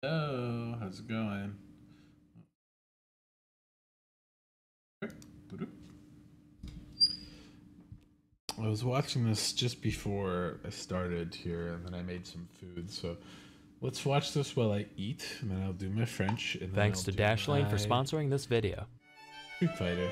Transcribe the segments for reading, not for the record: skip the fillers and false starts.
Hello, how's it going? I was watching this just before I started here, and then I made some food. So let's watch this while I eat, and then I'll do my French, and then Thanks I'll to do Dashlane for my sponsoring this video. Street Fighter.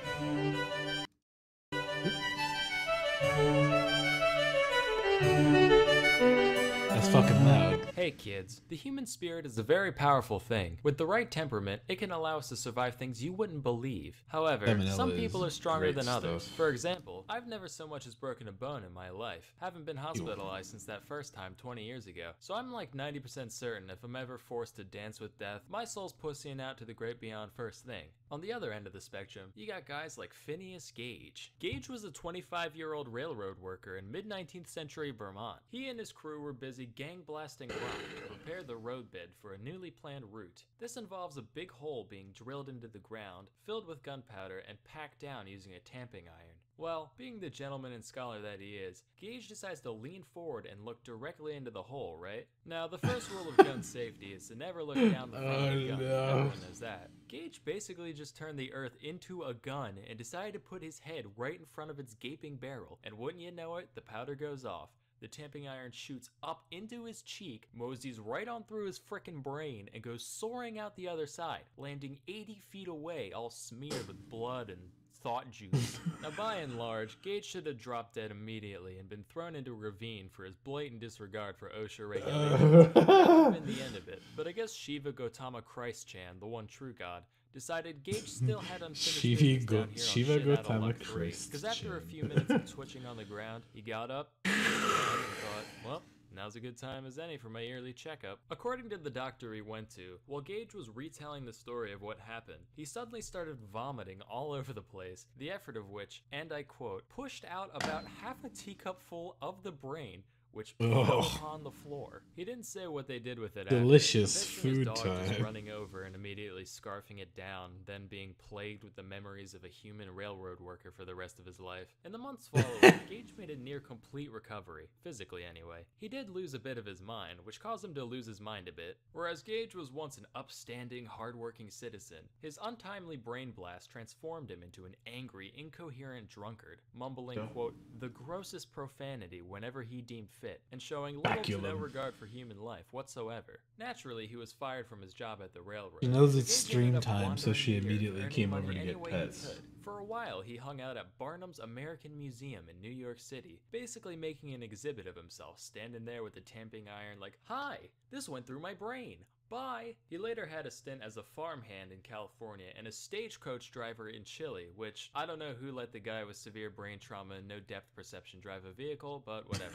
That's fucking loud. Hey kids, the human spirit is a very powerful thing. With the right temperament, it can allow us to survive things you wouldn't believe. However, some Salmonella people is are stronger great than others. stuff. For example, I've never so much as broken a bone in my life. Haven't been hospitalized since that first time 20 years ago. So I'm like 90% certain if I'm ever forced to dance with death, my soul's pussying out to the great beyond first thing. On the other end of the spectrum, you got guys like Phineas Gage. Gage was a 25-year-old railroad worker in mid-19th century Vermont. He and his crew were busy gang blasting rock to prepare the roadbed for a newly planned route. This involves a big hole being drilled into the ground, filled with gunpowder, and packed down using a tamping iron. Well, being the gentleman and scholar that he is, Gage decides to lean forward and look directly into the hole, right? Now, the first rule of gun safety is to never look down the front of the gun. No. Everyone knows that. Gage basically just turned the earth into a gun and decided to put his head right in front of its gaping barrel. And wouldn't you know it, the powder goes off. The tamping iron shoots up into his cheek, moseys right on through his frickin' brain, and goes soaring out the other side, landing 80 feet away, all smeared with blood and thought juice. Now, by and large, Gage should have dropped dead immediately and been thrown into a ravine for his blatant disregard for OSHA regulations. That would have been the end of it, but I guess Shiva Gautama Christ-chan, the one true god, decided Gage still had unfinished business down here on Shiva Shit Outta Gautama Luck 3, Christ because after a Chan. few minutes of twitching on the ground, he got up, and thought, well, now's a good time as any for my yearly checkup. According to the doctor he went to, while Gage was retelling the story of what happened, he suddenly started vomiting all over the place, the effort of which, and I quote, pushed out about half a teacup full of the brain, which fell upon the floor. He didn't say what they did with it Delicious after. Picturing food his dog just time. running over and immediately scarfing it down, then being plagued with the memories of a human railroad worker for the rest of his life. In the months following, Gage made a near complete recovery, physically anyway. He did lose a bit of his mind, which caused him to lose his mind a bit. Whereas Gage was once an upstanding, hardworking citizen, his untimely brain blast transformed him into an angry, incoherent drunkard, mumbling, quote, the grossest profanity whenever he deemed fit, and showing little to no regard for human life whatsoever. Naturally, he was fired from his job at the railroad. She knows it's Gage stream ended up time, so wandering she the earth, immediately earning came money over to any get way he pets. could. For a while, he hung out at Barnum's American Museum in New York City, basically making an exhibit of himself, standing there with the tamping iron like, hi, this went through my brain. Bye! He later had a stint as a farmhand in California and a stagecoach driver in Chile, which I don't know who let the guy with severe brain trauma and no depth perception drive a vehicle, but whatever.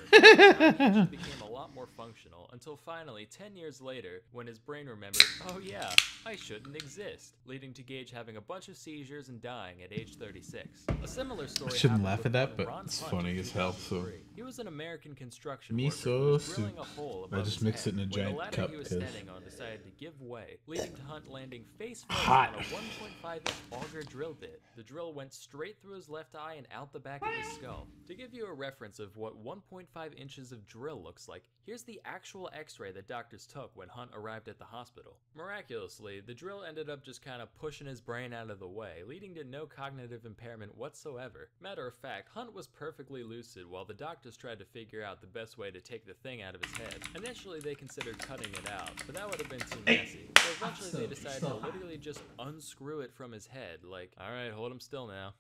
He became a lot more functional until finally, 10 years later, when his brain remembered, oh yeah, I shouldn't exist, leading to Gage having a bunch of seizures and dying at age 36. A similar story I shouldn't happened laugh with at that, one but Ron it's Hunt funny in as hell, so 2003. He was an American construction miso worker who was soup. drilling a hole I above just his mix head it in a when the giant ladder cup he was because standing on decided to give way, leading to Hunt landing face first hot. on a 1.5-inch auger drill bit. The drill went straight through his left eye and out the back of his skull. To give you a reference of what 1.5 inches of drill looks like, here's the actual x-ray that doctors took when Hunt arrived at the hospital. Miraculously, the drill ended up just kind of pushing his brain out of the way, leading to no cognitive impairment whatsoever. Matter of fact, Hunt was perfectly lucid while the doctors tried to figure out the best way to take the thing out of his head. Initially, they considered cutting it out, but that would have been too messy. So eventually they decided to literally just unscrew it from his head, like, alright, hold him still now.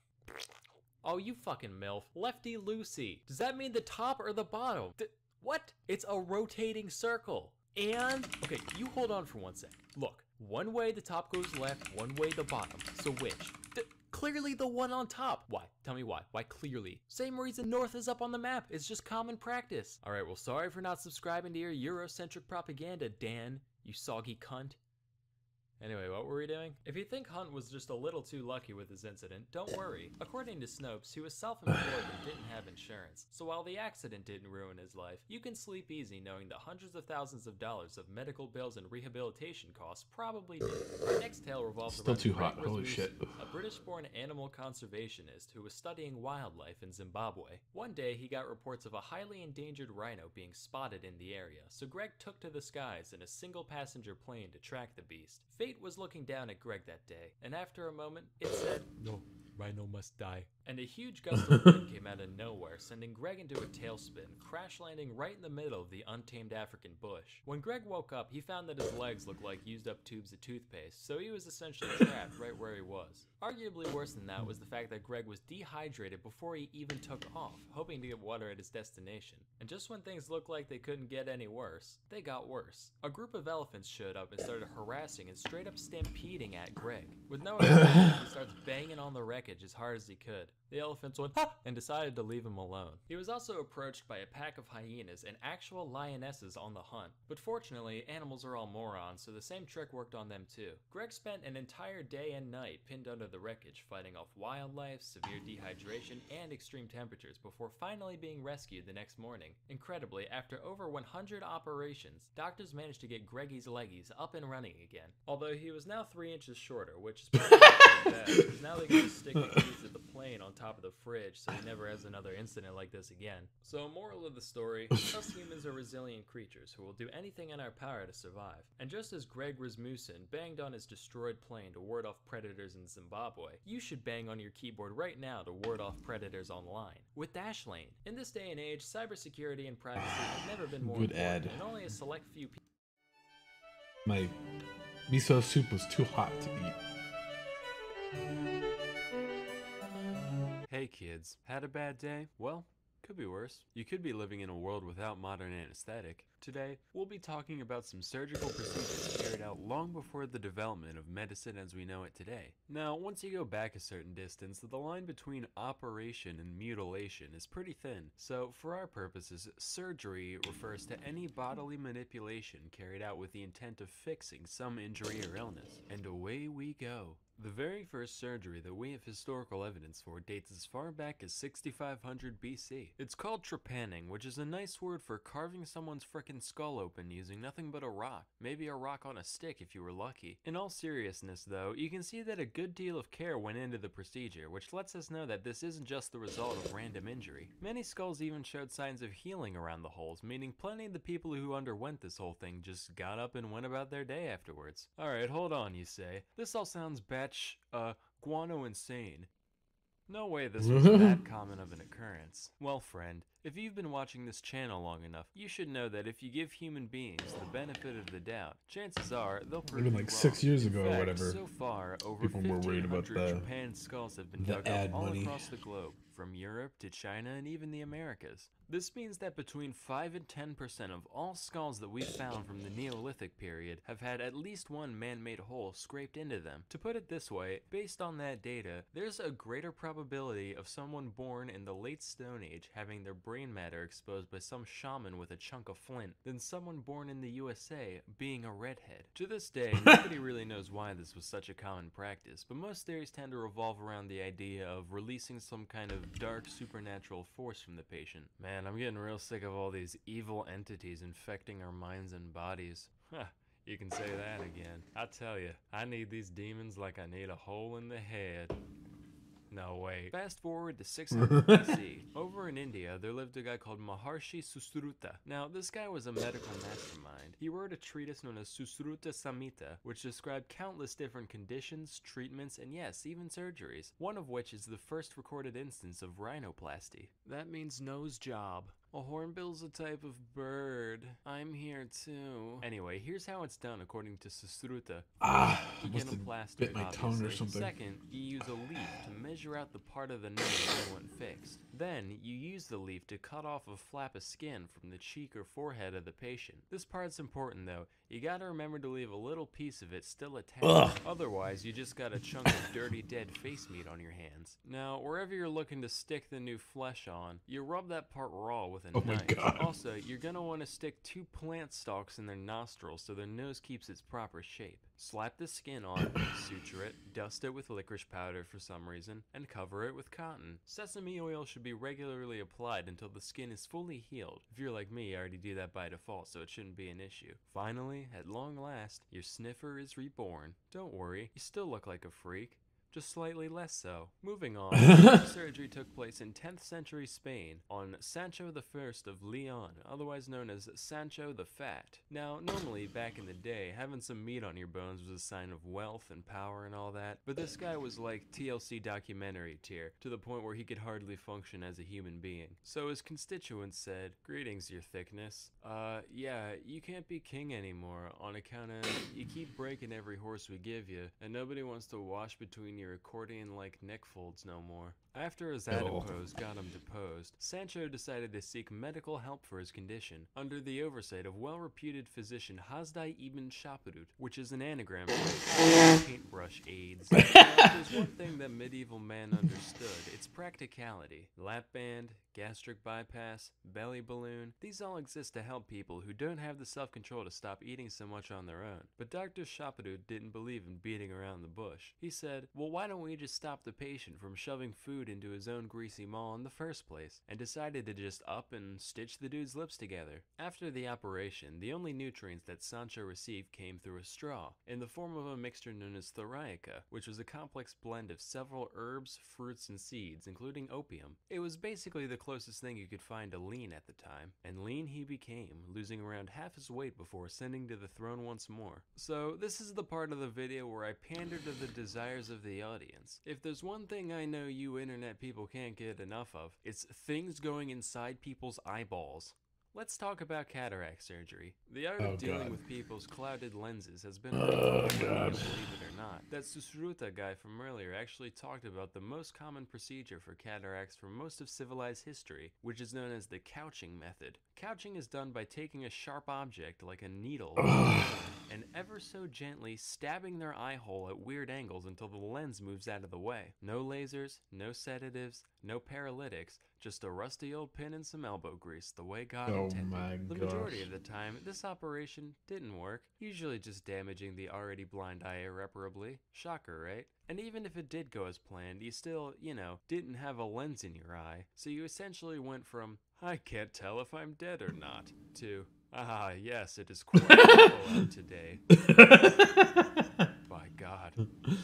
Oh, you fucking MILF. Lefty Lucy. Does that mean the top or the bottom? What? It's a rotating circle. And, okay, you hold on for 1 sec. Look, one way the top goes left, one way the bottom. So which? Clearly the one on top. Why? Tell me why. Why clearly? Same reason north is up on the map. It's just common practice. Alright, well, sorry for not subscribing to your Eurocentric propaganda, Dan, you soggy cunt. Anyway, what were we doing? If you think Hunt was just a little too lucky with his incident, don't worry. According to Snopes, he was self-employed and didn't have insurance. So while the accident didn't ruin his life, you can sleep easy knowing the hundreds of thousands of dollars of medical bills and rehabilitation costs probably did. Our next tale revolves Still around too Greg hot. Holy Rasmussen, shit. a British-born animal conservationist who was studying wildlife in Zimbabwe. One day, he got reports of a highly endangered rhino being spotted in the area, so Greg took to the skies in a single-passenger plane to track the beast. Fate was looking down at Greg that day, and after a moment, it said, "No, rhino must die." And a huge gust of wind came out of nowhere, sending Greg into a tailspin, crash landing right in the middle of the untamed African bush. When Greg woke up, he found that his legs looked like used up tubes of toothpaste, so he was essentially trapped right where he was. Arguably worse than that was the fact that Greg was dehydrated before he even took off, hoping to get water at his destination. And just when things looked like they couldn't get any worse, they got worse. A group of elephants showed up and started harassing and straight up stampeding at Greg. With no explanation, he starts banging on the wreckage as hard as he could. The elephants went, "Ha!" and decided to leave him alone. He was also approached by a pack of hyenas and actual lionesses on the hunt. But fortunately, animals are all morons, so the same trick worked on them too. Greg spent an entire day and night pinned under the wreckage, fighting off wildlife, severe dehydration, and extreme temperatures before finally being rescued the next morning. Incredibly, after over 100 operations, doctors managed to get Greggy's leggies up and running again. Although he was now 3 inches shorter, which is probably not too bad, because now they can just stick the keys to the plane on top of the fridge so he never has another incident like this again. So, moral of the story, us humans are resilient creatures who will do anything in our power to survive. And just as Greg Rasmussen banged on his destroyed plane to ward off predators in Zimbabwe, you should bang on your keyboard right now to ward off predators online with Dashlane. In this day and age, cybersecurity and privacy have never been more Good important, ad. and only a select few people. My miso soup was too hot to eat. Hey kids, had a bad day? Well, could be worse. You could be living in a world without modern anesthetic. Today, we'll be talking about some surgical procedures carried out long before the development of medicine as we know it today. Now, once you go back a certain distance, the line between operation and mutilation is pretty thin. So, for our purposes, surgery refers to any bodily manipulation carried out with the intent of fixing some injury or illness. And away we go. The very first surgery that we have historical evidence for dates as far back as 6500 BC. It's called trepanning, which is a nice word for carving someone's frickin' skull open using nothing but a rock. Maybe a rock on a stick if you were lucky. In all seriousness though, you can see that a good deal of care went into the procedure, which lets us know that this isn't just the result of random injury. Many skulls even showed signs of healing around the holes, meaning plenty of the people who underwent this whole thing just got up and went about their day afterwards. Alright, hold on, you say. This all sounds guano insane. No way this was that common of an occurrence. Well friend, if you've been watching this channel long enough, you should know that if you give human beings the benefit of the doubt, chances are they'll prove Even you like wrong. 6 years In ago fact, or whatever. so far, over People were worried about 1,500 Japan skulls have been the dug ad up all money. across the globe, from Europe to China and even the Americas. This means that between 5 and 10% of all skulls that we've found from the Neolithic period have had at least one man-made hole scraped into them. To put it this way, based on that data, there's a greater probability of someone born in the late Stone Age having their brain matter exposed by some shaman with a chunk of flint than someone born in the USA being a redhead. To this day, nobody really knows why this was such a common practice, but most theories tend to revolve around the idea of releasing some kind of dark supernatural force from the patient. Man, I'm getting real sick of all these evil entities infecting our minds and bodies. Huh, you can say that again. I tell you, I need these demons like I need a hole in the head. No, wait. Fast forward to 600 BC. Over in India, there lived a guy called Maharshi Susruta. Now, this guy was a medical mastermind. He wrote a treatise known as Susruta Samhita, which described countless different conditions, treatments, and yes, even surgeries. One of which is the first recorded instance of rhinoplasty. That means nose job. A hornbill's a type of bird. I'm here too. Anyway, here's how it's done according to Susruta. You get must a have plaster, bit my tongue or obviously. something. Second, you use a leaf to measure out the part of the nose you want fixed. Then, you use the leaf to cut off a flap of skin from the cheek or forehead of the patient. This part's important though. You gotta remember to leave a little piece of it still attached. Otherwise, you just got a chunk of dirty dead face meat on your hands. Now, wherever you're looking to stick the new flesh on, you rub that part raw with with a Oh my knife. God. Also, you're gonna want to stick 2 plant stalks in their nostrils so their nose keeps its proper shape. Slap the skin on, suture it, dust it with licorice powder for some reason, and cover it with cotton. Sesame oil should be regularly applied until the skin is fully healed. If you're like me, I already do that by default, so it shouldn't be an issue. Finally, at long last, your sniffer is reborn. Don't worry, you still look like a freak. Just slightly less so. Moving on, the surgery took place in 10th century Spain on Sancho I of Leon, otherwise known as Sancho the Fat. Now, normally back in the day, having some meat on your bones was a sign of wealth and power and all that, but this guy was like TLC documentary tier, to the point where he could hardly function as a human being. So his constituents said, "Greetings, your thickness. Yeah, you can't be king anymore on account of you keep breaking every horse we give you, and nobody wants to wash between your accordion-like neck folds no more." After his adipose got him deposed, Sancho decided to seek medical help for his condition, under the oversight of well-reputed physician Hasdai ibn Shaprut, which is an anagram for paintbrush aids. Now, if there's one thing that medieval man understood, it's practicality. Lap band, gastric bypass, belly balloon, these all exist to help people who don't have the self-control to stop eating so much on their own. But Dr. Shaprut didn't believe in beating around the bush. He said, well, why don't we just stop the patient from shoving food into his own greasy maw in the first place, and decided to just up and stitch the dude's lips together. After the operation, the only nutrients that Sancho received came through a straw, in the form of a mixture known as thoriaca, which was a complex blend of several herbs, fruits, and seeds, including opium. It was basically the closest thing you could find to lean at the time, and lean he became, losing around half his weight before ascending to the throne once more. So this is the part of the video where I pander to the desires of the audience. If there's one thing I know you internet people can't get enough of, it's things going inside people's eyeballs. Let's talk about cataract surgery. The art of dealing with people's clouded lenses has been around for millennia, believe it or not. That Susruta guy from earlier actually talked about the most common procedure for cataracts for most of civilized history, which is known as the couching method. Couching is done by taking a sharp object like a needle and ever so gently stabbing their eye hole at weird angles until the lens moves out of the way. No lasers, no sedatives, no paralytics, just a rusty old pin and some elbow grease, the way God intended. The majority of the time, this operation didn't work, usually just damaging the already blind eye irreparably. Shocker, right? And even if it did go as planned, you still, didn't have a lens in your eye, so you essentially went from, I can't tell if I'm dead or not, to, ah, yes, it is quite full out today. By God,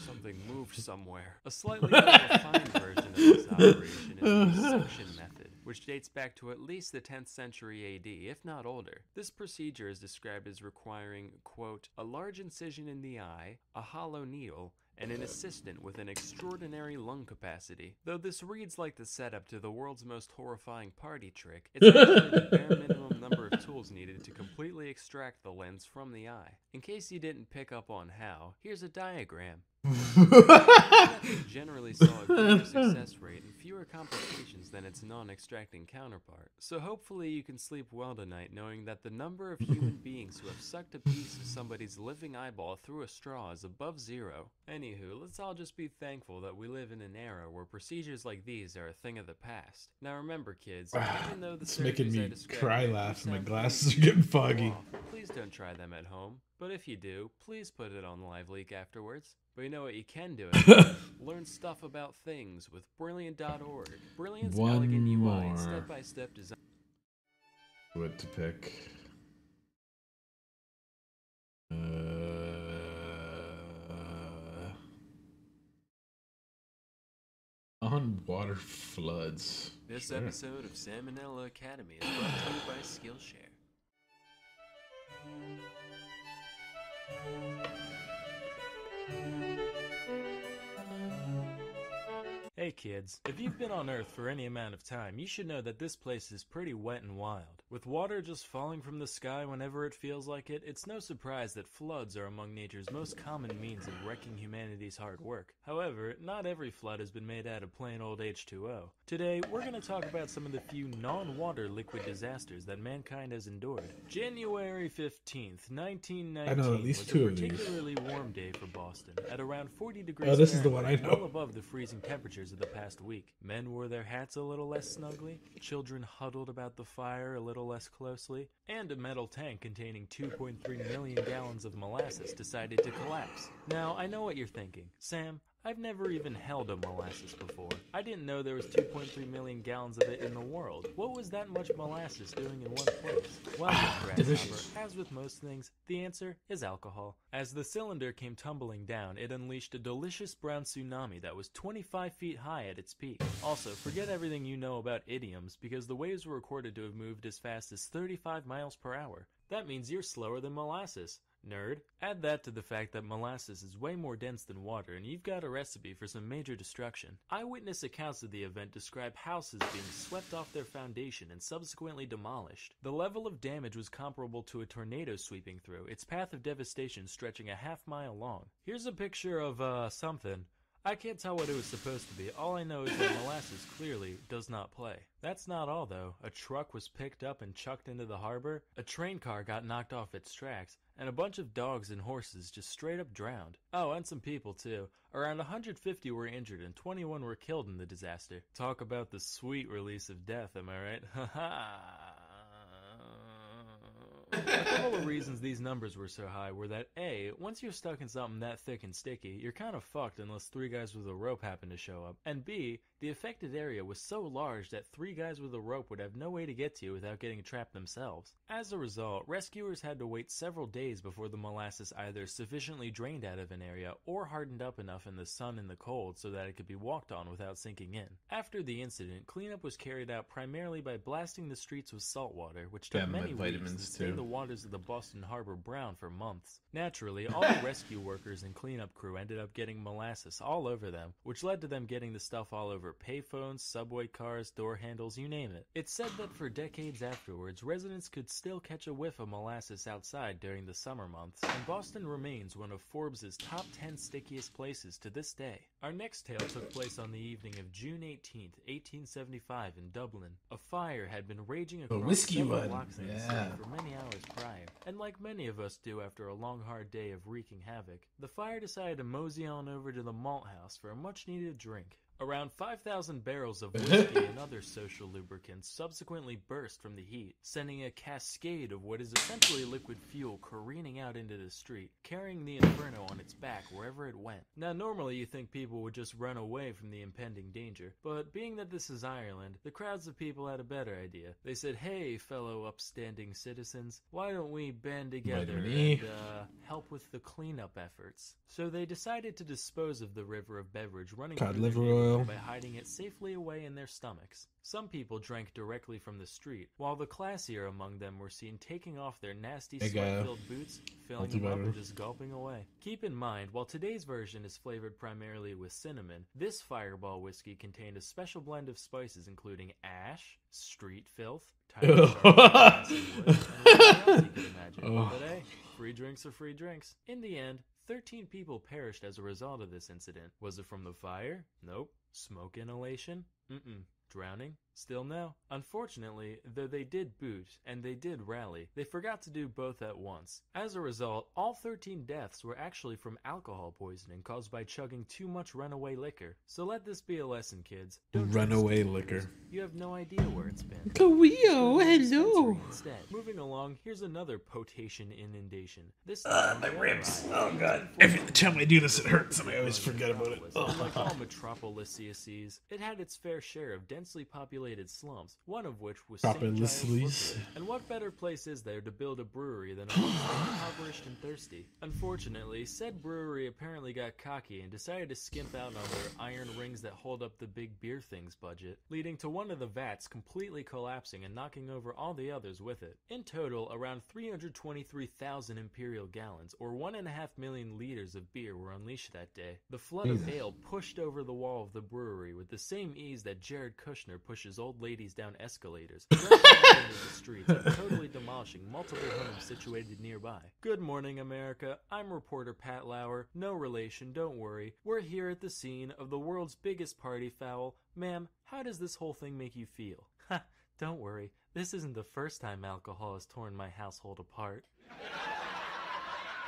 something moved somewhere. A slightly more refined version of this operation is the suction method, which dates back to at least the 10th century AD, if not older. This procedure is described as requiring, quote, a large incision in the eye, a hollow needle, and an assistant with an extraordinary lung capacity. Though this reads like the setup to the world's most horrifying party trick, it's actually the bare minimum number of tools needed to completely extract the lens from the eye. In case you didn't pick up on how, here's a diagram. Generally saw a greater success rate and fewer complications than its non-extracting counterpart. So hopefully you can sleep well tonight knowing that the number of human beings who have sucked a piece of somebody's living eyeball through a straw is above zero. Anywho, let's all just be thankful that we live in an era where procedures like these are a thing of the past. Now remember, kids, even though the it's making me cry laugh and my glasses are crazy getting foggy. please don't try them at home. But if you do, please put it on LiveLeak afterwards. But you know what you can do? Learn stuff about things with Brilliant.org. Brilliant's elegant UI and step-by-step design. What to pick? On water floods. This Sure. episode of Salmonella Academy is brought to you by Skillshare. Hey kids, if you've been on Earth for any amount of time, you should know that this place is pretty wet and wild. With water just falling from the sky whenever it feels like it, it's no surprise that floods are among nature's most common means of wrecking humanity's hard work. However, not every flood has been made out of plain old H2O. Today, we're going to talk about some of the few non-water liquid disasters that mankind has endured. January 15th, 1919 I know at least was two a of these. particularly warm day for Boston, at around 40 degrees Oh, this is the one I Fahrenheit, know. well above the freezing temperatures of the past week. Men wore their hats a little less snugly, children huddled about the fire a little less closely, and a metal tank containing 2.3 million gallons of molasses decided to collapse. Now, I know what you're thinking. Sam, I've never even held a molasses before. I didn't know there was 2.3 million gallons of it in the world. What was that much molasses doing in one place? Well, grasshopper, as with most things, the answer is alcohol. As the cylinder came tumbling down, it unleashed a delicious brown tsunami that was 25 feet high at its peak. Also, forget everything you know about idioms, because the waves were recorded to have moved as fast as 35 miles per hour. That means you're slower than molasses. Nerd. Add that to the fact that molasses is way more dense than water, and you've got a recipe for some major destruction. Eyewitness accounts of the event describe houses being swept off their foundation and subsequently demolished. The level of damage was comparable to a tornado sweeping through, its path of devastation stretching a half-mile long. Here's a picture of, something. I can't tell what it was supposed to be. All I know is that molasses clearly does not play. That's not all, though. A truck was picked up and chucked into the harbor, a train car got knocked off its tracks, and a bunch of dogs and horses just straight up drowned. Oh, and some people, too. Around 150 were injured and 21 were killed in the disaster. Talk about the sweet release of death, am I right? Ha ha! A couple of reasons these numbers were so high were that A, once you're stuck in something that thick and sticky, you're kind of fucked unless 3 guys with a rope happen to show up, and B, the affected area was so large that 3 guys with a rope would have no way to get to you without getting trapped themselves. As a result, rescuers had to wait several days before the molasses either sufficiently drained out of an area or hardened up enough in the sun and the cold so that it could be walked on without sinking in. After the incident, cleanup was carried out primarily by blasting the streets with salt water, which took many weeks and stained the waters of the Boston Harbor brown for months. Naturally, all the rescue workers and cleanup crew ended up getting molasses all over them, which led to them getting the stuff all over payphones, subway cars, door handles, you name it. It's said that for decades afterwards, residents could still catch a whiff of molasses outside during the summer months, and Boston remains one of Forbes' top 10 stickiest places to this day. Our next tale took place on the evening of June 18th, 1875 in Dublin. A fire had been raging across several blocks in the city for many hours prior, and like many of us do after a long hard day of wreaking havoc, the fire decided to mosey on over to the malt house for a much needed drink. Around 5,000 barrels of whiskey and other social lubricants subsequently burst from the heat, sending a cascade of what is essentially liquid fuel careening out into the street, carrying the inferno on its back wherever it went. Now, normally you think people would just run away from the impending danger, but being that this is Ireland, the crowds of people had a better idea. They said, hey, fellow upstanding citizens, why don't we band together and help with the cleanup efforts? So they decided to dispose of the river of beverage running through their neighborhood by hiding it safely away in their stomachs. Some people drank directly from the street, while the classier among them were seen taking off their nasty sweat-filled boots, filling them up and just gulping away. Keep in mind, while today's version is flavored primarily with cinnamon, this Fireball whiskey contained a special blend of spices including ash, street filth, tiny shards of grassy wood, and whatever else you could imagine. But hey, free drinks are free drinks. In the end, 13 people perished as a result of this incident. Was it from the fire? Nope. Smoke inhalation? Mm-mm. Drowning? Still no. Unfortunately, though they did boot, and they did rally, they forgot to do both at once. As a result, all 13 deaths were actually from alcohol poisoning caused by chugging too much runaway liquor. So let this be a lesson, kids. Don't runaway liquor. You have no idea where it's been. Coeo, hello! Instead, moving along, here's another potation inundation. This time, my ribs. Oh god. Every time I do this it hurts and I always forget about it. Like all metropolises, it had its fair share of densely populated slums, one of which was St. Giles Brooklyn. And what better place is there to build a brewery than a place impoverished and thirsty? Unfortunately, said brewery apparently got cocky and decided to skimp out on their iron rings that hold up the big beer things budget, leading to one of the vats completely collapsing and knocking over all the others with it. In total, around 323,000 imperial gallons, or 1.5 million liters of beer were unleashed that day. The flood of ale pushed over the wall of the brewery with the same ease that Jared Kushner pushes old ladies down escalators, rushing out into the streets and totally demolishing multiple homes situated nearby. Good morning, America. I'm reporter Pat Lauer. No relation, don't worry. We're here at the scene of the world's biggest party foul. Ma'am, how does this whole thing make you feel? Ha, don't worry. This isn't the first time alcohol has torn my household apart.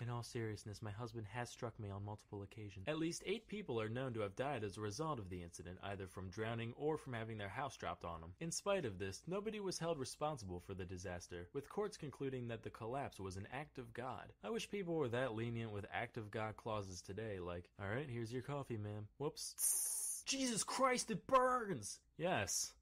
In all seriousness, my husband has struck me on multiple occasions. At least 8 people are known to have died as a result of the incident, either from drowning or from having their house dropped on them. In spite of this, nobody was held responsible for the disaster, with courts concluding that the collapse was an act of God. I wish people were that lenient with act of God clauses today, like, alright, here's your coffee, ma'am. Whoops. Jesus Christ, it burns! Yes.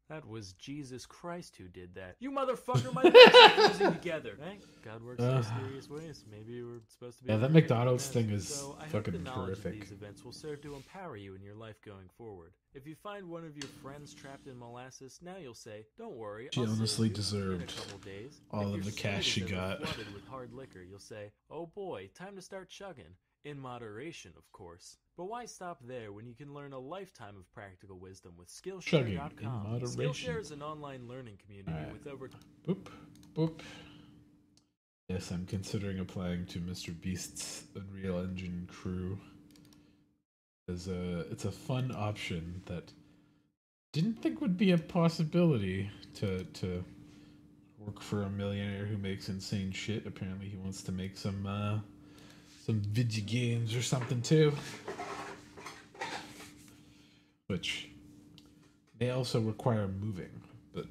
That was Jesus Christ who did that. You motherfucker, my legs are fusing together. Right? God works in mysterious ways. Maybe you were supposed to be... Yeah, that McDonald's thing is so I hope fucking the knowledge horrific. of these events will serve to empower you in your life going forward. If you find one of your friends trapped in molasses, now you'll say, don't worry, She I'll save honestly you in a deserved couple days. all If of your the cash stomach she is ever got. flooded with hard liquor, you'll say, oh boy, time to start chugging. In moderation, of course. But why stop there when you can learn a lifetime of practical wisdom with Chugging in Skillshare.com? moderation. Skillshare is an online learning community with over... Boop, boop. Yes, I'm considering applying to Mr. Beast's Unreal Engine crew. It's a fun option that didn't think would be a possibility to work for a millionaire who makes insane shit. Apparently he wants to make some video games or something too. Which may also require moving, but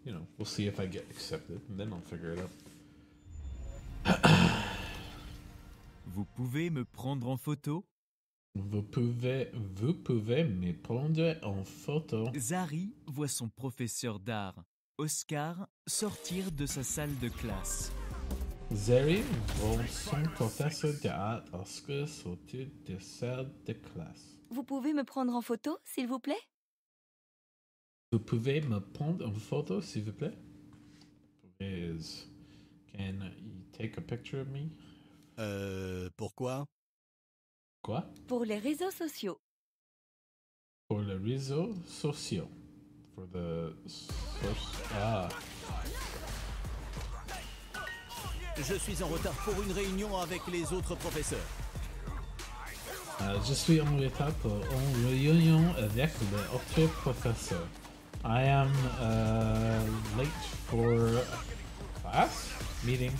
you know, we'll see if I get accepted, and then I'll figure it out. Vous pouvez me prendre en photo? Vous pouvez me prendre en photo. Zari voit son professeur d'art, Oscar, sortir de sa salle de classe. Zari voit son professeur d'art Oscar sortir de salle de classe. Vous pouvez me prendre en photo, s'il vous plaît? Vous pouvez me prendre en photo, s'il vous plaît? Is, can you take a picture of me? Pourquoi? Quoi? Pour les réseaux sociaux. Pour les réseaux sociaux. For the Je suis en retard pour une réunion avec les autres professeurs. Je suis en retard pour une réunion avec les autres professeurs. I am late for class meeting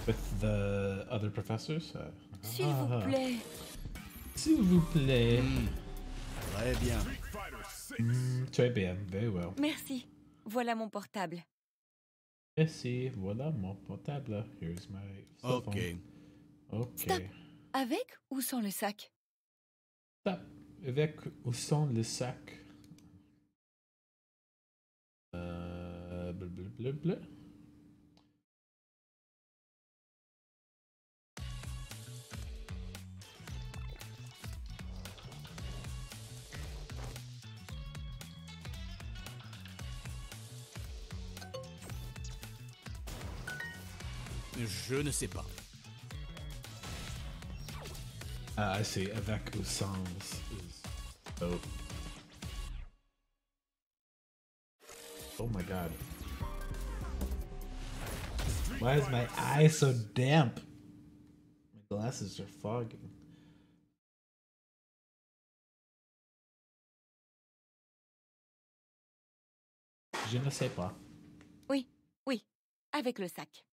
with the other professors. S'il vous plaît. S'il vous plaît. Très bien. Très bien, very well. Merci. Voilà mon portable. Merci, voilà mon portable. Here's my cell phone. Ok. Stop. Avec ou sans le sac? Stop. Avec ou sans le sac? Blablabla. Je ne sais pas. I see. Avec ou sans is. Oh my god. Why is my eye so damp? My glasses are fogging. Je ne sais pas. Oui, oui. Avec le sac.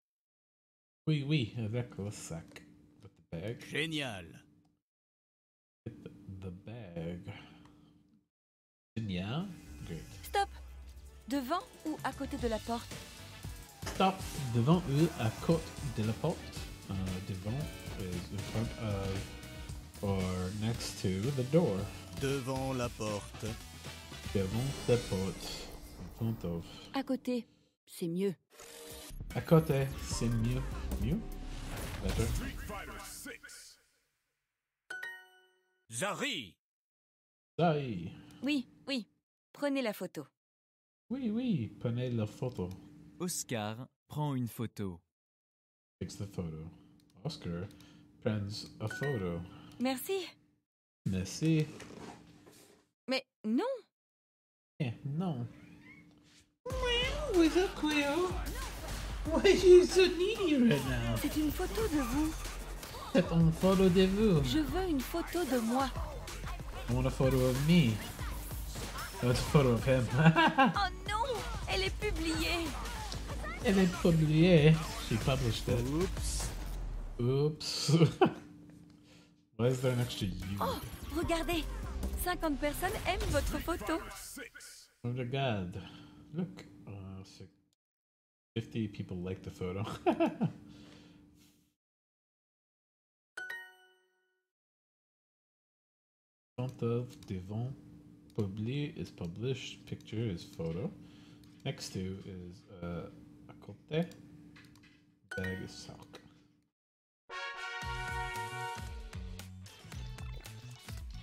Oui, oui, avec le sac. With the bag. Génial. With the bag. Génial. Great. Stop. Devant ou à côté de la porte? Stop. Devant ou à côté de la porte. Devant is in front of or next to the door. Devant la porte. Devant la porte. In front of. À côté, c'est mieux. À côté, c'est mieux. Mieux? Better. Zari! Zari. Oui, oui. Prenez la photo. Oui, oui, prenez la photo. Oscar prend une photo. Takes the photo. Oscar prends a photo. Merci. Merci. Mais non. Eh, non. With a quill. Why are you so needy right now? C'est une photo de vous. C'est une photo de vous. Je veux une photo de moi. I want a photo of me. That's a photo of him. Oh non. Elle est publiée. Elle est publiée. She published it. Oups. Oops. Why is there an extra U? Oh, regardez. 50 personnes aiment votre photo. Oh my god. Look. 50 people like the photo. Font of devant. Publié is published. Picture is photo. Next to is à côté. Bag is sock.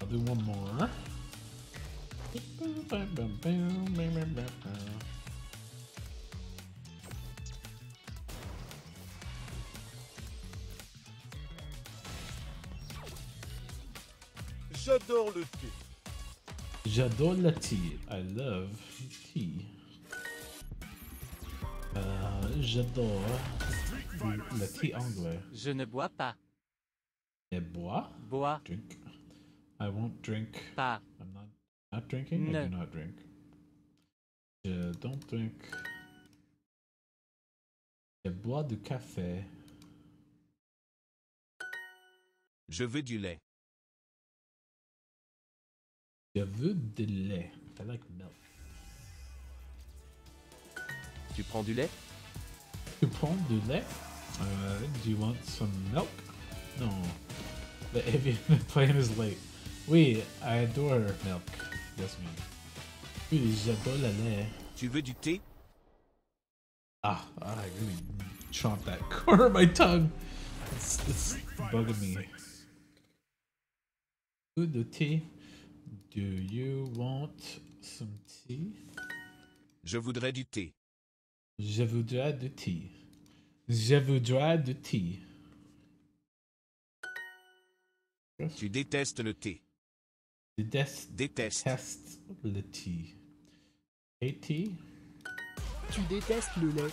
I'll do one more. J'adore le thé. J'adore le tea. I love tea. J'adore le thé anglais. Je ne bois pas. Et bois? Bois Drink. I won't drink. pas. I'm not drinking. No. I do not drink. Je don't drink. Je bois du café. Je veux du lait. Je veux du lait. I like milk. Tu prends du lait? Tu prends du lait? Do you want some milk? No. The avian plane is late. Oui, I adore milk. Yes, ma'am. Oui, j'adore le lait. Tu veux du thé? I really chomped that corner of my tongue. It's bugging me. The tea. Do you want some tea? Je voudrais du thé. Je voudrais du tea. Je voudrais du tea. Tu détestes le thé. Déteste Déteste. le tea. Hate tea? Tu détestes le lait.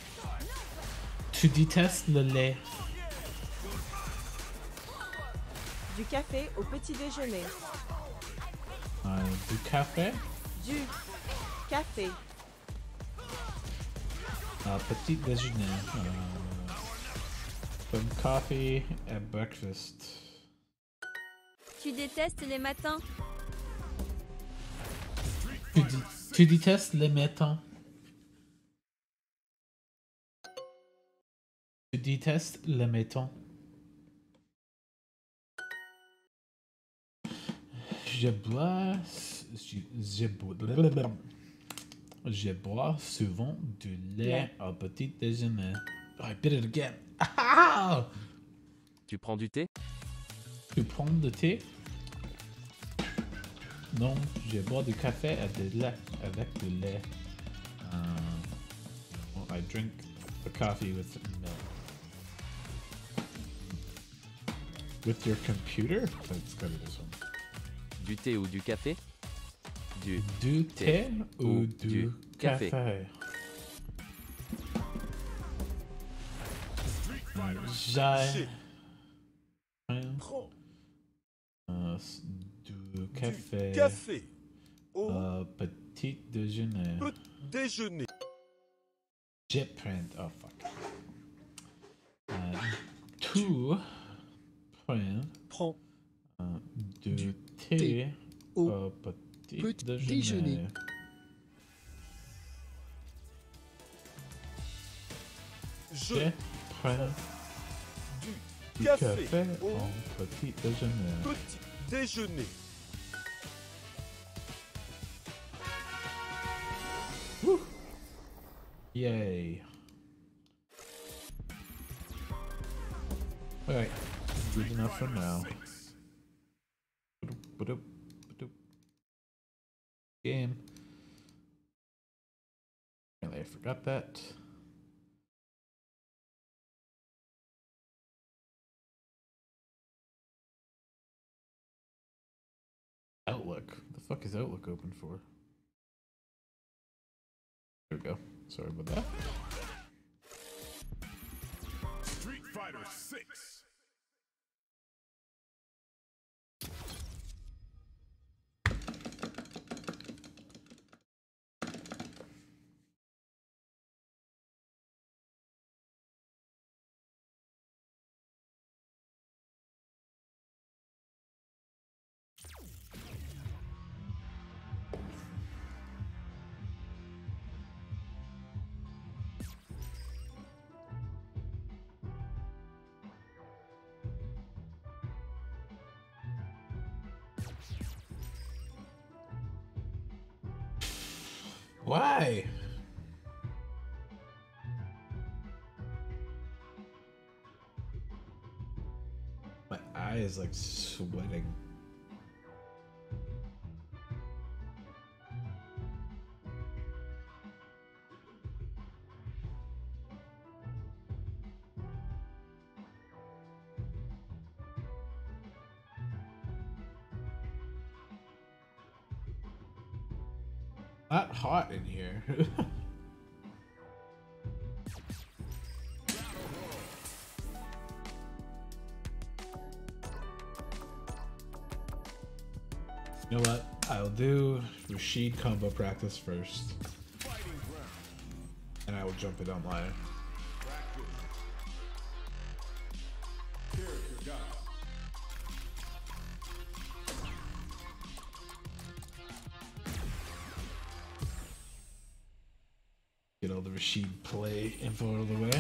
Tu détestes le lait. Du café au petit déjeuner. Du café? Du café. Petit déjeuner. Some coffee at breakfast. Tu détestes les matins. Tu détestes les matins. Tu détestes les matins. Je bois souvent du lait au petit déjeuner. Oh, I did it again. Ah! Tu prends du thé? Tu prends du thé? Non, je bois du café avec du lait. I drink the coffee with milk. With your computer? Let's go to this one. Du thé ou du café? Du thé ou du café? J'ai Prends du café. café au Petit déjeuner. déjeuner. Je prends. Oh fuck. Tu prends Prends du thé au petit déjeuner. Je prends Du du café café au au petit déjeuner. petit déjeuner. Yay. Alright, good enough for now. Game. Apparently I forgot that. Outlook. The fuck is Outlook open for? There we go. Sorry about that. Street Fighter 6. Why? My eye is like sweating. Not hot in here. You know what? I'll do Rashid combo practice first. And I will jump it online. Get all the Rashid play info out of the way.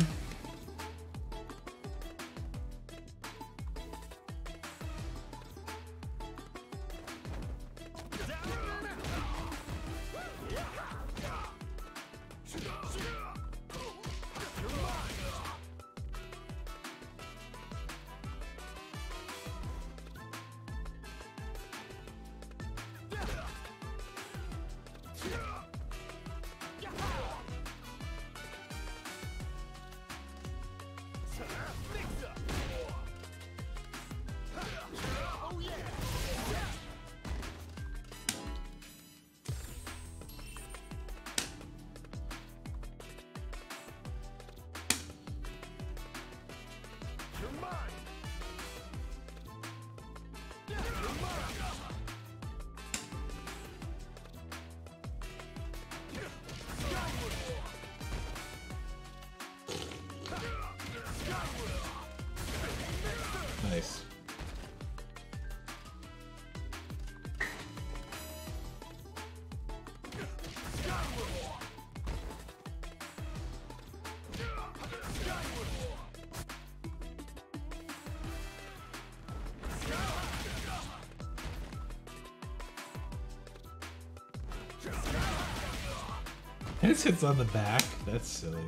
Nice. It hits on the back. That's silly.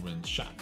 Wind shot.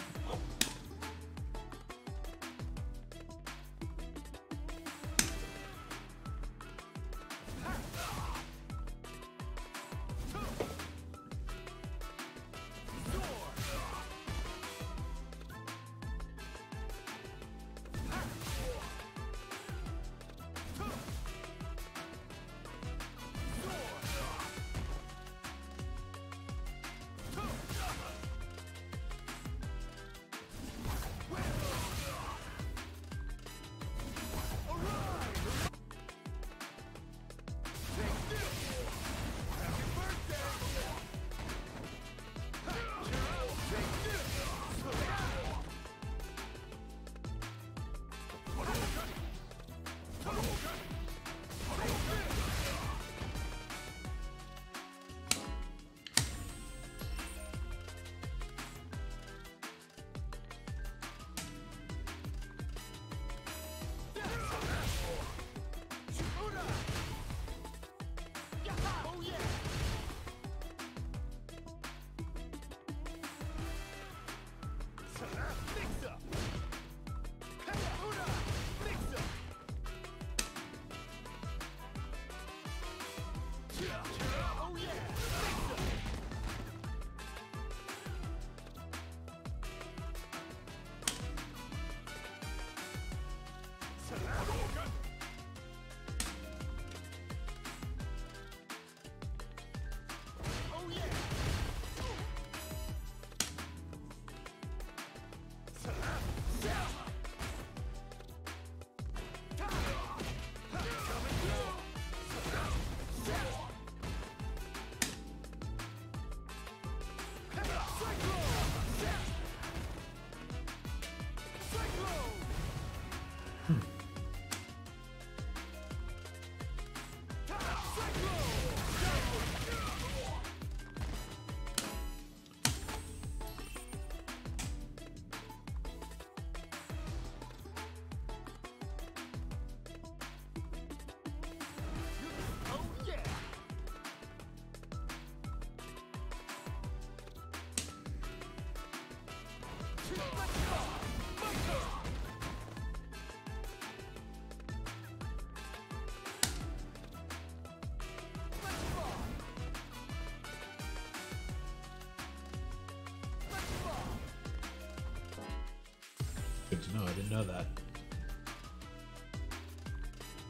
Good to know, I didn't know that.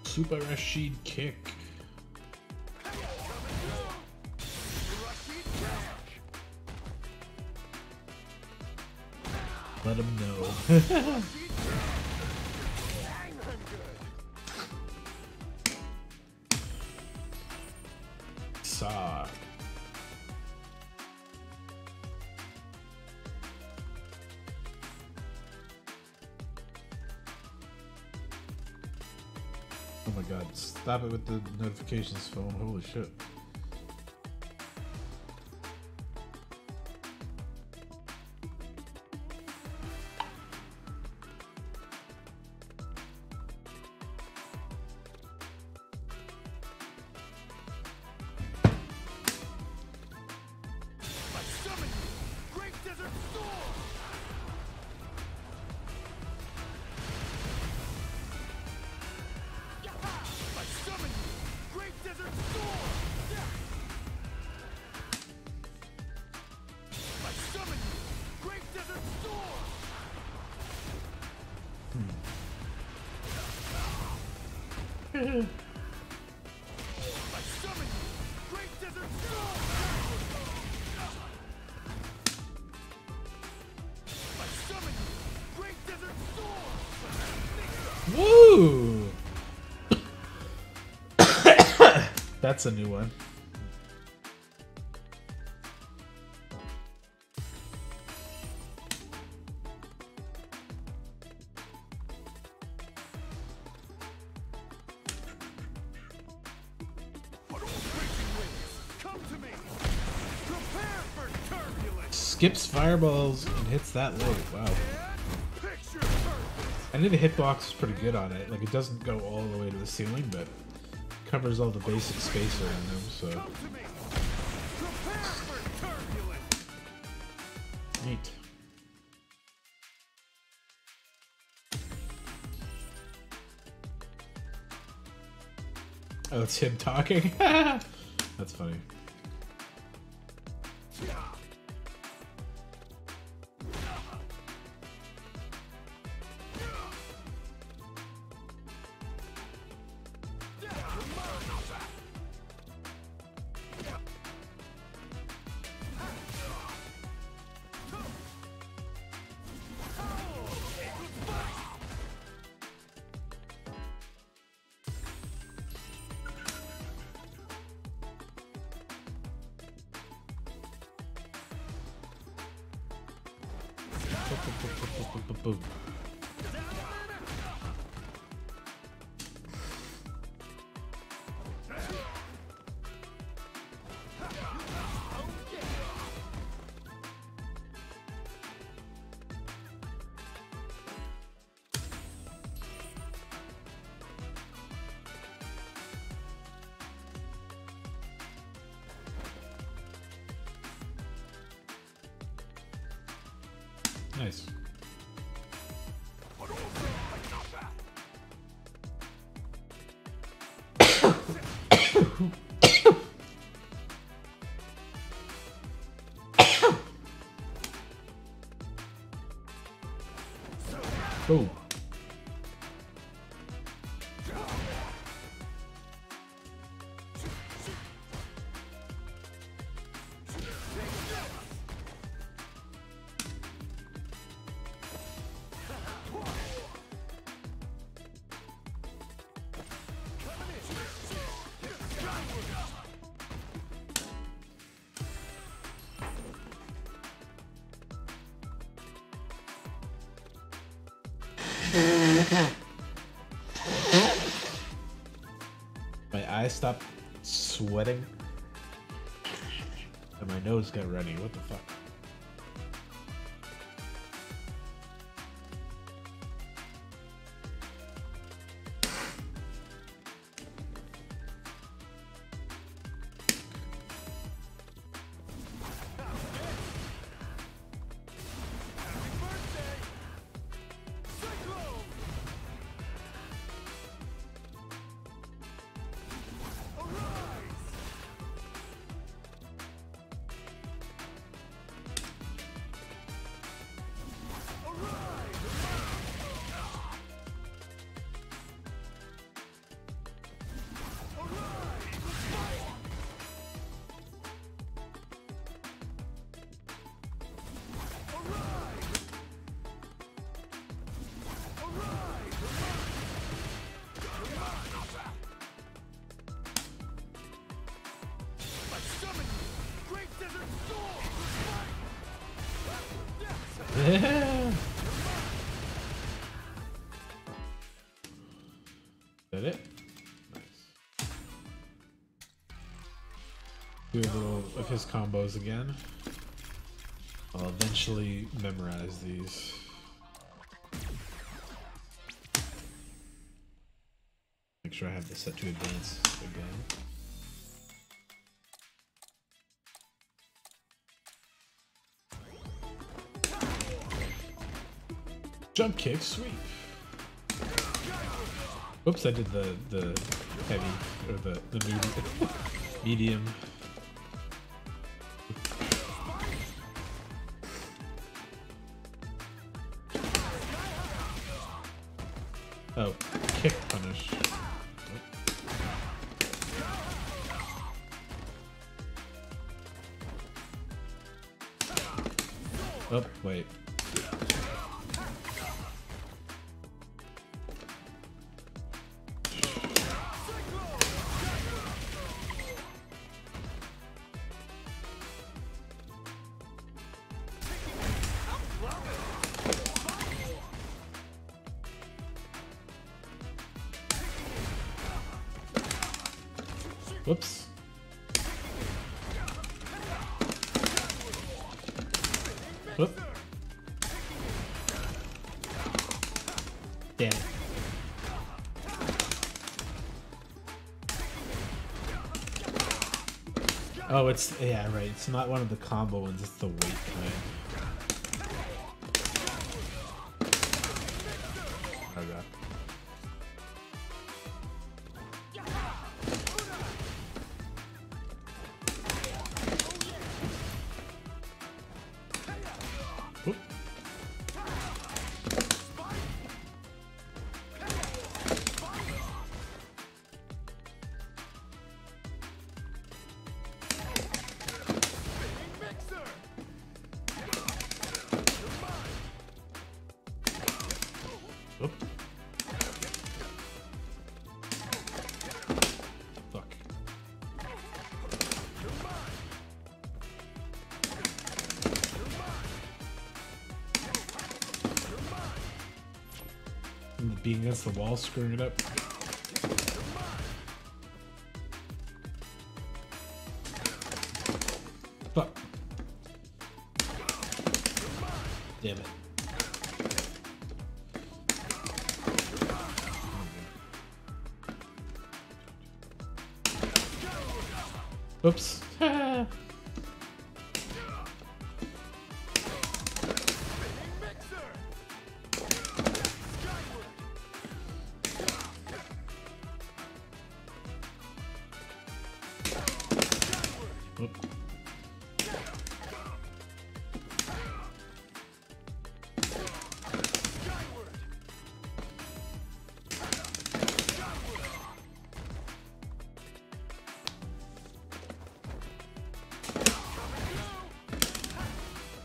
Super Rashid kick. Let him know. Saw. Oh my god, stop it with the notifications phone, holy shit. Woo! That's a new one. Skips fireballs and hits that late. Wow. I think the hitbox is pretty good on it. Like, it doesn't go all the way to the ceiling, but covers all the basic space around them, so. Neat. Oh, it's him talking? That's funny. Boom. Nice. Oh. My eyes stopped sweating. And my nose got runny. What the fuck? Yeah. Is that it? Nice. Do a little of his combos again. I'll eventually memorize these. Make sure I have this set to advance again. Jump kick, sweep. Oops, I did the heavy or the medium. Oh, kick punish. Oh, wait. Whoops. Whoop. Damn it. Oh, it's, yeah, right. It's not one of the combo ones, it's the weight kind. Oh god. Whoop. Whoop. Fuck. And being against the wall, screwing it up. Fuck. Damn it. Oops. Oop.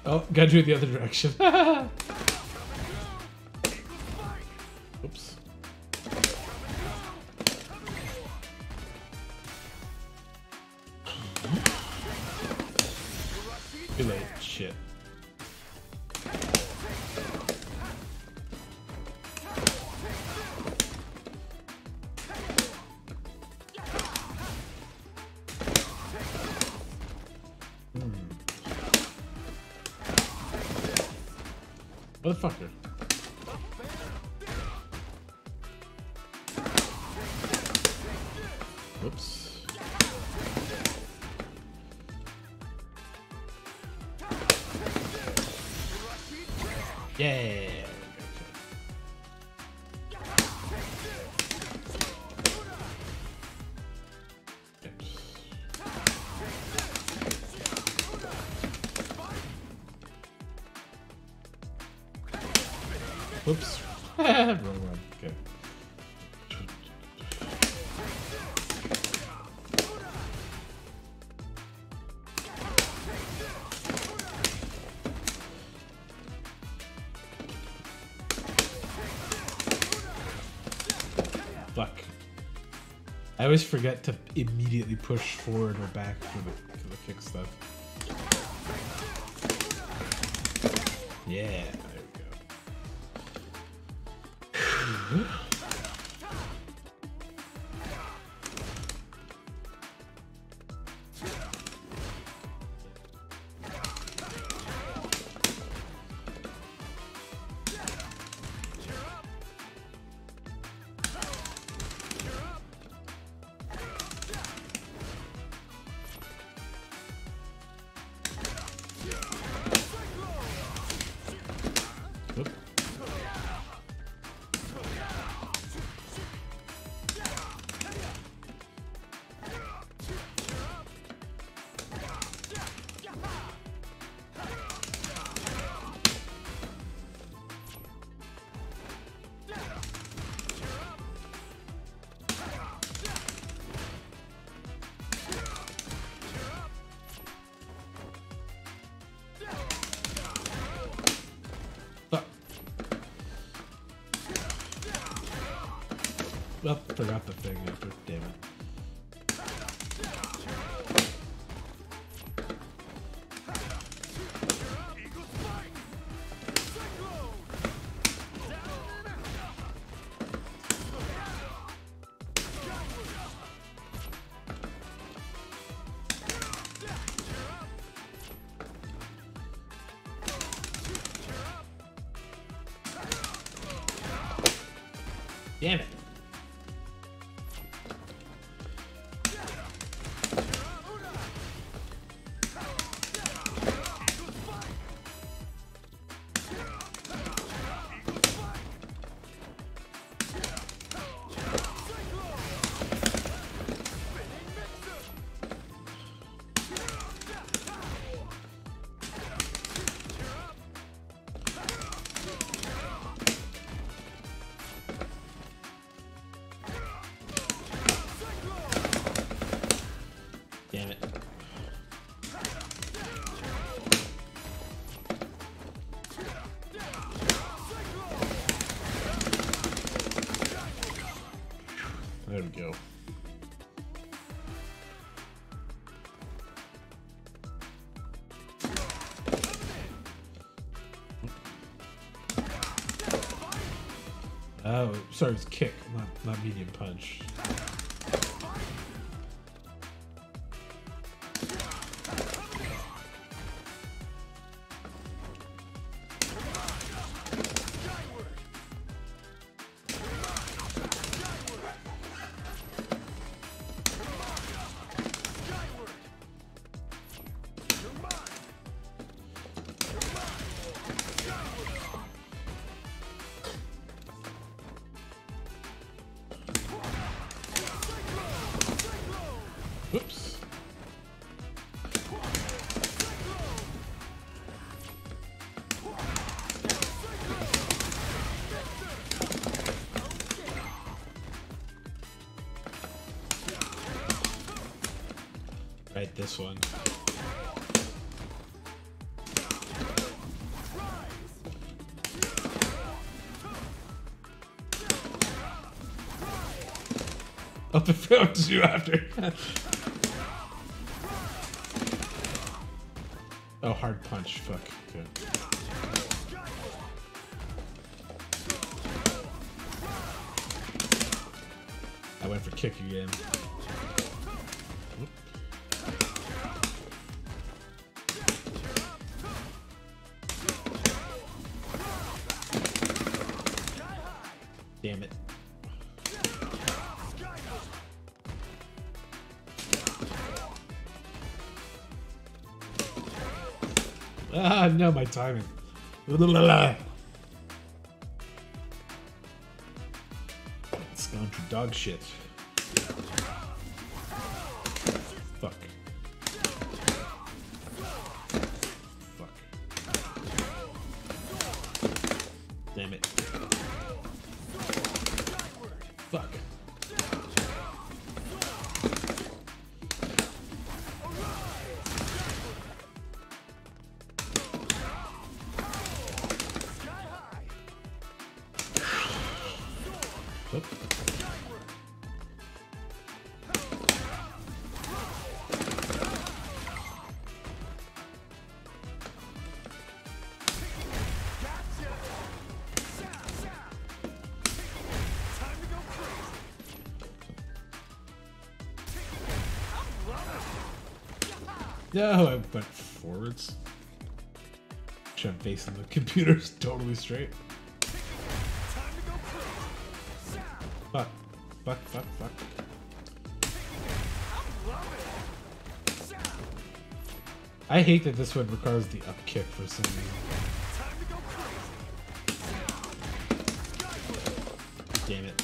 Oh, gotta do it the other direction. Oops. Too late. Shit. Motherfucker. Whoops. Yeah. Whoops. Wrong one. Okay. Fuck. I always forget to immediately push forward or back for the kick stuff. Yeah, there we go. Well, forgot the thing after. Damn it. Damn it. Damn it. There we go. Oh, sorry, it's kick, not medium punch. Whoops. Right, this one. Up the phone to you after. Oh, hard punch. Fuck. Okay. I went for kick again. Whoop. No, my timing. It's gone to dog shit. Fuck. Fuck. Damn it. Fuck. Oop. No, I went forwards. I'm facing the computer's totally straight. Fuck. Fuck, fuck, fuck. I hate that this one requires the up kick for some reason. Damn it.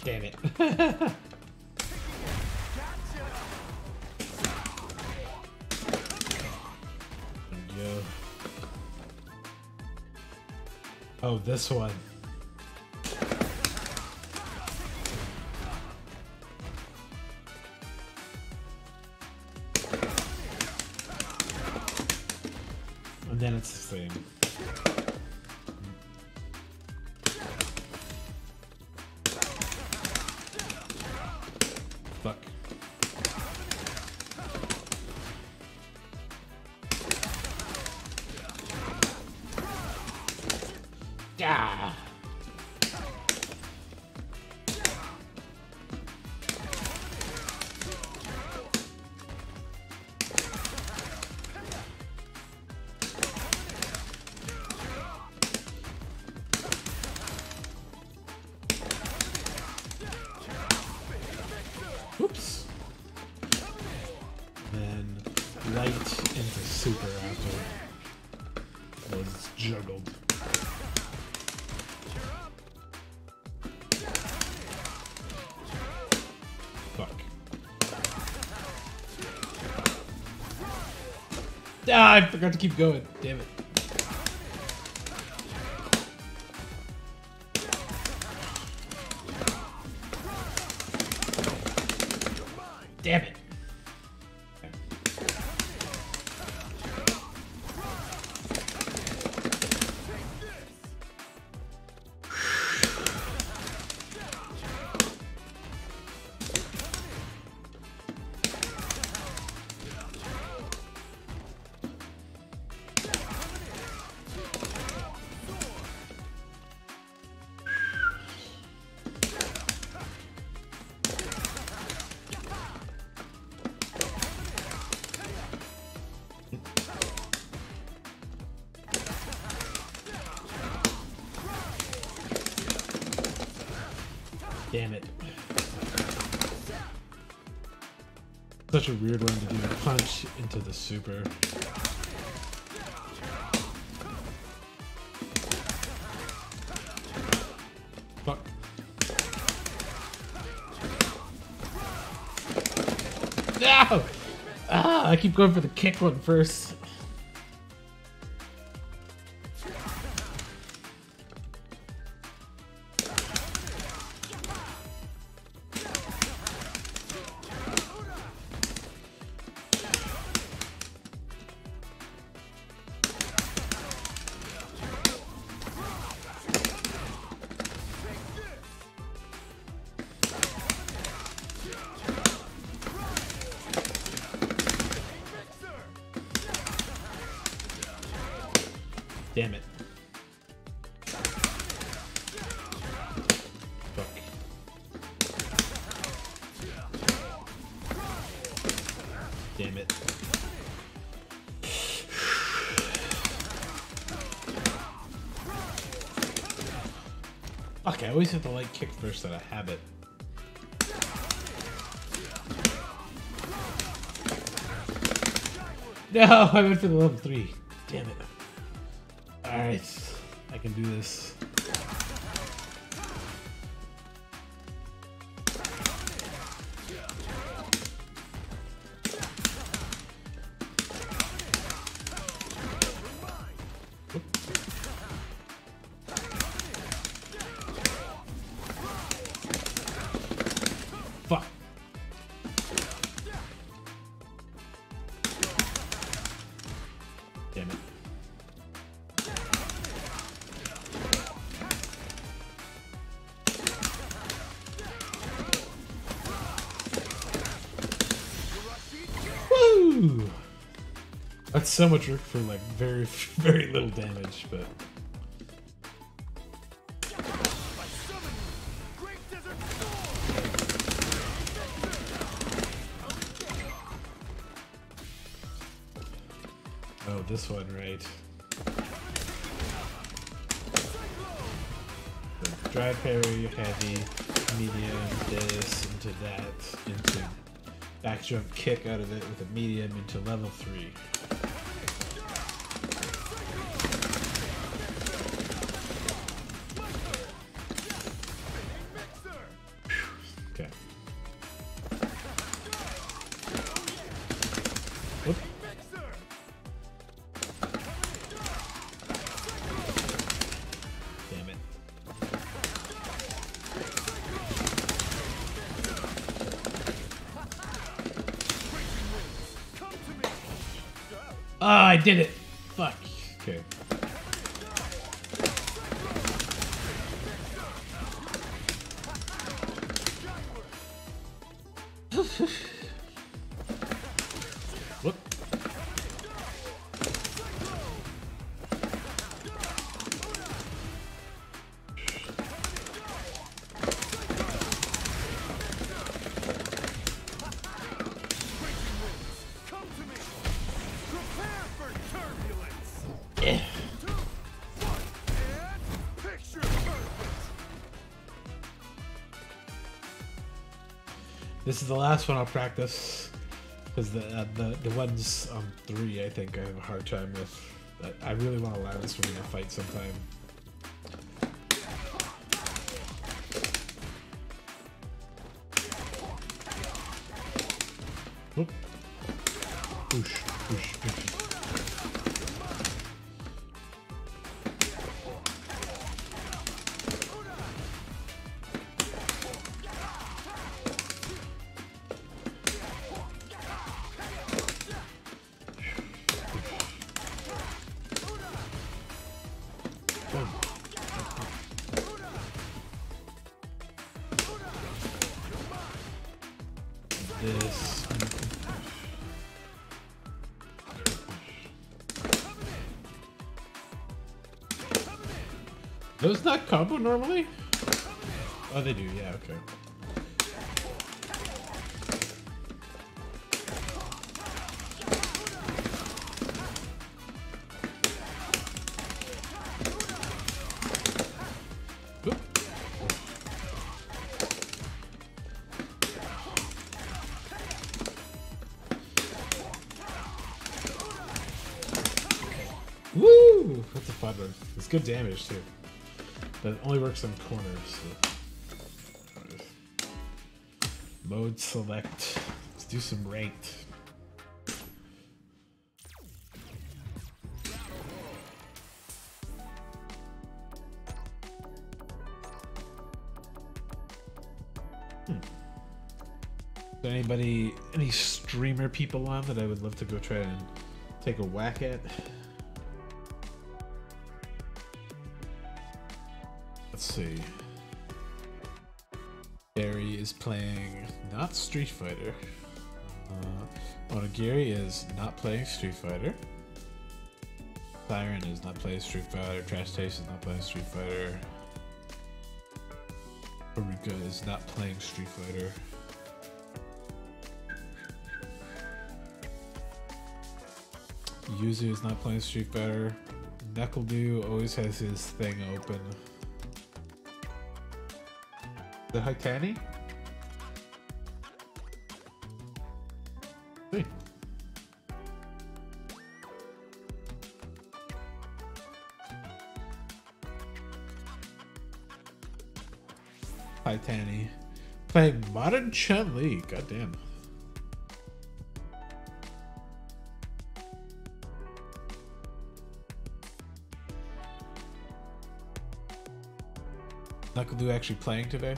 Damn it. Yo. Oh, this one. And then it's the same. Fuck. Ah. Oops. Then light into super after was juggled. Fuck. Ah, I forgot to keep going. Damn it. Damn it. Damn it. Such a weird one to do. Punch into the super. Fuck. No! Ah, I keep going for the kick one first. Fuck, I always have to like kick first out of habit. No, I went for the level 3. Damn it. Alright, I can do this. Fuck. Damn it. Woo! That's so much work for like very, very little damage, but. Oh, this one, right. So dry parry, heavy, medium, this, into that, into back jump kick out of it with a medium into level 3. Okay. Whoop. Damn it. Ah, I did it! Fuck. Okay. Whoop. Yeah. This is the last one I'll practice because the ones on 3 I think I have a hard time with. But I really want to learn this one in a fight sometime. Whoop. Whoosh, whoosh, whoosh. This. Those not combo normally? Oh, they do. Yeah. Okay. Oop. Woo! That's a fun one. It's good damage too. But it only works on corners. So. Mode select. Let's do some ranked. Any streamer people on that I would love to go try and take a whack at? Let's see. Gary is playing not Street Fighter. Onigiri is not playing Street Fighter. Siren is not playing Street Fighter. Trash Taste is not playing Street Fighter. Eureka is not playing Street Fighter. Yuzu is not playing Street Fighter. Knuckledew always has his thing open. The Hitani? Hey. Hitani. Playing modern Chun-Li. Goddamn. Knuckle actually playing today?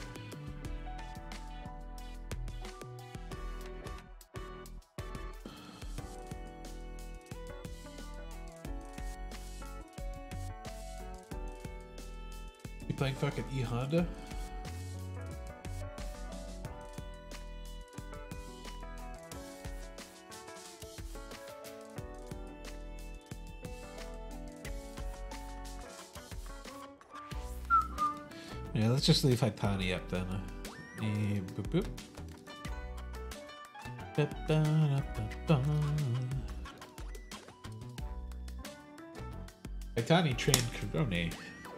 You playing fucking E Honda? Yeah, let's just leave Hitani up then. Boop boop. Hitani trained Kurone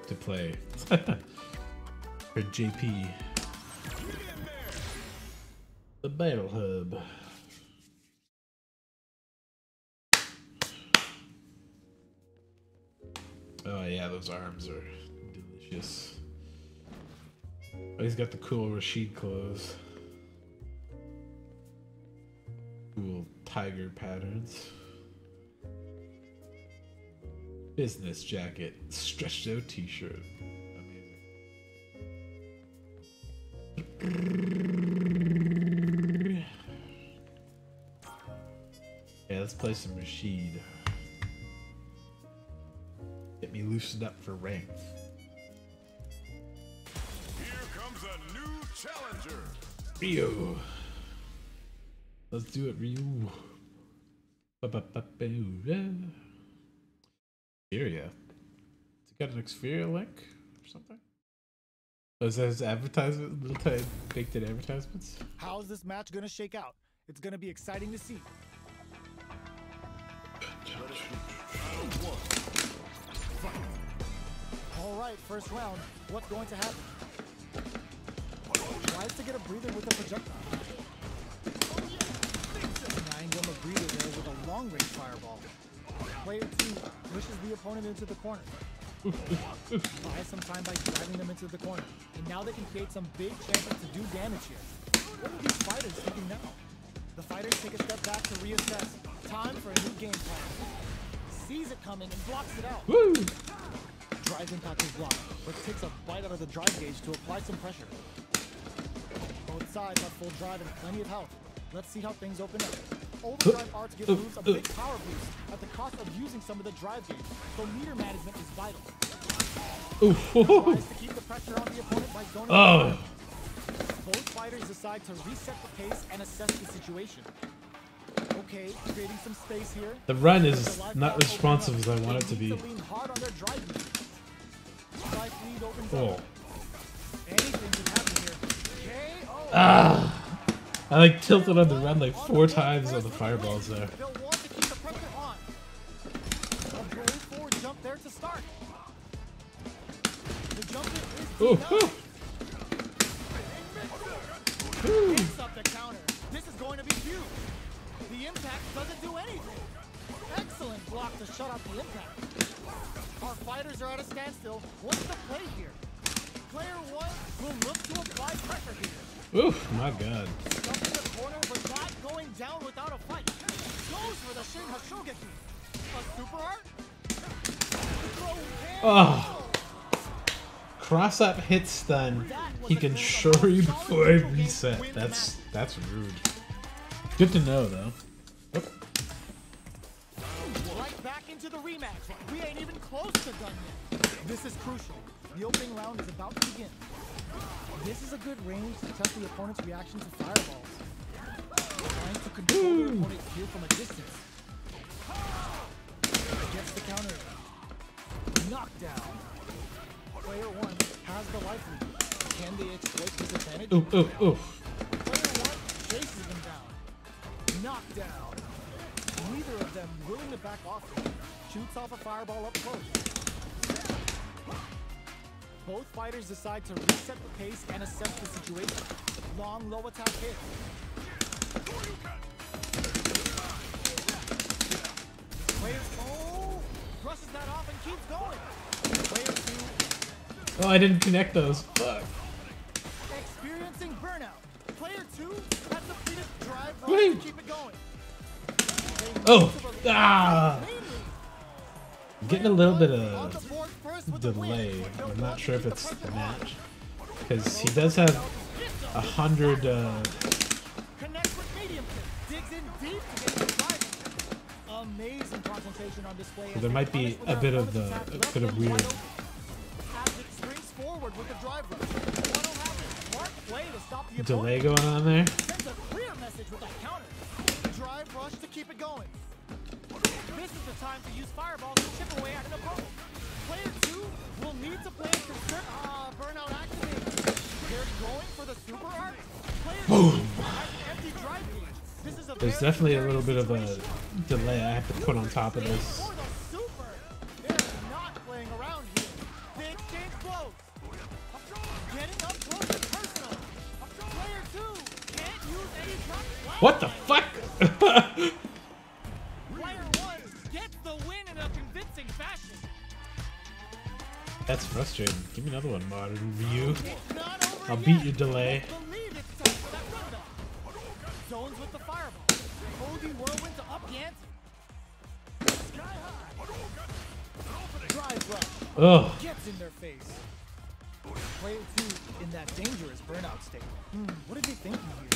to play for JP. The Battle Hub. Oh yeah, those arms are delicious. Oh, he's got the cool Rashid clothes. Cool tiger patterns. Business jacket. Stretched out t-shirt. Amazing. Yeah, let's play some Rashid. Get me loosened up for rank. Challenger. Ryu. Let's do it, Ryu. Xperia. Has it got an Xperia link or something? Oh, is that his advertisement? Little tiny baked in advertisements? How's this match gonna shake out? It's gonna be exciting to see. All right, first round. What's going to happen? Tries to get a breather with a projectile. Denying him a breather there with a long-range fireball. Player 2 pushes the opponent into the corner. Buys some time by driving them into the corner. And now they can create some big chances to do damage here. What are these fighters thinking now? The fighters take a step back to reassess. Time for a new game plan. Sees it coming and blocks it out. Woo! Drive impact is blocked, but takes a bite out of the drive gauge to apply some pressure. Both sides have full drive and plenty of health. Let's see how things open up. Overdrive arts give moves a big power boost at the cost of using some of the drive gauge, so meter management is vital. Tries to keep the pressure on the opponent by zoning. Both fighters decide to reset the pace and assess the situation. Okay, creating some space here. The run is not responsive as I want it to be. Oh. Anything can happen here. Ah! I like tilted on the run like 4 times on the fireballs there. They'll want to keep the pressure on. A brave forward jump there to start. The jump is Picks up the counter. This is going to be huge. The impact doesn't do anything. Excellent block to shut out the impact. Our fighters are at a standstill. What's the play here? Player 1 will look to apply pressure here. Oof, my god. Stuck in the corner, but not going down without a fight. Goes for the Shin Hashogeki. A super art? Oh. Cross up hit stun. He can shuri before I reset. That's rude. Good to know though. Oh. Right back into the rematch. We ain't even close to done yet. This is crucial. The opening round is about to begin. This is a good range to test the opponent's reaction to fireballs. Trying to control the opponent here from a distance. Gets the counter. Knockdown. Player 1 has the life lead. Can they exploit this advantage? Player 1 chases them down. Knockdown. Neither of them willing to back off. Shoots off a fireball up close. Both fighters decide to reset the pace and assess the situation. Long, low attack hit. Player brushes that off and keeps going. Player 2. Oh, I didn't connect those. Fuck. Experiencing burnout. Player 2 has depleted drive rush Wait. to keep it going. Oh, ah! I'm getting a little bit of delay. I'm not sure if it's the match, because he does have 100. Connects with medium kick. Digs in deep to get the drive. Amazing concentration on display. So there might be a bit of weird. Havoc springs forward with the drive rush. What'll happen? Smart play to stop the Delay opponent. going on there. Sends a clear message with that counter. Drive rush to keep it going. This is the time to use fireballs to chip away at an opponent. Player 2 will need to play concert burnout activate. They're going for the super art. Player 2 has an empty drive gauge. This is a There's definitely a little bit of a delay I have to put on top of this. for the super. They're not playing around here. They exchange blows. Getting up close and personal. Player 2 can't use any drop. What the fuck? Player 1 gets the win in a convincing fashion. That's frustrating. Give me another one, modern review. It's not over I'll yet. beat your delay. Believe it's time for that rundown. Zones with the fireball. Cody Whirlwind to up the ante. Sky high. Drive rush. Ugh. Gets in their face. Player 2 in that dangerous burnout state. What are they thinking here?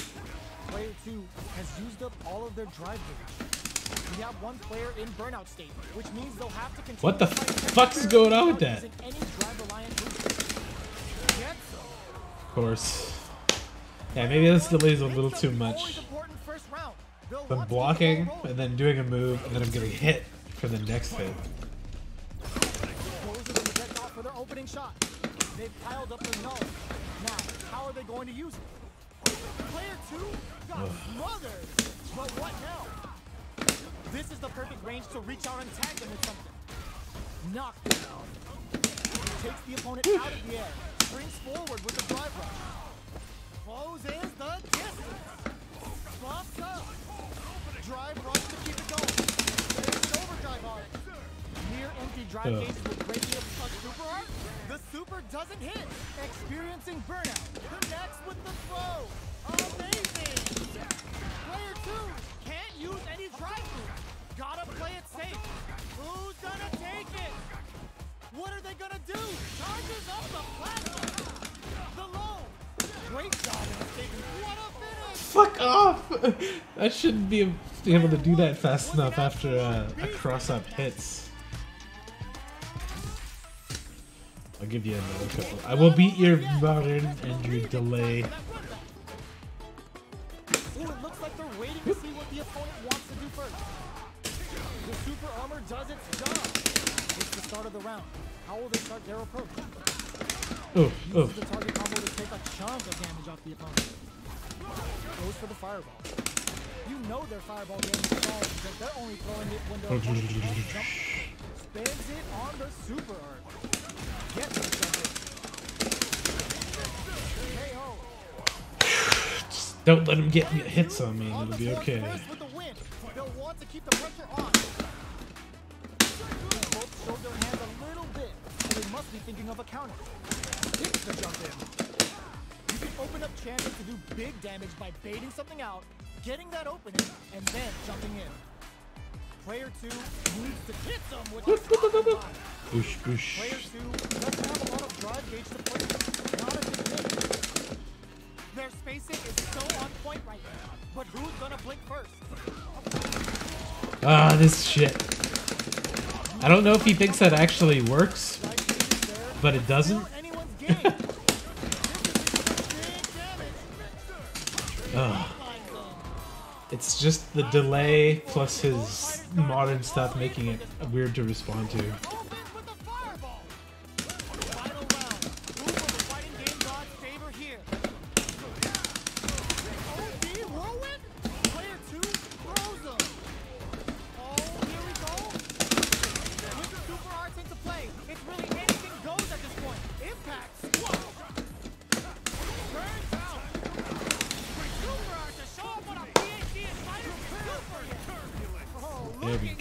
Player 2 has used up all of their drive gauge. We have one player in burnout state, which means they'll have to continue. What the to fight fuck is going on with that? using any drive-reliant boost. Gets them. Of course. Yeah, maybe this delay's a little too much. I'm blocking and then doing a move and then I'm getting hit for the next hit. Those are the projectile for their opening shot. They've piled up their knowledge. Now, how are they going to use it? Player 2 got smothered. But what now? This is the perfect range to reach out and tag them with something. Knock them down. Takes the opponent out of the air. Springs forward with the drive rush. Closes the distance. Buffs up. Drive rush to keep it going. There's an overdrive on it. Near empty drive gauges with greatly obstruct super art. The super doesn't hit. Experiencing burnout. Connects with the throw. Amazing. Player 2 can't use any drive through. Gotta play it safe. Who's gonna take it? What are they gonna do? Charges up the platform. The low. Great job in escaping. What a finish. Fuck off! I shouldn't be able to do that fast enough after a cross-up hits. I'll give you another couple. I will beat your modern and your delay. Ooh, it looks like they're waiting to see what the opponent wants to do first. The super armor does its job. It's the start of the round. How will they start their approach? Uses the target combo to take a chunk of damage off the opponent. Goes for the fireball. You know their fireball game is solid because they're only throwing it when their opponent can't jump. Spins it on the super art. Gets the jump in. KO. Don't let him get hits on me, it'll be okay. They'll want to keep the pressure on. They both showed their hands a little bit, so they must be thinking of a counter. Hits the jump in. You can open up chances to do big damage by baiting something out, getting that opening, and then jumping in. Player 2 needs to hit them with the Boosh, boosh. Player 2 doesn't have a lot of drive gauge to play. Not a good thing. Their spacing is so on point right now. But who's gonna blink first? Ah, this shit. I don't know if he thinks that actually works, but it doesn't. It's just the delay plus his modern stuff making it weird to respond to. With the super arts into play, it's really anything goes at this point. Impact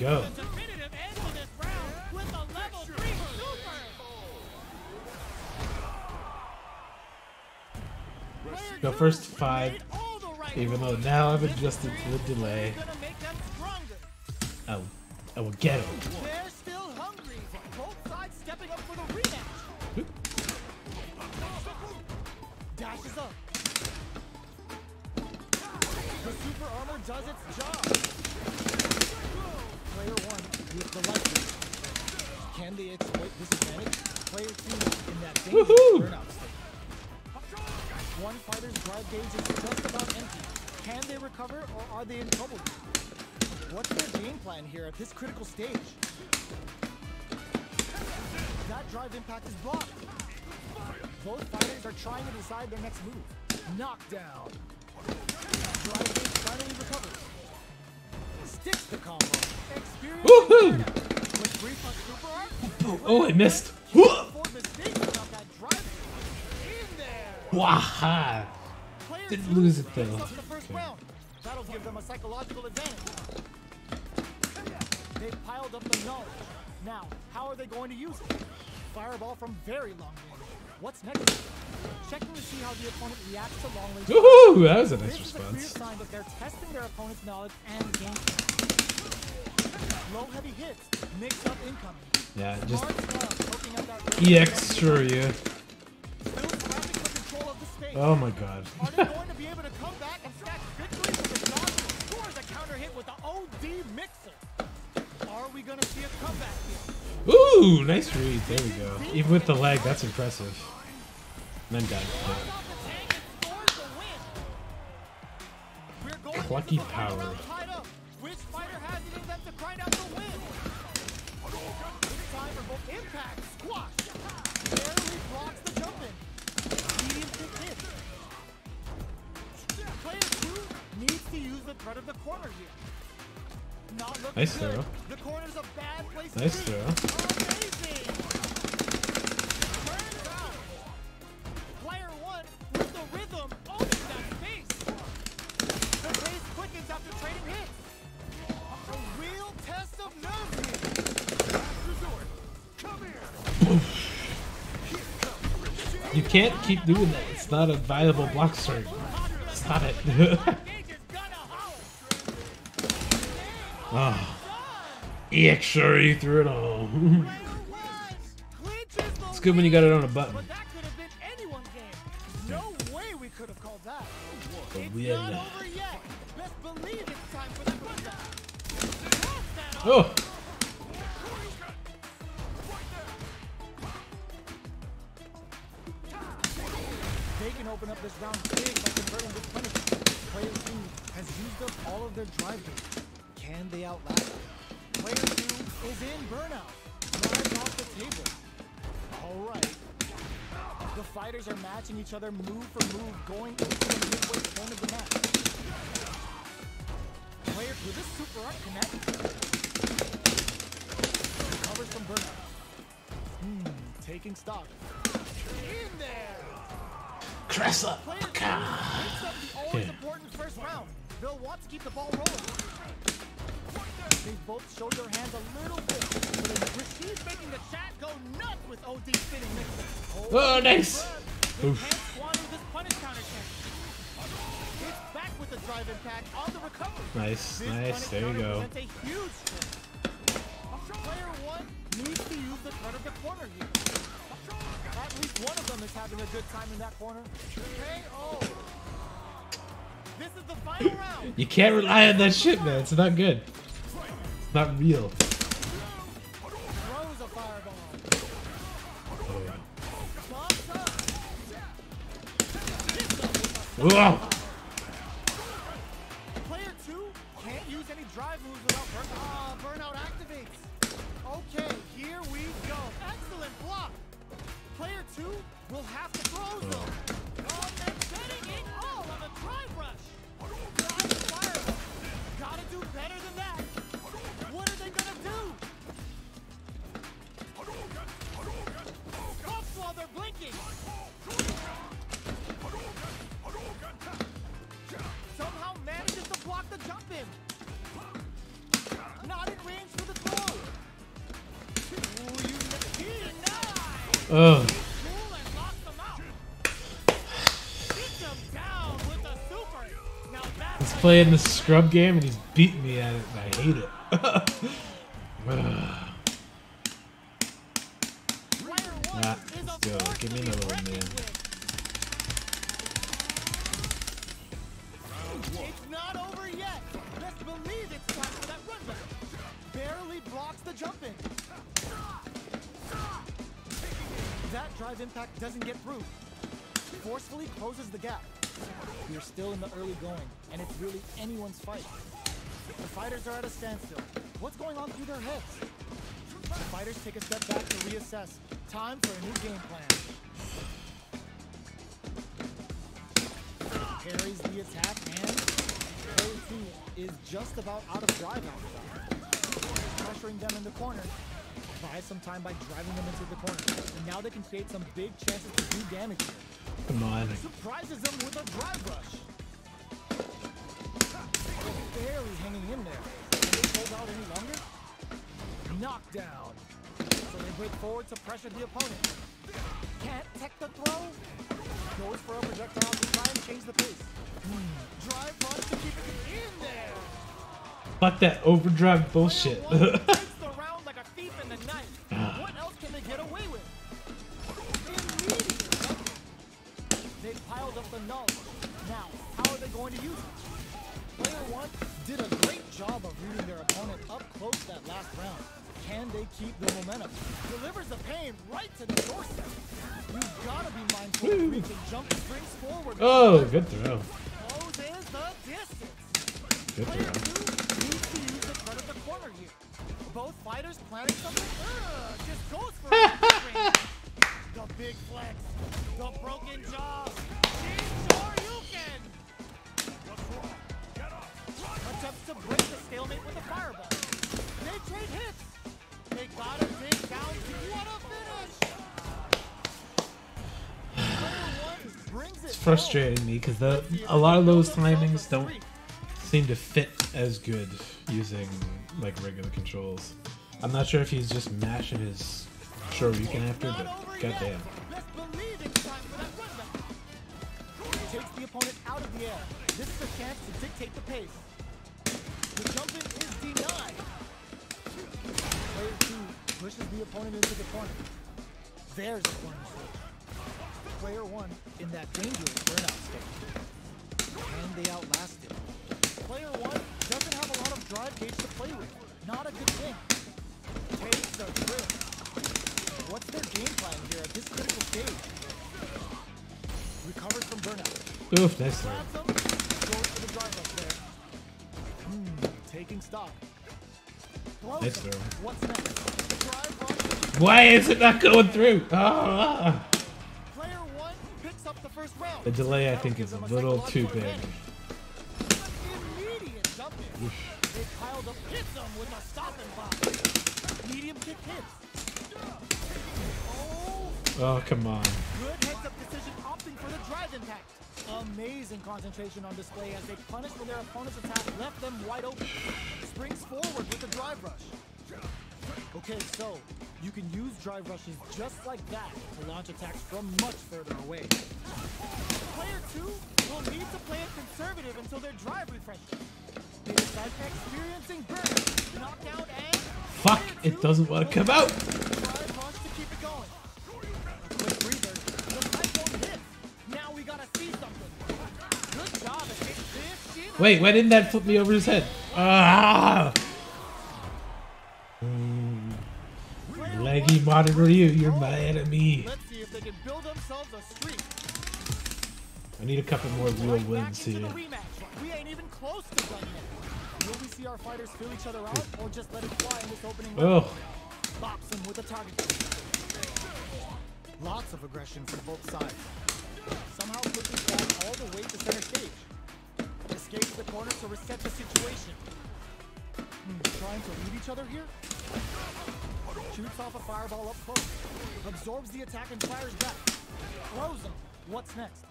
go. The definitive end to this round with a level 3 super. Go first 5, even though now I've adjusted to the delay. I will get him. They're still hungry. Both sides stepping up for the rematch. Dashes up. The super armor does its job. Player 1 with the light boost. Can they exploit this advantage? Player 2 in that dangerous burnout state. One fighter's drive gauge is just about empty. Can they recover or are they in trouble? What's their game plan here at this critical stage? That drive impact is blocked. Both fighters are trying to decide their next move. Knockdown. Drive gauge finally recovers. Sticks the combo. Experience. Woohoo! With brief on super art. Oh, I missed. Waha! Didn't lose it though. Okay. That'll give them a psychological advantage. They've piled up the knowledge. Now, how are they going to use it? Fireball from very long range. What's next? Checking to see how the opponent reacts to long range. Woohoo! That was a nice response. This is a clear sign that they're testing their opponent's knowledge and game plan. Low heavy hits, mix up incoming. Yeah, just EX sure you. Oh my god. Are they going to be able to come back and stack victory with the dodge and scores a counter hit with the OD mixer? Are we going to see a comeback here? Ooh, nice read. There we go. Even with the leg, that's impressive. And then got it. Clucky power. Which fighter has it in them to grind out the win? It's time for both impact, squash. Barely blocks the jump in. Player 2 needs to use the threat of the corner here. Not looking nice good. throw. The corner's a bad place nice to be. throw. Amazing. Turns out. Player 1 with the rhythm owning that space. The pace quickens after trading hits. A real test of nerve here. Last resort. Come here. You can't keep doing that. It's not a viable block string. Stop it. Oh. EX sure you threw it all. It's good when you got it on a button. But that could have been anyone's game. No way we could have called that. A It's win. not over yet. Best believe it's time for the comeback. Oh. They can open up this round big by converting this punishment. Player 2 has used up all of their drive gauge. Can they outlast it? Player 2 is in burnout. Drives off the table. Alright. The fighters are matching each other move for move going into the midway point of the match. Player 2 with this super art connect. Recovers from burnout. Taking stock. In there! Cressa. Always important first round. They'll want to keep the ball rolling. They both showed their hands a little bit, but Rashid's making the chat go nuts with OD spinning mixer. Oh, nice. Can't squander this punish counter chance. It's back with the drive impact on the recovery. Nice, nice. There you go. A huge player 1 needs to use the threat of the corner here. At least one of them is having a good time in that corner. KO. This is the final round. You can't rely on that shit, man. It's not good. It's not real. Throws a fireball. Whoa. Player 2 can't use any drive moves without burnout. Burnout activates. Okay, here we go. Excellent block. Player 2 will have to throw them. Oh, they're setting it all on a drive rush. Drive fireball. Gotta do better than that. What are they gonna do? Buffs while they're blinking. Somehow manages to block the jump in. Not in range for Oh. He's playing this scrub game and he's beating me at it, and I hate it. Let's go. Give me another one, man. It's not over yet. Best believe it's time for that run back. Barely blocks the jump in. That drive impact doesn't get through. Forcefully closes the gap. We're still in the early going, and it's really anyone's fight. The fighters are at a standstill. What's going on through their heads? The fighters take a step back to reassess. Time for a new game plan. Carries the attack, and player 2 is just about out of drive after that. Pressuring them in the corner. Buy some time by driving them into the corner. And now they can create some big chances to do damage here. Come on. Surprises them with a drive rush. They're barely hanging in there. Can they hold out any longer? Knockdown. So they break forward to pressure the opponent. Can't tech the throw. Goes for a projectile to try and change the pace. Drive rush to keep it in there. Fuck that overdrive bullshit. Takes the round like a thief in the night. What else can they get away with? Immediate. They've piled up the knowledge. Now, how are they going to use it? Player 1 did a great job of reading their opponent up close that last round. Can they keep the momentum? Delivers the pain right to the doorstep. You've got to be mindful of reaching jump springs forward. Oh, good throw. Closes the distance. Good Player throw. 2 needs to use the front of the corner here. Both fighters planning something. Just goes for it. The big flex. The broken jaw. Sure you can. Attempts to break the stalemate with a fireball. They trade hits. They got him take down. What a finish! It's frustrating me because a lot of those timings don't seem to fit as good using like regular controls. I'm not sure if he's just mashing his Shoryuken after, but goddamn. Takes the opponent out of the air. This is a chance to dictate the pace. The jump in is denied. Player 2 pushes the opponent into the corner. There's a corner switch. Player 1 in that dangerous burnout state. Can they outlast it? Player 1 doesn't have a lot of drive gauge to play with. Not a good thing. Takes the grip. What's their game plan here at this critical stage? Recovers from burnout. Oof, nice throw. Goes for the drive up there. Taking stock. Nice throw. What's next? Drive Why is it not going through? Ah. Player 1 picks up the first round. The delay, I think, is a little too big. Immediate jump in. They piled up, hits them with a stop and pop. Medium kick hits. Oh, come on. Good heads-up decision, opting for the drive impact. Amazing concentration on display as they punish when their opponent's attack left them wide open. Springs forward with the drive rush. Okay, so you can use drive rushes just like that to launch attacks from much further away. Player 2 will need to play it conservative until their drive refreshes. They decide experiencing burn, knockdown, and fuck! It doesn't want to come out. Drive rush to keep it going. A quick breather. The cyclone hits. Now we gotta see something. Good job at hitting 15. Wait, why didn't that flip me over his head? Ah! Leggy modern Ryu, you're my enemy. Let's see if they can build themselves a streak. I need a couple more real wins here. We ain't even close to done yet. Will we see our fighters fill each other out, or just let it fly in this opening round? Oh. Bops him with a target. Lots of aggression from both sides. Somehow pushing back all the way to center stage. Escapes the corner to reset the situation. Trying to read each other here? Shoots off a fireball up close. Absorbs the attack and fires back. Throws him. What's next?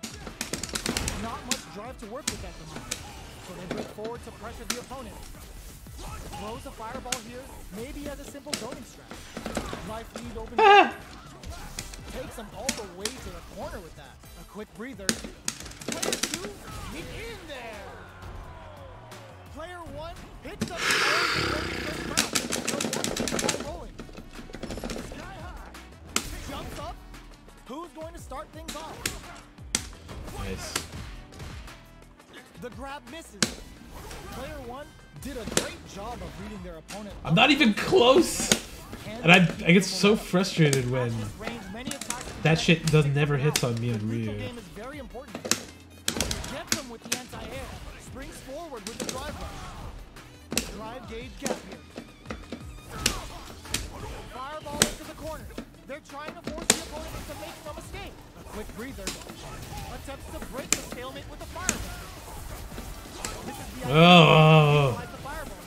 Not much drive to work with at the moment. So they break forward to pressure the opponent. Throws a fireball here, maybe as a simple zoning strat. Life lead open. takes him all the way to the corner with that. A quick breather. Player 2, get in there. Player 1 hits up the first round. The ball rolling. Sky high. Jumps up. Who's going to start things off? Nice. The grab misses. Player 1 did a great job of reading their opponent. I'm not even close! And I get so frustrated when that shit never hits on me and Ryu. Game is very important. Get them with the anti-air. Springs forward with the drive rush. Drive gauge gap here. Fireball into the corner. They're trying to force the opponent to make some escape. A quick breather. Attempts to break the stalemate with the fireball. This is the fireball.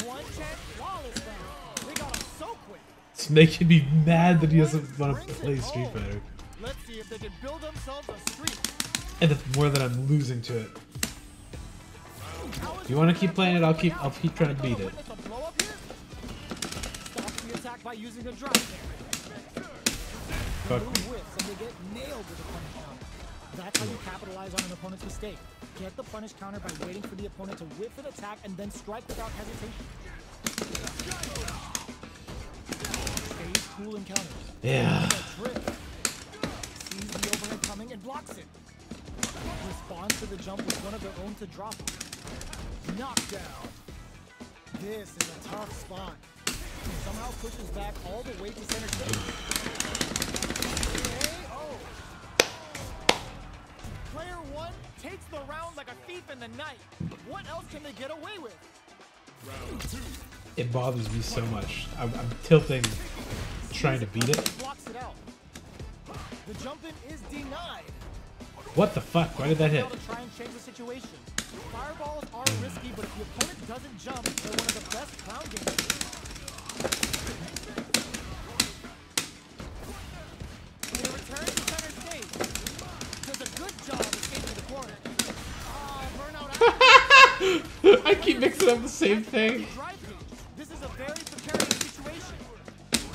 One chance, flawless round. They got him so quick. It's making me mad that he doesn't want to play Street Fighter. Let's see if they can build themselves a streak. And it's more than I'm losing to it. If you want to keep playing it, I'll keep trying to beat it. Stops the attack by using a drive there. Fuck me. And they get nailed with a punish counter. That's how you capitalize on an opponent's mistake. Get the punish counter by waiting for the opponent to whiff an attack and then strike without hesitation. Stays cool and counters. Yeah. Sees the overhead coming and blocks it. Responds to the jump with one of their own to drop it. Knockdown. This is a tough spot. He somehow pushes back all the way to center stage. Player 1 takes the round like a thief in the night. What else can they get away with? Round 2. It bothers me so much. I'm tilting, trying to beat it. Blocks it out. The jump in is denied. What the fuck? Why did that hit? To try and change the situation. Fireballs are risky, but if the opponent doesn't jump, they're one of the best ground games. They return to center stage. Does a good job escaping the corner. Burnout. I keep mixing up the same thing. This is a very precarious situation.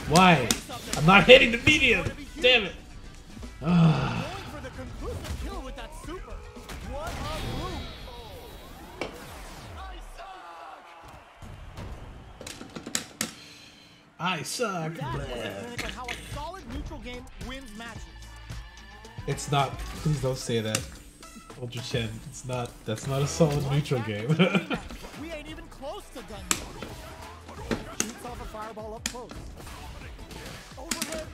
Why? I'm not hitting the medium. Damn it. Going for the conclusive kill with that super. What a move. I suck. That's how a solid neutral game wins matches. It's not. Please don't say that. Ultra Chen. It's not. That's not a solid neutral game. We ain't even close to done yet. Shoots off a fireball up close. Overhead.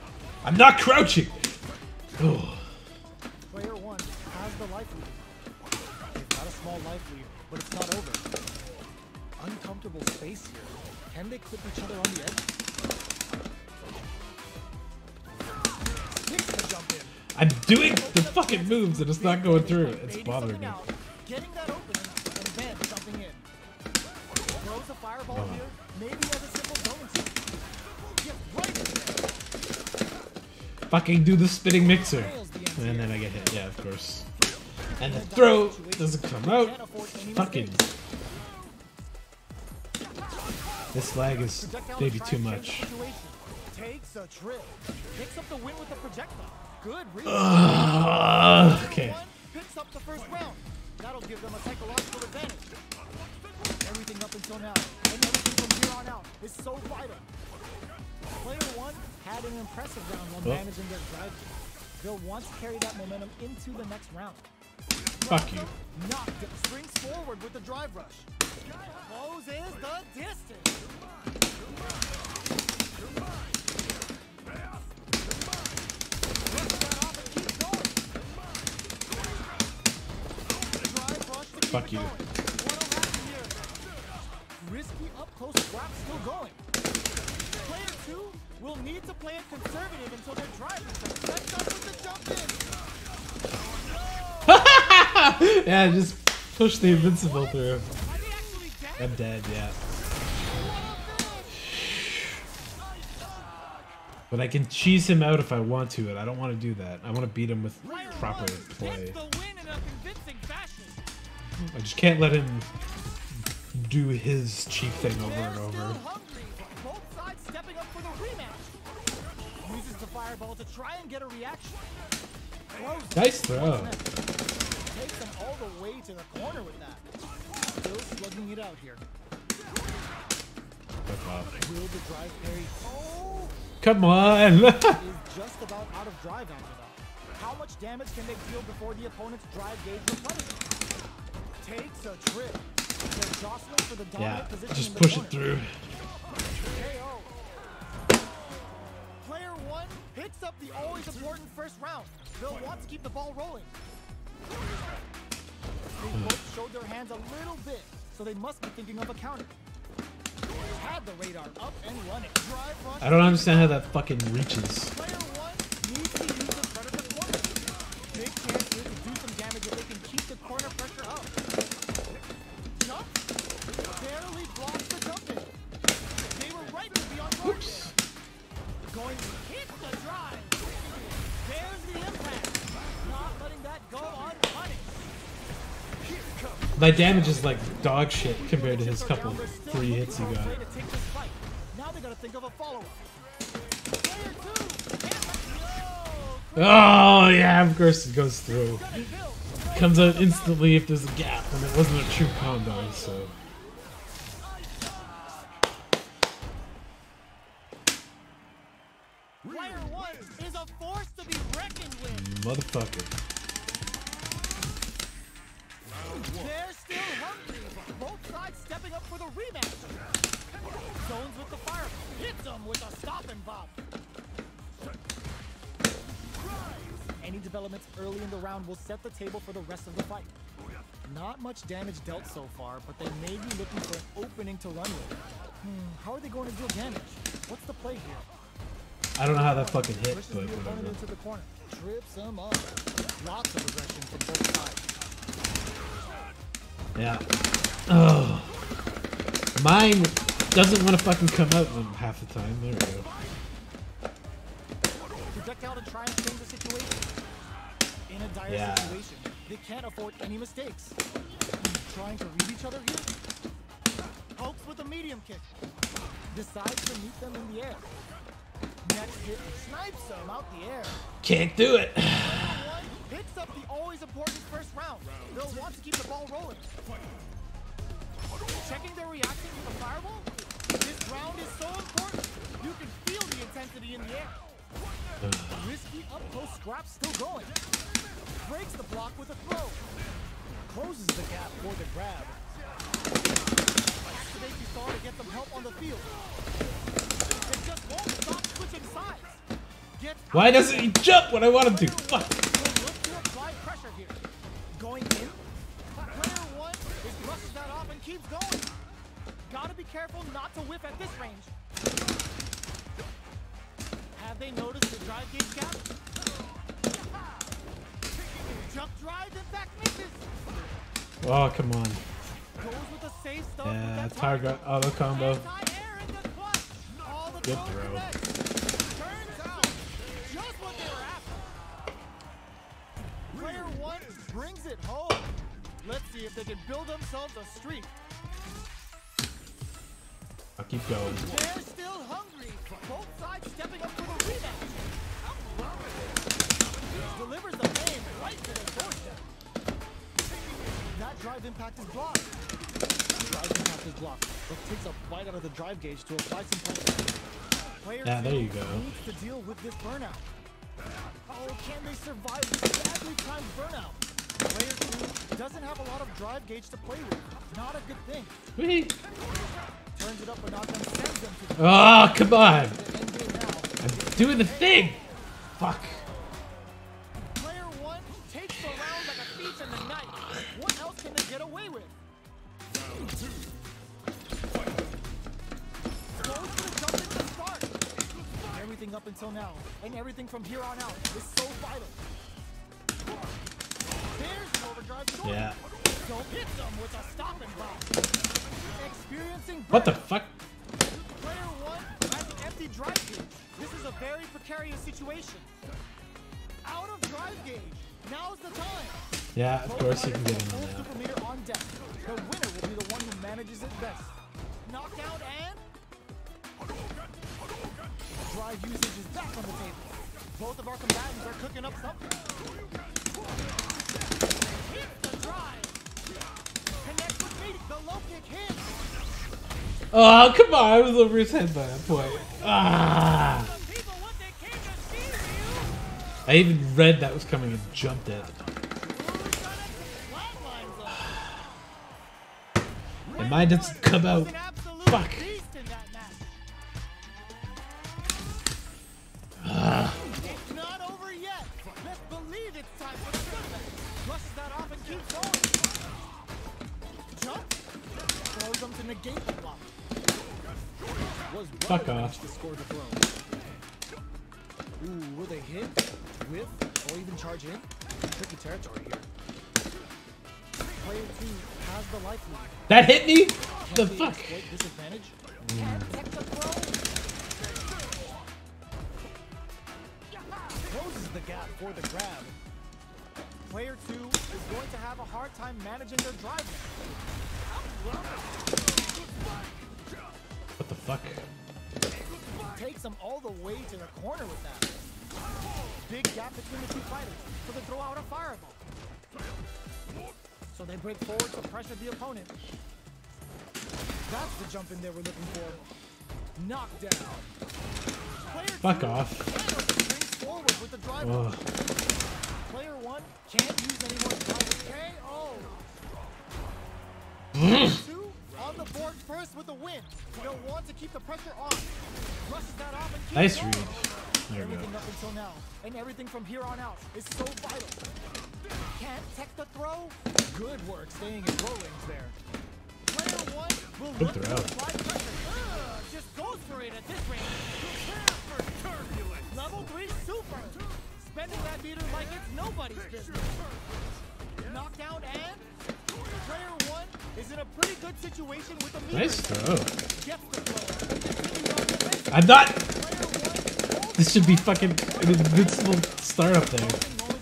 I'm not crouching. Oh. Player 1 has the life lead. They've got a small life lead, but it's not over. Uncomfortable space here. Can they clip each other on the edge? Takes the jump in. I'm doing the fucking moves and it's not going through. It's bothering me. Getting that opening and then jumping in. Throws a fireball here. Maybe as a simple zone set. Get right in there. Fucking do the spinning mixer. And then I get hit. Yeah, of course. And the throw doesn't come out. Fucking. This lag is maybe too much. Takes a trip. Picks up the win with the projectile. Good read. Okay. Picks up the first round. That'll give them a psychological advantage. Everything up until now, and everything from here on out is so vital. Player 1 had an impressive round while managing their drive. They'll want to carry that momentum into the next round. Fuck you. Knocked it. Springs forward with the drive rush. Closes the distance. Fuck you. Risky up close swap still going. Player 2 will need to play it conservative until their drive returns. Sets up with the jump in. Yeah, just push the invincible through. I'm dead, yeah. But I can cheese him out if I want to, and I don't want to do that. I want to beat him with proper play. I just can't let him do his cheap thing over and over. fireball to try and get a reaction. Close. Nice throw. Takes them all the way to the corner with that. Still slugging it out here. Will the drive parry? Oh! Come on! Is just about out of drive after that. How much damage can they deal before the opponent's drive gauge replenishes? Takes a trip. They're jostling for the dominant position just in the push corner. it through. KO. Player 1 picks up the always important first round. They'll want to keep the ball rolling. They both showed their hands a little bit, so they must be thinking of a counter. Had the radar up and running. Drive rush. I don't understand how that fucking reaches. Player 1 needs to use the predator corner. Big chance here to do some damage if they can keep the corner pressure up. Jump. Barely blocks the jump in. They were right to be on target. Going to hit the drive. There's the impact. Not letting that go unpunished. My damage is like dog shit compared to his couple 3 hits he got. Now they gotta think of a follow-up. Oh yeah, of course it goes through. Comes out instantly if there's a gap, and it wasn't a true combo, so. Player 1 is a force to be reckoned with. Motherfucker. They're still hungry. Both sides stepping up for the rematch. Zones with the fire. Hits them with a stop and bop. Any developments early in the round will set the table for the rest of the fight. Not much damage dealt so far, but they may be looking for an opening to run with. How are they going to deal damage? What's the play here? I don't know how that fucking hit, Pushes but the opponent whatever. into the corner. Trips him up. Lots of aggression from both sides. Yeah. Oh. Mine doesn't want to fucking come out half the time. There we go. Projectile to try and change the situation. In a dire situation, they can't afford any mistakes. Trying to read each other here. Pokes with a medium kick. Decides to meet them in the air. Next hit snipes them out the air. Can't do it. One picks up the always important first round. They'll want to keep the ball rolling. Checking their reaction to the fireball. This round is so important. You can feel the intensity in the air. Risky up close scrap still going. Breaks the block with a throw. Closes the gap for the grab. Today you saw to get some help on the field. It just won't stop switching sides. Why doesn't he jump when I want him to? Fuck. Look to apply pressure here. Going in. Player 1 is brushes that off and keeps going. Gotta be careful not to whiff at this range. Have they noticed the drive gauge gap? Jump drive, in fact, misses. Oh, come on. Goes with a safe start. Yeah, target auto combo. Good throw. Turns out just what they were after. Player 1 brings it home. Let's see if they can build themselves a streak. I'll keep going. They're still hungry. Both sides stepping up for the rematch. Delivers the game right to their doorstep. That drive impact is blocked. Drive impact is blocked. It takes a bite out of the drive gauge to apply some pressure. Player Yeah, there you go. needs to deal with this burnout. Oh, can they survive this badly timed burnout? Player 2 doesn't have a lot of drive gauge to play with. Not a good thing. Whee! Turns it up a notch and sends them to the Oh, come on! end game now. I'm doing the thing! Fuck. Player 1 takes the round like a thief in the night. What else can they get away with? Goes for the jump into the start. Everything up until now, and everything from here on out is so vital. There's the overdrive short. Yeah. Don't hit them with a stop and bop. Experiencing What the burnout. fuck? Player 1 has an empty drive gauge. This is a very precarious situation. Out of drive gauge. Now's the time. Yeah, of course you can get in Full now. super meter on deck. The winner will be the one who manages it best. Knockdown and drive usage is back on the table. Both of our combatants are cooking up something. Hit the drive. Connect with me. The low kick hits. Oh, come on. I was over his head by that point. Ah. I even read that was coming and jumped it. And mine doesn't come out. Fuck. It's not over yet. Let's believe it's time for the comeback. Flushes that off and keeps going. Jump. Throws them to negate the block. Fuck off. To score the throw. Ooh, will they hit, whiff, or even charge in? Tricky territory here. Player 2 has the life lead. That hit me? The fuck? Disadvantage. Protect the throw. Closes the gap for the grab. Player 2 is going to have a hard time managing their drive now. What the fuck? Takes them all the way to the corner with that. Big gap between the two fighters, so they throw out a fireball. So they break forward to pressure the opponent. That's the jump in they were looking for. Knockdown. Fuck off. Brings forward with the driver. Player 1 can't use any more driver. KO. 2 on the board first with the win. They'll want to keep the pressure on. Rushes that off and keeps Nice going. read. There we go. Everything up until now, and everything from here on out is so vital. Can't tech the throw. Good work staying in throw range there. Player 1 will look to apply pressure. Just goes for it at this range. Prepare for turbulence. Level 3 super. Spending that meter like it's nobody's business. Knockdown and player 1 is in a pretty good situation with the meter. Nice throw. Gets the throw. I'm not. This should be fucking an invincible startup there.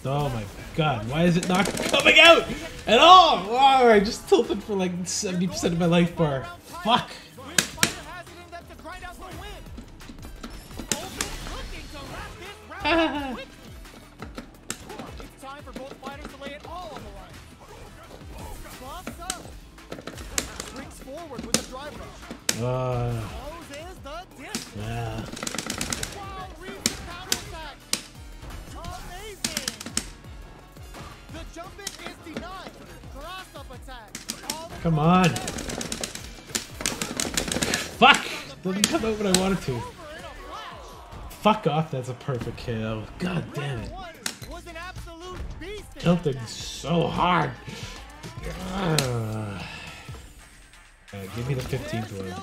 Oh my god, why is it not coming out at all? Oh, I just tilted for like 70% of my life bar. Fuck. It's time for both fighters to lay it all on the line. Bumps up. Brings forward with the drive rush. Closes the distance. Yeah. Wow, reads the counter attack. Amazing. The jump in is denied. Cross up attack. Come on. Fuck. Doesn't come out when I wanted to. Fuck off, that's a perfect KO. God damn it. Tilting so hard. Give me the 15th one.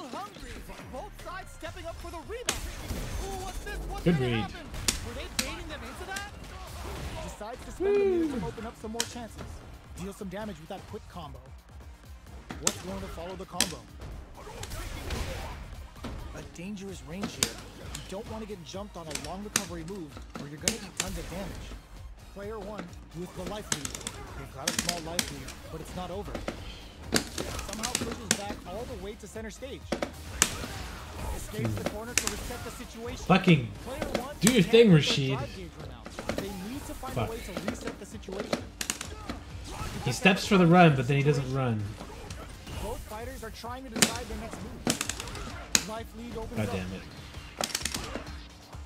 Good read. Were they baiting them into that? Decides to spend the meter to open up some more chances. Deal some damage with that quick combo. What's going to follow the combo? A dangerous range here. You don't want to get jumped on a long recovery move or you're going to eat tons of damage. Player 1 with the life lead. They've got a small life lead, but it's not over. Somehow pushes back all the way to center stage. Escapes the corner to reset the situation. Fucking do your thing, Rashid. They need to find a way to reset the situation. He steps for the run, but then he doesn't run. Both fighters are trying to decide their next move. Life lead opens God damn it.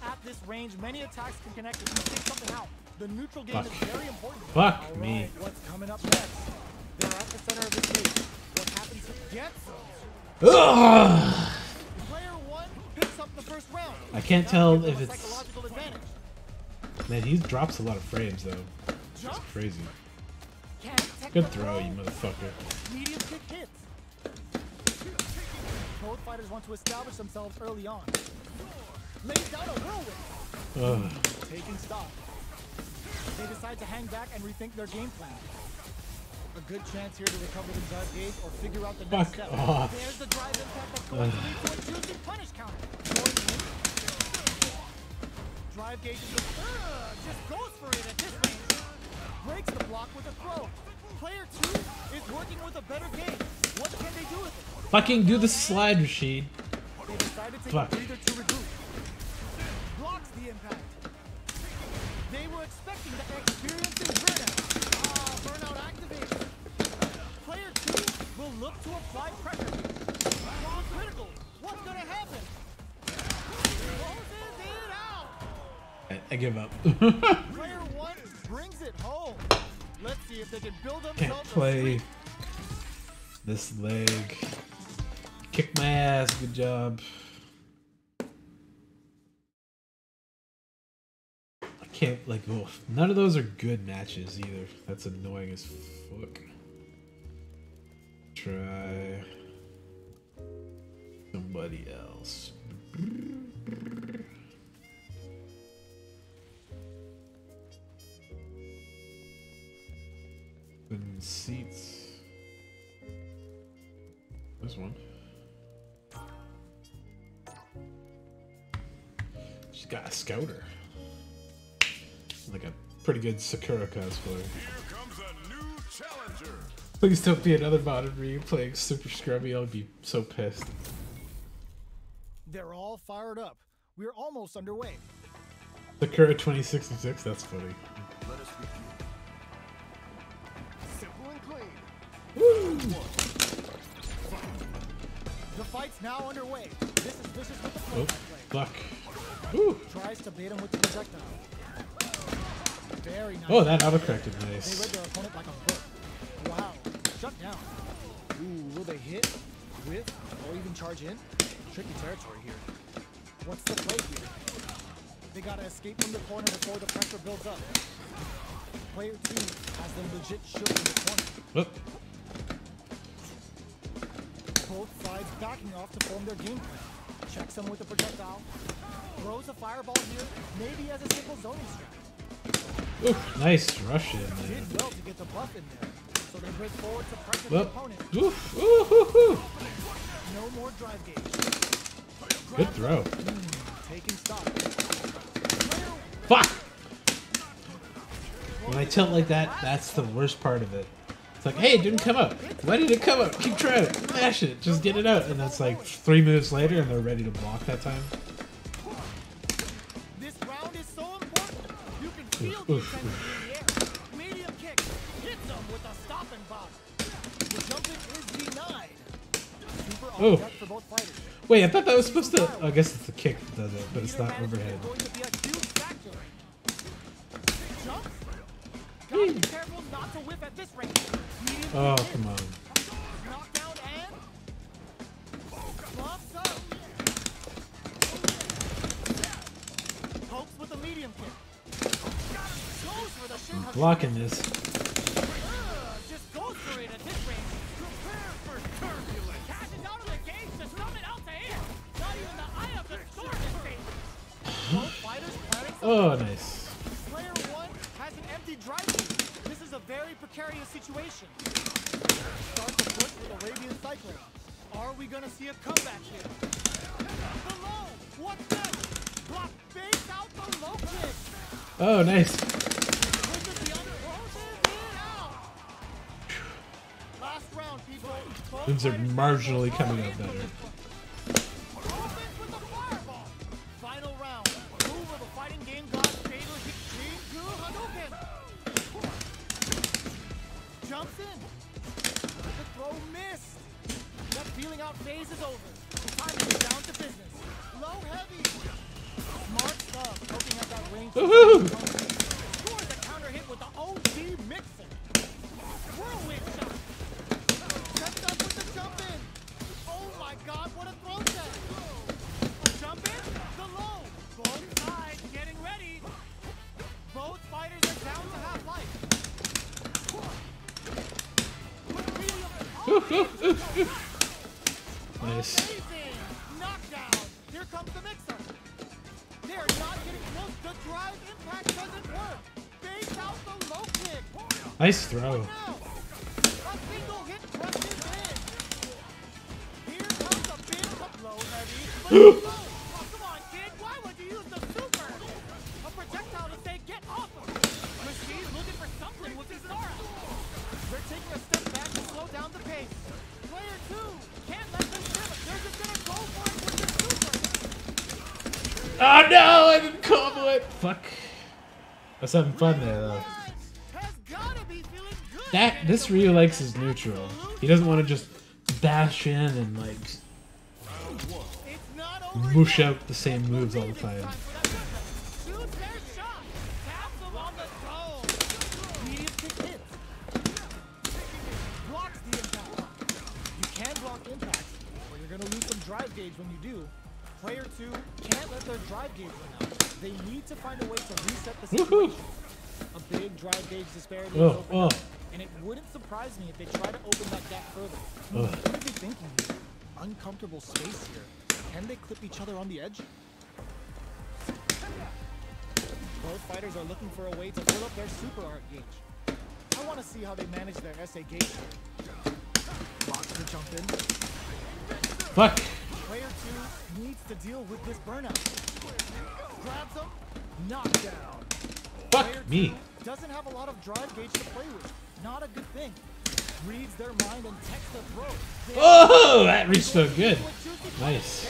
At this range, many attacks can connect if you take something out. The neutral game is very important. Fuck All me. right, what's coming up next? They're at the center of the stage. What happens if gets them? Player 1 picks up the first round. I can't tell if it's... Man, he drops a lot of frames, though. It's crazy. Good throw, you motherfucker. Medium kick hits. Both fighters want to establish themselves early on. Lays down a whirlwind. Taking stock. They decide to hang back and rethink their game plan. A good chance here to recover the drive gauge or figure out the next step. There's the drive impact that's going to lead to a juicy punish counter. Drive gauge just goes for it at this range. Breaks the block with a throw. Player 2 is working with a better game. What can they do with it? Fucking do the slide, Rashid. They decided to take a breather to regroup. Blocks the impact. They were expecting to experience burnout. Burnout activated. Player 2 will look to apply pressure. Wrong critical. What's gonna happen? Closes it out. I give up. Player 1 brings it home. Let's see if they can build themselves. Can't play this leg. Kick my ass. Good job. I can't like. Oh, none of those are good matches either. That's annoying as fuck. Try somebody else. And seats. This one. She's got a scouter. Like a pretty good Sakura cosplayer. Here comes a new challenger. Please don't be another modern me playing super scrubby. I'll be so pissed. They're all fired up. We're almost underway. Sakura 2066, that's funny. Let us begin. Simple and clean. Woo! The fight's now underway. This is Vicious with the Oh, play. fuck. Woo! Tries to bait him with the projectile. Very nice. Oh, that autocorrected They nice. read their opponent like a book. Wow. Shut down. Ooh, will they hit, whiff, or even charge in? Tricky territory here. What's the play here? They gotta escape from the corner before the pressure builds up. Player 2 has them legit shook in the corner. Oh. Both sides backing off to form their game plan. Checks them with the projectile. Throws a fireball here, maybe as a simple zoning strat. Ooh, nice rush in there. Did well to get the buff in there. So they break forward to pressure the Well, opponent. oof, ooh, hoo, hoo. No more drive gauge. Good throw. Taking stock. Fuck! When I tilt like that, that's the worst part of it. It's like, hey, it didn't come up. Why did it come up? Keep trying it. Mash it. Just get it out. And that's like 3 moves later and they're ready to block that time. This round is so important. You can feel the intensity in the air. Medium kick. Hits them with a stop and bob. The jumping is denied. Super on deck for both fighters. Wait, I thought that was supposed to... I guess it's the kick that does it, but it's not overhead. Going to be a huge factor. Jumps. Gotta be careful not to whip at this range. Medium Oh, kick come on. knockdown and buffs up. Pokes with a medium kick. Goes for the shin I'm hook. blocking this. Just goes for it at this range. Prepare for turbulence. Cashes out of the gauge to summon out to air. Not even the eye of the storm is safe. Both fighters planning some Oh, nice. Player 1 has an empty drive lead. This is a very precarious situation. Start the push with Arabian Cycler. Are we gonna see a comeback here? The low! What's next? Block base out the low kick! Oh, nice. Pushes the under, closes it out! Last round, people. Both Things are fighters marginally are coming in out for better. this one. Offense with the fireball. Final round. Who will the fighting game god's favorite hit Shin Hadouken? Jumps in. The throw missed. That feeling out phase is over. Time to get down to business. Low heavy. Smart stuff. Poking at that range. Woohoo! Scores a counter hit with the OG mixer. Whirlwind shot. Stepped up with the jump in. Oh my god, what a throw set. Jump in. The low. Both sides getting ready. Both fighters are down to half life. Nice. Amazing! Knockdown! Here comes the mixer! They're not getting close. The drive impact doesn't work! Base out the low kick! Nice throw. Now! A single hit crushes in! Here comes a big low heavy, but it's low! Oh, come on, kid! Why would you use the super? A projectile to say get off of it! Machine's looking for something with his Zara! They're taking a step back to slow down the pace. Player 2 can't let them trip. They're just gonna go for it with their super. Oh no, I didn't combo it. Fuck. was having fun there though. This Ryu likes his neutral. He doesn't want to just bash in and like mush out the same moves all the time. Drive gauge when you do. Player 2 can't let their drive gauge run out. They need to find a way to reset the situation. A big drive gauge disparity is open up, and it wouldn't surprise me if they try to open that gap further. What are they thinking here? Uncomfortable space here. Can they clip each other on the edge? Both fighters are looking for a way to fill up their super art gauge. I want to see how they manage their SA gauge here. Blocks to jump in. Fuck. Player 2 needs to deal with this burnout. Grabs him, knockdown. Fuck Player me. 2 doesn't have a lot of drive gauge to play with. Not a good thing. Reads their mind and texts the throw. Oh, that reached so good. Nice.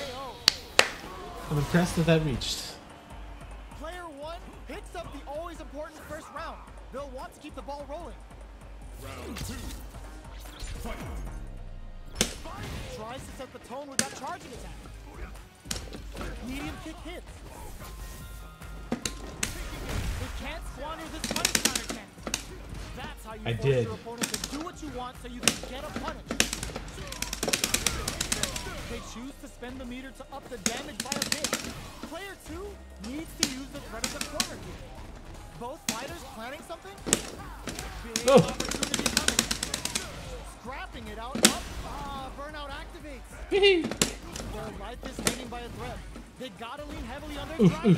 I'm impressed that reached. Player 1 picks up the always important first round. They'll want to keep the ball rolling. Round 2. Fight. Tries to set the tone with that charging attack. Medium kick hits. They can't squander this punish counter chance. That's how you force your opponent to do what you want so you can get a punish. They choose to spend the meter to up the damage by a bit. Player 2 needs to use the threat of the corner here. Both fighters planning something? Big opportunity coming. Scrapping it out. Burnout activates. Their life is hanging by a thread. They gotta lean heavily on their drive.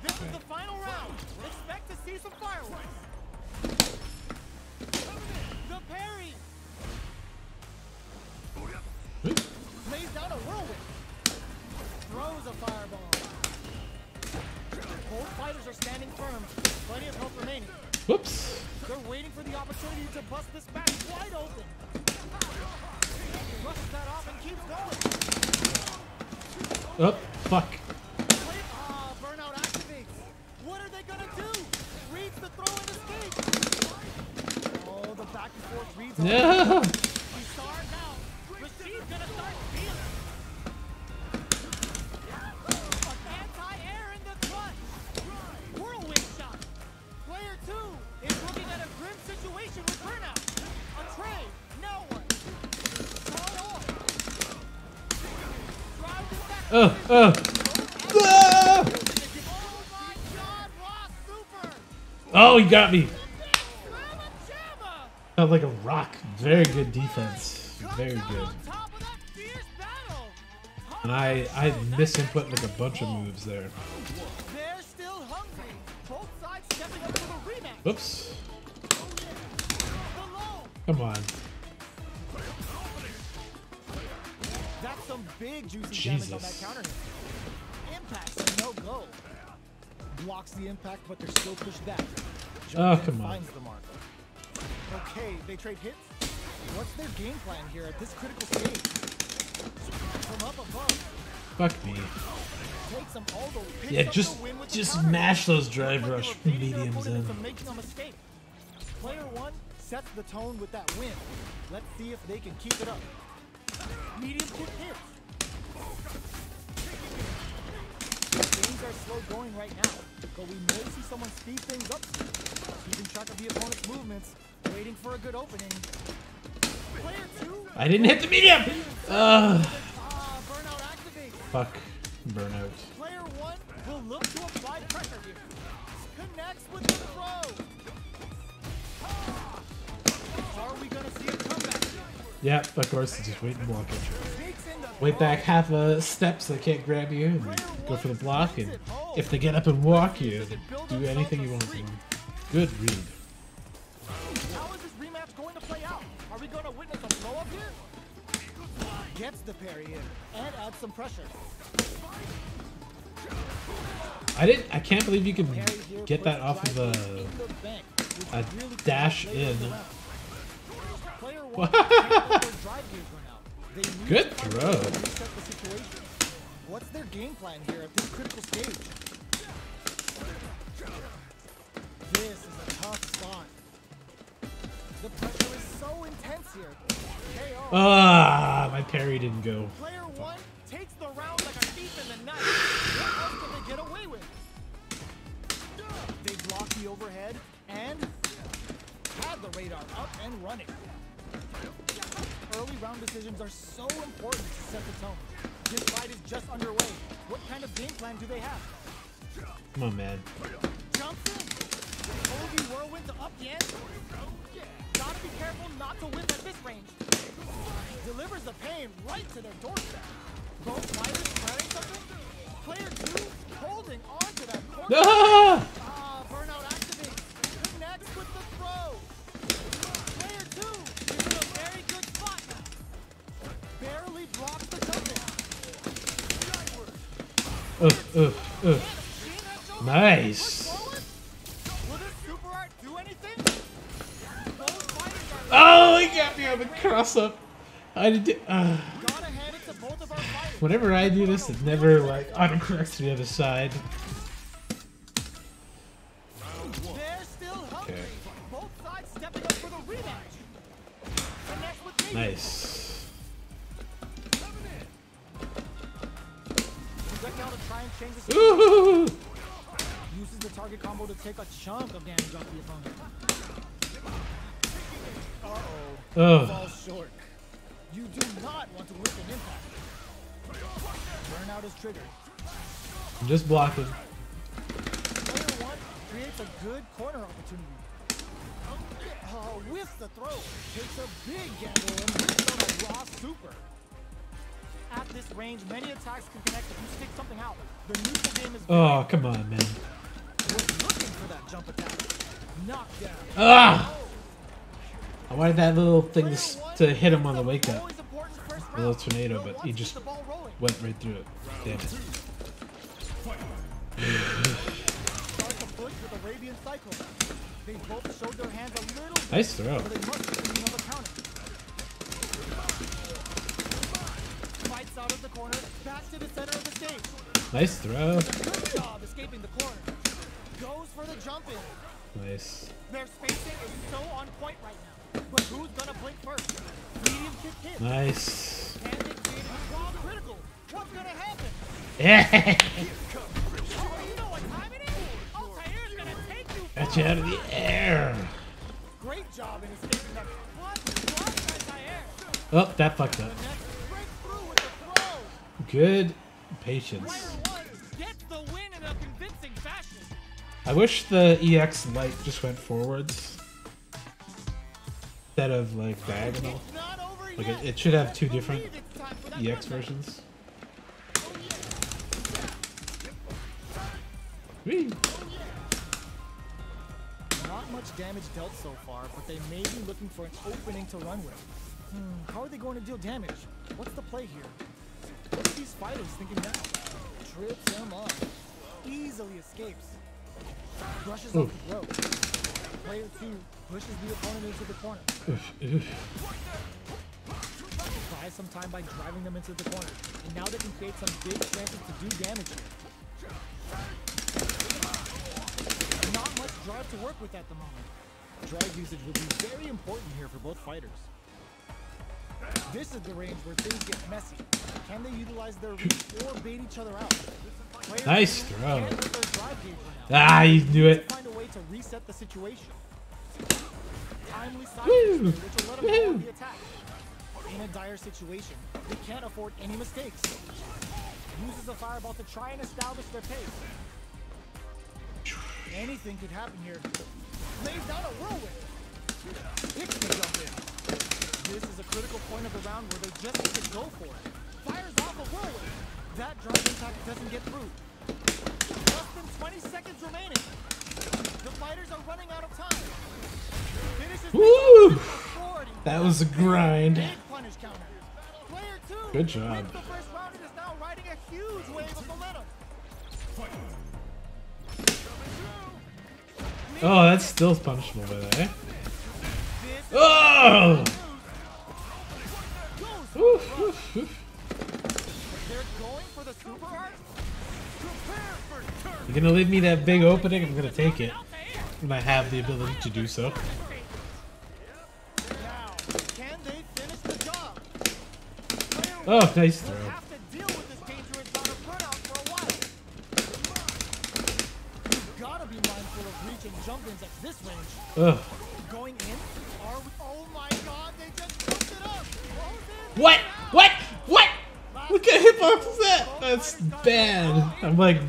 This is the final round. Expect to see some fireworks. The parry. Lays down a whirlwind. Throws a fireball. Both fighters are standing firm. Plenty of health remaining. Whoops. They're waiting for the opportunity to bust this back wide open. Brushes that off and keeps going. Oh, fuck. Burnout activates. What are they gonna do? Reads the throw and escape. Oh, the back and forth reads. No. He's starting now. Rashid's gonna start feeling. Anti-air in the clutch. Whirlwind shot. Player 2 is looking at a grim situation with burnout. A trade. No one. Start off. Drive this back. Oh my God, Ross Super. Oh, he got me. Felt like a rock. Very good defense. Very good. And I misinput like a bunch of moves there. They're still hungry. Both sides stepping up for the rematch. Oops. Come on. That's some big juicy damage on that counter hit. Impact's a no-go. Blocks the impact, but they're still pushed back. Oh, come on. Finds the mark. Okay, they trade hits. What's their game plan here at this critical stage? From up above. Fuck me. Takes them all the way. Yeah, just mash those drive rush mediums in. Making a mistake. Player 1 sets the tone with that win. Let's see if they can keep it up. Medium kick hits. Things are slow going right now, but we may see someone speed things up. Keeping track of the opponent's movements, waiting for a good opening. Player 2. I didn't hit the medium. Burnout activates. Fuck. Burnout. Player 1 will look to apply pressure here. Connects with the throw. Are we gonna see a comeback? Yeah, of course. Just wait and block it. Wait back half a step so they can't grab you, and go for the block, and if they get up and walk you, do anything you want to them. Good read. How is this rematch going to play out? Are we going to witness a blow up here? Gets the parry in and adds some pressure. I can't believe you can get that off of a dash in. Player 1 can't let their drive gauge run out. They need Good to find a throw. way to reset the situation. What's their game plan here at this critical stage? This is a tough spot. The pressure is so intense here. KO. Ah, my parry didn't go. Player one takes the round like a thief in the night. What else can they get away with? They block the overhead and have the radar up and running. Early round decisions are so important to set the tone. This fight is just underway. What kind of game plan do they have? Come on, man. Jumps in. Obi whirlwind to up the ante. Gotta be careful not to whip at this range. Delivers the pain right to their doorstep. Both fighters planning something. Player two holding on to that corner. Burnout activates. Connects with the throw. Player two is in a very good spot now. Barely blocks the jump in. Nice. Will this super art do anything? Both fighters are Oh, he got me on the cross up. I did. gotta hand it to both of our fighters. Whenever I do this, it never like autocorrects to the other side. They're still hungry. Okay. Both sides stepping up for the rematch. Connects with me. Nice. Projectile to try and change the Ooh. uses the target combo to take a chunk of damage off the opponent. Uh-oh. Oh. Falls short. You do not want to whip an impact. Burnout is triggered. I'm just blocking. Player one creates a good corner opportunity. Whiffs the throw. Takes a big gamble and hits on a raw super. At this range, many attacks can connect if you stick something out. The neutral game is Oh, come on, man. was looking for that jump attack. Knockdown. Ah! I wanted that little thing to hit him on the wake up. Always important first A little round. tornado, No but one he keeps just the ball rolling. went right through it. Damn it. Start the push with Arabian Cycle. They both showed their hands a little bit, Nice throw. but they must be thinking of a counter. Fights out of the corner, back to the center of the stage. Nice throw. Good job escaping the corner. Goes for the jump in. Nice. Their spacing is so on point right now. But who's gonna blink first? Medium kick hit. Nice. And they created a raw critical. What's gonna happen? Yeah. Oh, you know what time it is? Altair's gonna take you. Got you out of the air. Great job in escaping that. What? Altair. Oh, that fucked up. The next breakthrough with the throw. Good patience. Player one gets the win in a convincing fashion. I wish the EX light just went forwards instead of like diagonal. It's not over Like yet. it should have two different Believe it's time for that EX comeback. versions. Whee. Not much damage dealt so far, but they may be looking for an opening to run with. How are they going to deal damage? What's the play here? What are these fighters thinking now? Trips him up. Easily escapes. Brushes off the throw. Player two pushes the opponent into the corner. Buys some time by driving them into the corner. And now they can create some big chances to do damage here. Not much drive to work with at the moment. Drive usage will be very important here for both fighters. This is the range where things get messy. Can they utilize their reach or bait each other out? Players Nice can't throw. let their drive gauge run out. Ah, you knew it. Find a way to reset the situation. Timely side Woo! which will let them go on Woo! the attack. In a dire situation, they can't afford any mistakes. Uses a fireball to try and establish their pace. Anything could happen here. Lays down a whirlwind. Picks the jump in. This is a critical point of the round where they just need to go for it. Fires off a whirlwind. That drive impact doesn't get through. Less than 20 seconds remaining. The fighters are running out of time. Finishes Woo! authority. That was a grind. Big punish counter. Player two Good job. wins the first round and is now riding a huge wave of momentum. Oh, that's still punishable by the way. Oh! Goes They're going for the super art? You're gonna leave me that big opening? I'm gonna take it. When I have the ability to do so. Now, can they finish the job? Oh, nice throw. Have to deal with this dangerous zone of burnout for a while. You've gotta be mindful of reach and jump-ins at this range. Ugh. Going in? Are we? Oh my god, they just fucked it up! What? What? What? What kind of hitbox is that? That's bad. I'm like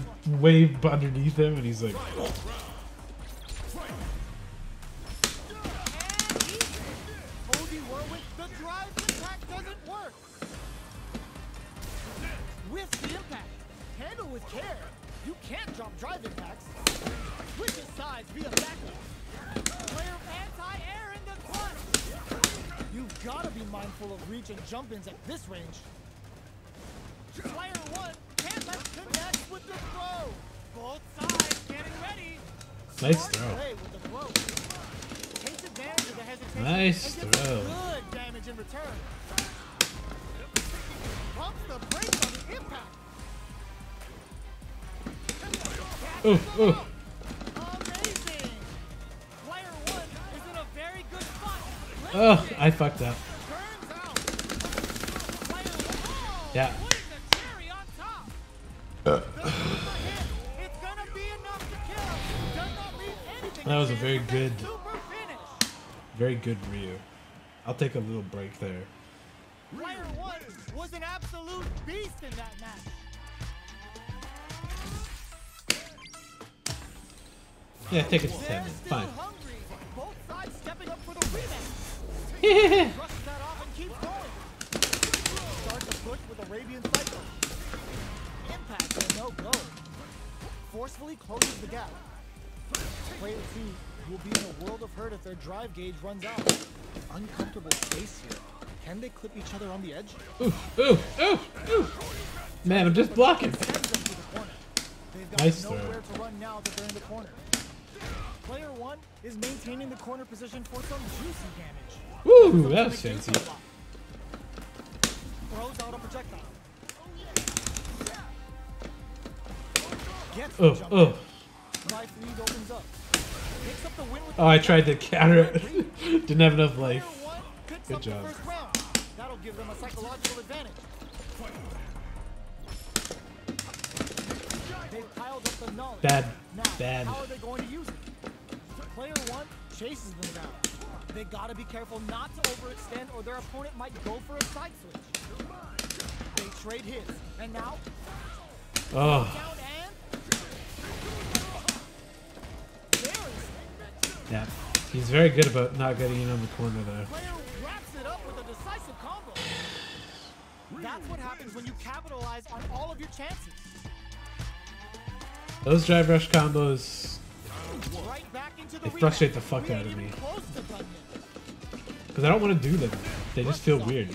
way underneath him and he's like... The drive impact doesn't work! With the impact, handle with care. You can't drop drive impacts. Switches sides via backup. Player anti-air in the front. You've gotta be mindful of reach and jump-ins at this range. Player 1 can't let connect with the throw. Both sides getting ready. Nice throw. Play with the throw. Takes advantage of the hesitation. Nice and gets throw. good damage in return. Pumps the brakes on the impact. Ooh, ooh. Amazing. Player 1 is in a very good spot. Oh, I fucked up. Turns out. Player 1. Yeah. Putting the cherry on top. It's gonna be enough to kill. Does not leave anything. That was a very good, Super finish. very good Ryu. I'll take a little break there. Player 1 was an absolute beast in that match. Yeah, take it to 10 They're then. still Fine. hungry. Both sides stepping up for the rematch. Brushes that off and keeps going. Starts the push with Arabian Cycle. Impact and no go. Forcefully closes the gap. Player 2 will be in a world of hurt if their drive gauge runs out. Uncomfortable space here. Can they clip each other on the edge? Ooh, ooh, ooh, ooh. Man, I'm just blocking. Sends them to the corner. They've got Nice throw. nowhere to run now that they're in the corner. Player 1 is maintaining the corner position for some juicy damage. Woo, that was fancy. Throws out a projectile. Gets the Oh, jump. oh. Life lead opens up. Picks up the win with Oh, I tried to counter it. Didn't have enough life. Player 1 picks Good up job. the first round. That'll give them a psychological advantage. They've piled up the knowledge. Bad. Now, Bad. how are they going to use it? Player 1 chases them down. They gotta be careful not to overextend or their opponent might go for a side switch. They trade hits. And now, Oh, down and... Very yeah. He's very good about not getting in on the corner there. Player wraps it up with a decisive combo. That's what happens when you capitalize on all of your chances. Those drive rush combos, Right back into the they frustrate the fuck out of me. Because I don't want to do them. They just feel weird.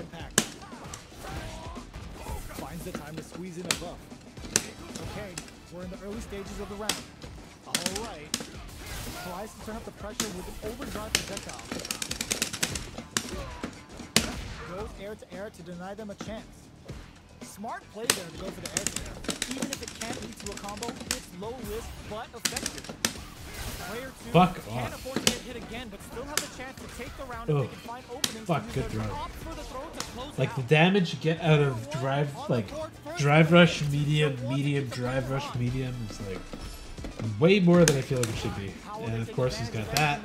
Finds the time to squeeze in a buff. Okay, we're in the early stages of the round. All right. Tries to turn up the pressure with an overdrive projectile. Goes air to air to deny them a chance. Smart play there to go for the air to air. Even if it can't lead to a combo, it's low risk but effective. Player 2 Fuck can't off. afford to get hit again, but still have the chance to take the round if Ugh. they can find openings. Fuck, to use good their throw. opt for the throw to close Like it the out. damage you get out of drive, like drive rush medium, medium, drive rush medium is like way more than I feel like it should be. And of course he's got that.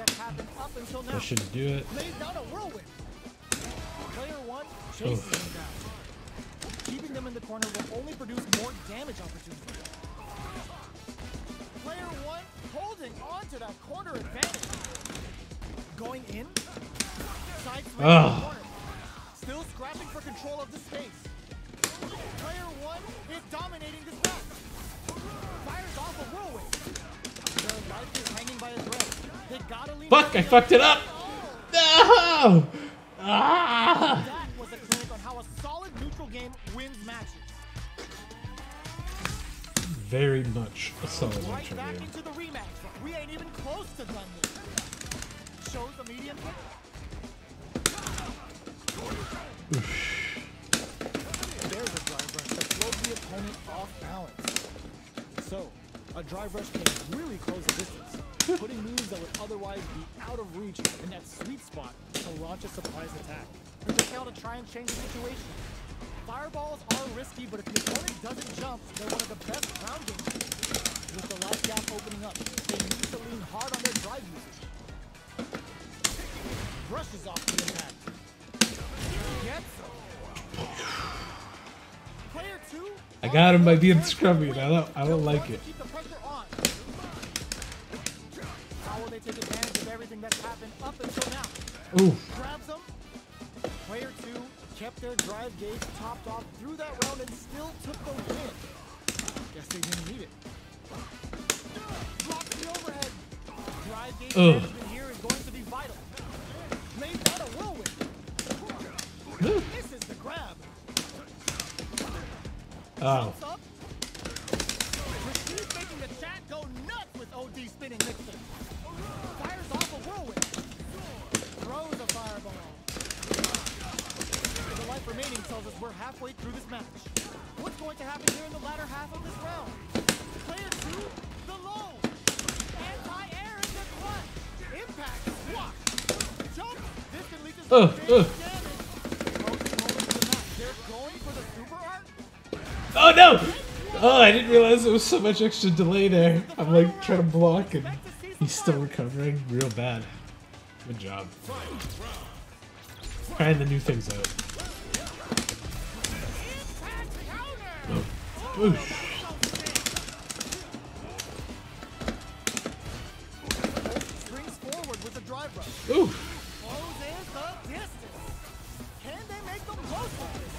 That shouldn't do it. Lays down a whirlwind. Player 1 chases Ugh. them down. Keeping them in the corner will only produce more damage opportunities. Player 1 holding on to that corner advantage. Going in. Side switch to the Ugh. corner. Still scrapping for control of the space. Player 1 is dominating this match. Fires off a whirlwind. Their life is hanging by a thread. They gotta lean Fuck! I fucked it up. No! Ah! That was a clinic on how a solid neutral game wins matches. Very much a solid Right neutral back game. into the rematch. We ain't even close to done yet. Shows the medium kick. the opponent off balance. So, a drive rush can really close the distance, putting moves that would otherwise be out of reach in that sweet spot to launch a surprise attack. There's a tail to try and change the situation. Fireballs are risky, but if the opponent doesn't jump, they're one of the best ground games. With the life gap opening up, they need to lean hard on their drive usage. Brushes off the impact. Gets him. Player 2. I got him by being scrubby, and I don't like it. Keep the pressure on. How will they take advantage of everything that's happened up until now? Ooh. Grabs them. Player 2 kept their drive gauge topped off through that round and still took the win. Guess they didn't need it. Blocks the overhead. Drive gauge management here is going to be vital. Lays down a whirlwind. This is the grab. Oh. Rashid making the chat go nuts with OD spinning mixer. Fires off a whirlwind. Throws a fireball. The life remaining tells us we're halfway through this match. What's going to happen here in the latter half of this round? Player 2, the low. Anti-air in the clutch. Impact, squash. Jump. This can lead to some big damage. Closing moments of the match. They're going for the super art. Oh no! Oh, I didn't realize there was so much extra delay there. I'm like trying to block and he's still recovering real bad. Good job. Trying the new things out. Oh. Oosh. Springs forward with a drive rush. Ooh. Closes the distance. Can they make the most of this?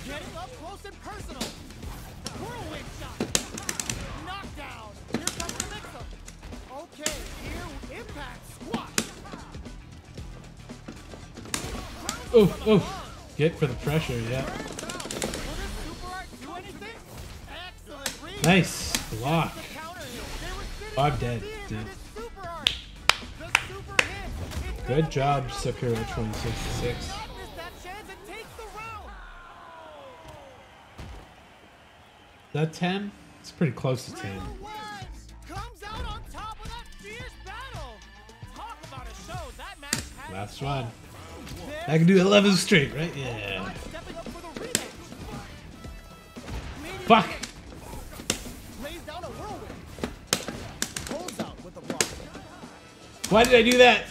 Getting up close and personal. Whirlwind shot. Knockdown. Here comes the mix-up. Okay, here, impact, squash. Oof, oof. Get for the pressure, yeah. Nice block. Oh, I'm dead, dude. Good job, Sakura 2066. Is that 10? It's pretty close to 10. Last one. I can do 11 straight, right? Yeah. Fuck! Why did I do that?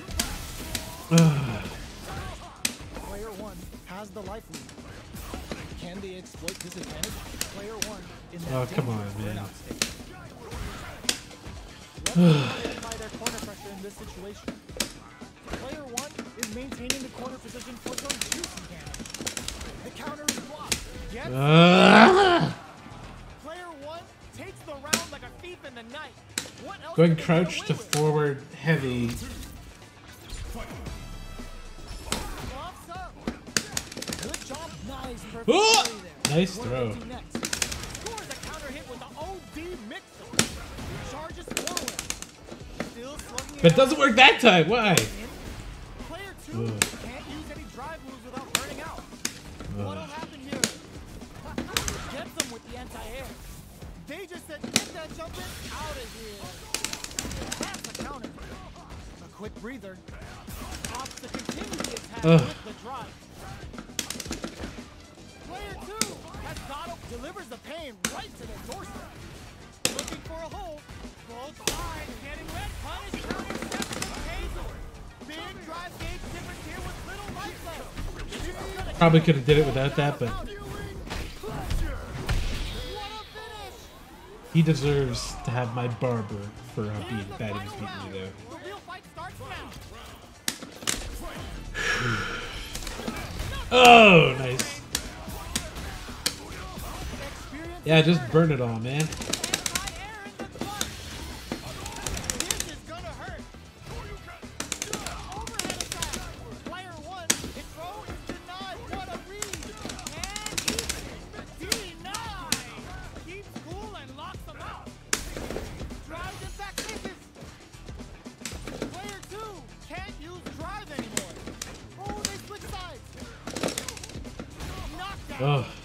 Player 1 has the life lead. Can they exploit this advantage? Player 1 in that oh, come on, man. Let's apply their corner pressure in this situation. Player 1 is maintaining the corner position for some juicy damage. The counter is blocked. Yes. Player 1 takes the round like a thief in the night. What else going crouch to forward heavy. Good job. Nice, Oh! Nice throw. Scores a counter hit with the OD mixer. Charges forward. Still slugging But it doesn't work that time. Why? Player 2 can't use any drive moves without burning out. What'll happen here? Gets them with the anti-air. They just said, get that jump in, out of here. That's a counter. A quick breather. Opts to continue the attack with the drive. Player 2 has got him, delivers the pain right to their doorstep. Looking for a hole. Both sides getting red punish, counter steps the taser. Big drive gauge difference here with little life left. Probably could have did it without that, but he deserves to have my barber for how bad he was beating me there. The real fight starts now. Oh, nice. Yeah, just burn it all, man.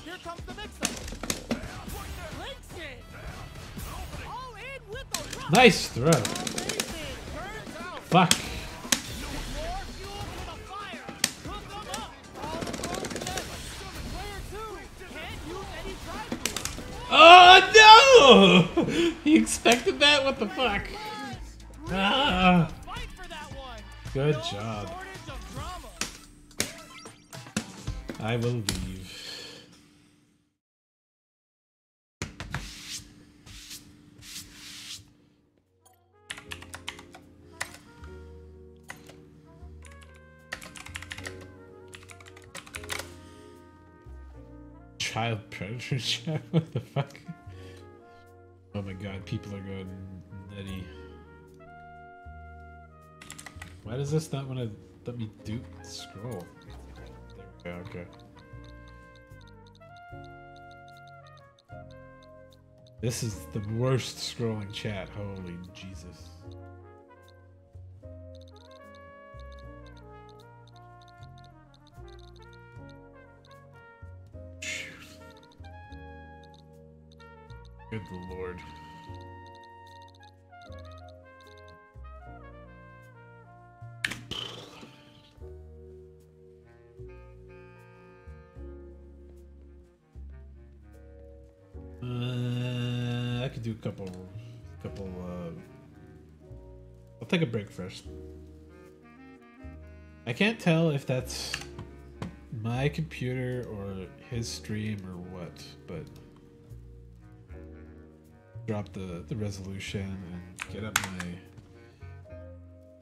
Here comes Nice throw. Fuck. Oh no! He expected that? What the fuck? Ah. Good job. I will leave. Child predator chat? What the fuck? Oh my god, people are going nutty. Why does this not want to let me do scroll? There we go, okay. This is the worst scrolling chat, holy Jesus. Good lord. I could do a couple, I'll take a break first. I can't tell if that's my computer or his stream or what, but drop the resolution and get up my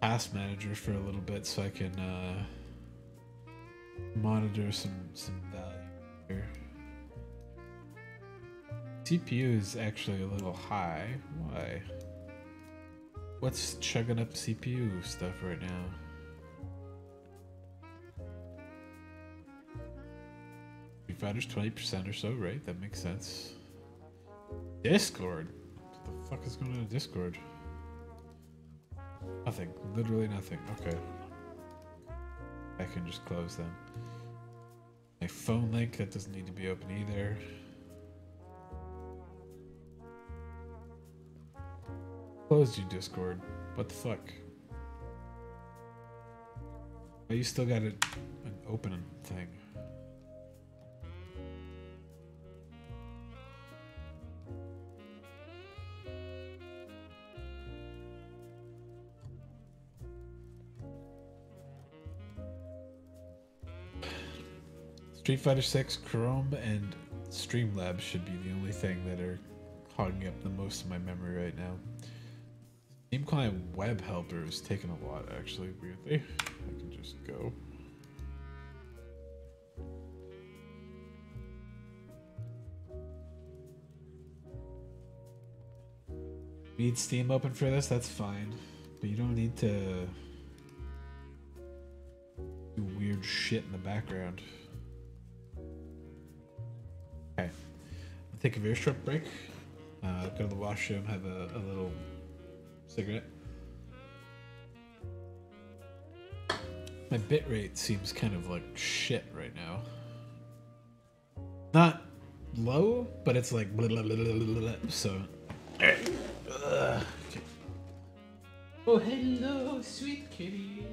task manager for a little bit so I can monitor some value here. CPU is actually a little high. Why? What's chugging up CPU stuff right now? Fighters 20% or so, right? That makes sense. Discord? What the fuck is going on in Discord? Nothing. Literally nothing. Okay. I can just close them. My phone link, that doesn't need to be open either. Closed you, Discord. What the fuck? Oh, you still got an open thing. Street Fighter 6, Chrome, and Streamlabs should be the only thing that are hogging up the most of my memory right now. Steam Client Web Helper is taking a lot, actually, weirdly. I can just go. Need Steam open for this? That's fine. But you don't need to do weird shit in the background. Okay. I'll take a very short break. Go to the washroom, have a little cigarette. My bitrate seems kind of like shit right now. Not low, but it's like blah, blah, blah, blah, blah, blah, so. Okay. Oh, hello, sweet kitty.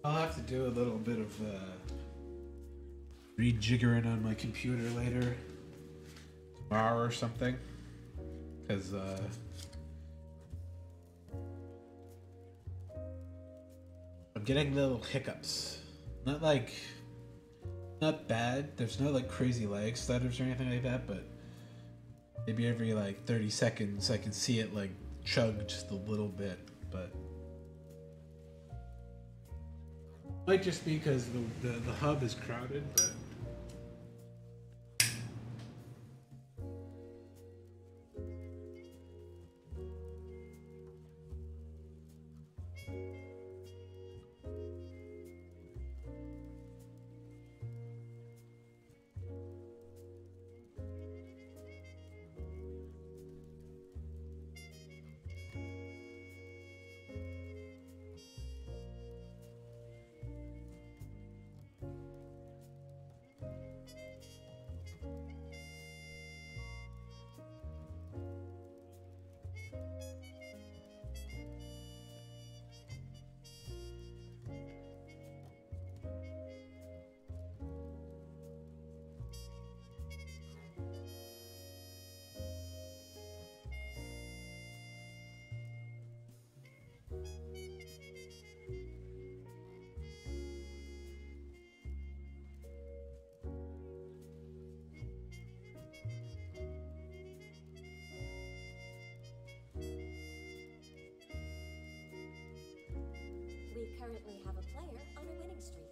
I'll have to do a little bit of rejiggering on my computer later, tomorrow or something, because I'm getting little hiccups. Not bad. There's no like crazy lag stutters or anything like that, but maybe every like 30 seconds I can see it like chug just a little bit, but might just be because the hub is crowded, but We currently have a player on a winning streak.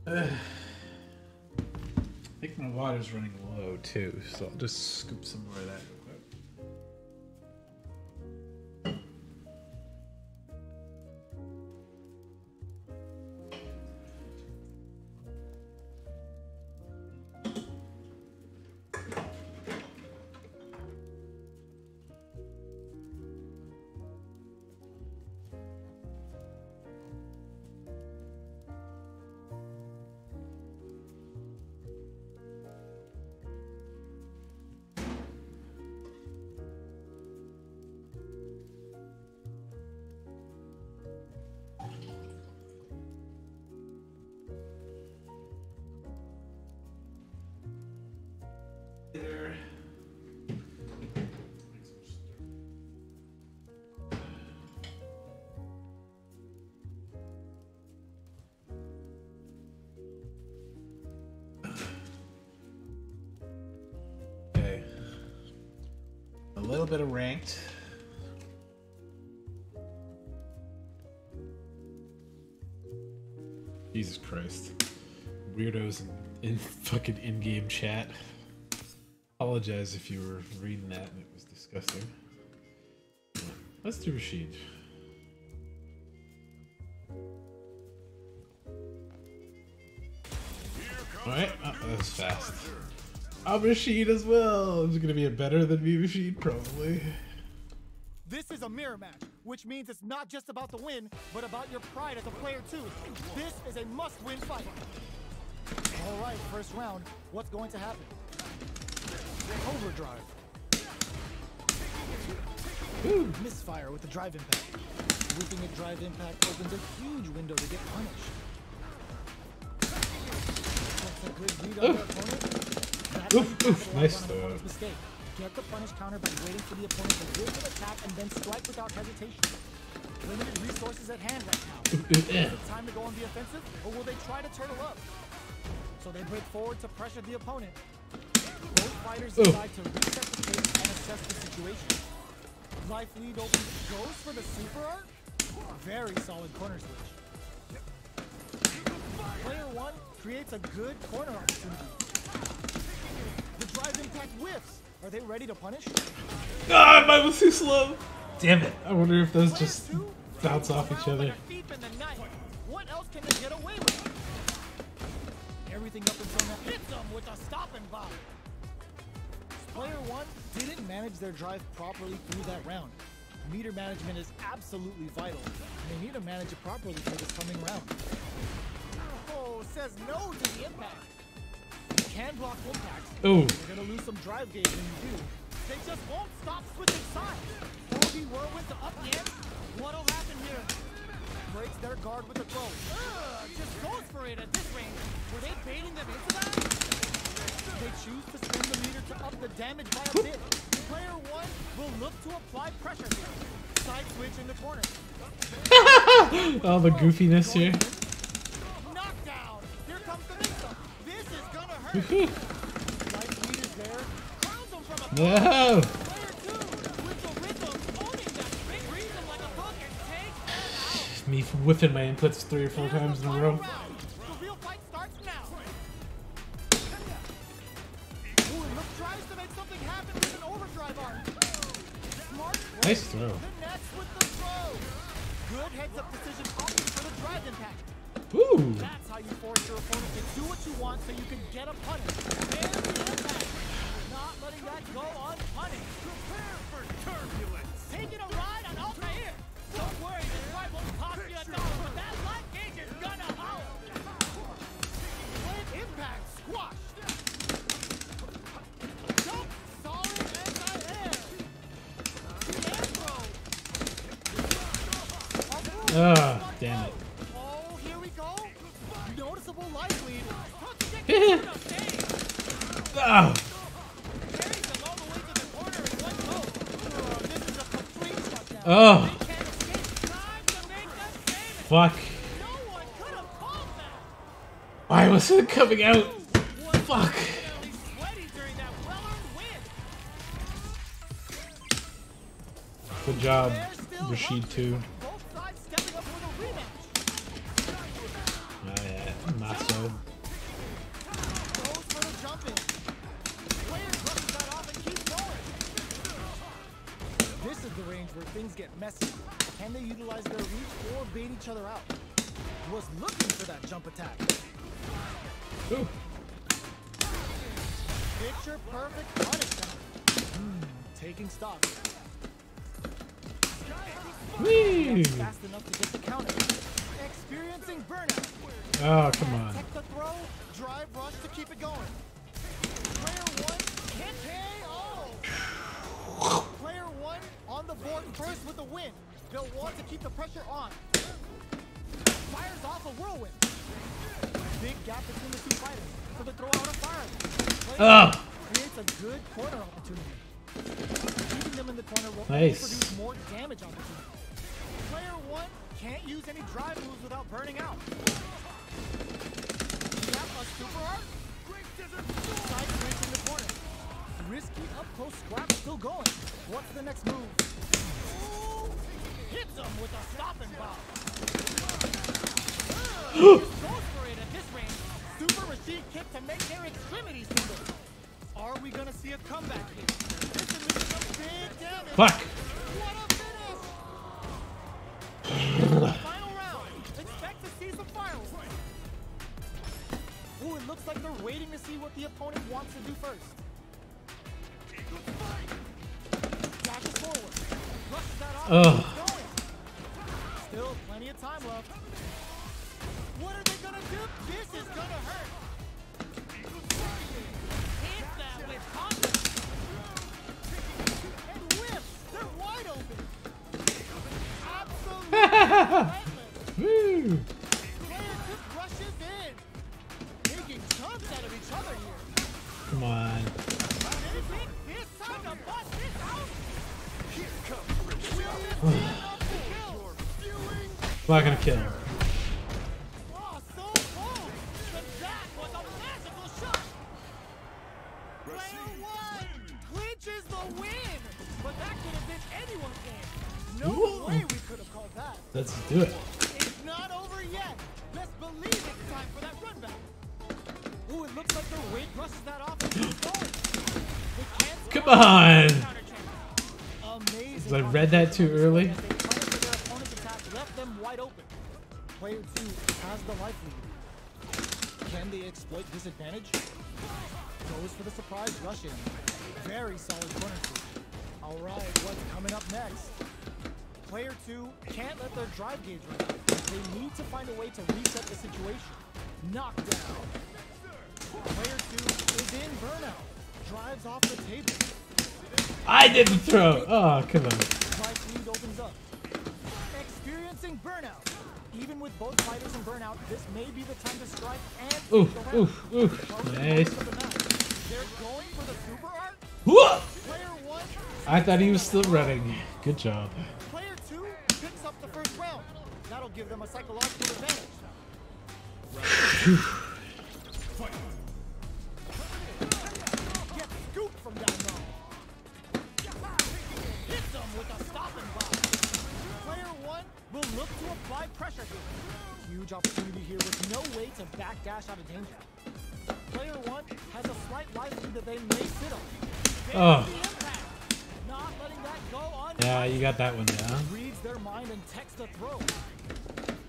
I think my water's running low too, so I'll just scoop some more of that real quick. little bit of ranked. Jesus Christ. Weirdos in fucking in-game chat. Apologize if you were reading that and it was disgusting. Let's do Rashid. Alright, that was fast. I'm Rashid as well. Is it gonna be a better than me, Rashid? Probably. This is a mirror match, which means it's not just about the win, but about your pride as a player too. This is a must-win fight. All right, first round. What's going to happen? Overdrive. Ooh. Misfire with the drive impact. Whipping a drive impact opens a huge window to get punished. That's a good read on the opponent. That's Oof, nice throw. Mistake. Get the punish counter by waiting for the opponent to whip an attack and then strike without hesitation. Limited resources at hand right now. Is it time to go on the offensive, or will they try to turtle up? So they break forward to pressure the opponent. Both fighters decide to reset the pace and assess the situation. Life lead opens, goes for the super art. Very solid corner switch. Player 1 creates a good corner opportunity. The drive impact whiffs. Are they ready to punish? Ah, mine was too slow. Damn it. I wonder if those just bounce off each other. What else can they get away with? Everything up until now hits them with a stopping bomb. Player 1 didn't manage their drive properly through that round. Meter management is absolutely vital, and they need to manage it properly for this coming round. Oh, says no to the impact. You can block impacts. Oh. You're gonna lose some drive gauge when you do. They just won't stop switching sides. OB whirlwind to up the end. What'll happen here? Breaks their guard with a throw. Just goes for it at this range. Were they baiting them into that? They choose to spin the meter to up the damage by a bit. Player 1 will look to apply pressure here. Side switch in the corner. All the goofiness here. Knockdown. Here comes the mix-up. This is gonna hurt. Life lead is there. Crowns him from a No. Player 2 with the rhythm, owning that big reason like a hook and take that out. Me whiffing my inputs 3 or 4 times in a row. The real fight starts now. Tries to make something happen with an overdrive arm. Smart. Nice throw. Connects with the throw. Good heads-up decision opting for the drive impact. Ooh. That's how you force your opponent to do what you want so you can get a punish. There's the impact. Not letting that go unpunished. Prepare for turbulence. Taking a ride on Altair. Don't worry, this ride won't cost you $1, but that life gauge is gonna howl. With impact squashed. Ah, damn it. Oh, here we go. Noticeable life lead. Ah. Oh. Fuck. Why was it coming out? Fuck. Good job, Rashid 2. Oh yeah, Maso. This is the range where things get messy. Can they utilize their reach or bait each other out? Was looking for that jump attack. Ooh. Picture perfect punish counter. Taking stock. Whee! Fast enough to get the counter. Experiencing burnout. Oh, come on. Take the throw, drive rush to keep it going. Player 1 hit KO. Player 1 on the board first with the win. They'll want to keep the pressure on. Fires off a whirlwind. Big gap between the two fighters, so they throw out a fire. Player creates a good corner opportunity. Keeping them in the corner will produce more damage opportunity. Player 1 can't use any drive moves without burning out. Yep, a super art. Side switch in the corner. risky up-close scrap still going. What's the next move? Ooh, hits him with a stopping bomb. Goes for it at this range. Super machine kick to make their extremities tingle. Are we gonna see a comeback here? This is some big damage. Fuck. What a finish! Final round. Expect to see some fireworks. Ooh, it looks like they're waiting to see what the opponent wants to do first. Dashes forward. Rushes that off. Going. Still plenty of time left. What are they gonna do? This is gonna hurt. Hit that with confidence. And whip. They're wide open. Absolutely relentless. Woo! Player just rushes in. Taking chunks out of each other here. Come on. This time to bust this out. Here comes Not gonna kill him. Oh, so close. But that was a magical shot. Player one clinches the win. But that could have been anyone's game. No way we could have called that. Let's do it. It's not over yet. Let's believe it's time for that run back. Ooh, it looks like the weight brushes that off and keeps going. Come on! Amazing. I read that too early. Their opponent's attack left them wide open. Player 2 has the life lead. Can they exploit this advantage? Goes for the surprise rush in. Very solid corner switch. Alright, what's coming up next? Player 2 can't let their drive gauge run out. They need to find a way to reset the situation. Knockdown. Player 2 is in burnout. Drives off the table. I didn't throw. Oh, come on. Life lead opens up. Experiencing burnout. Even with both fighters in burnout, this may be the time to strike and take the round. Nice. They're going for the super art. Player 1. I thought he was still running. Good job. Player 2 picks up the first round. That'll give them a psychological advantage. Gets scooped from down low. Hits them with a stopping block. Player 1 will look to apply pressure here. Huge opportunity here with no way to backdash out of danger. Player 1 has a slight life lead that they may sit on. Oh. Not letting that go on. Yeah, you got that one down. Reads their mind and texts a throw.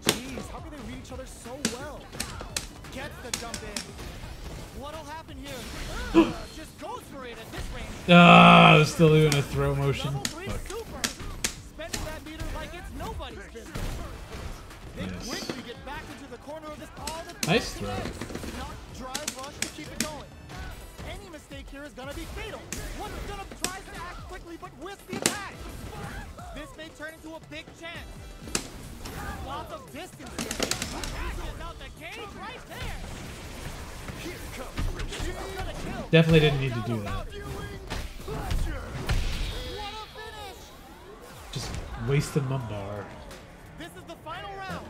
Jeez, how can they read each other so well? Gets the jump in. What'll happen here? Just goes for it at this range. Ah, I was still doing a throw motion. Fuck. Super. Spending that meter like it's nobody's business. They quickly get back into the corner of this. Nice throw. Not drive rush to keep it going. Any mistake here is gonna be fatal. One's gonna try to act quickly but whiff the attack. This may turn into a big chance. Lots of distance here. Catches out the cage right there. Here comes gonna kill. Definitely didn't need to do that. What a finish. Just wasted my bar. This is the final round.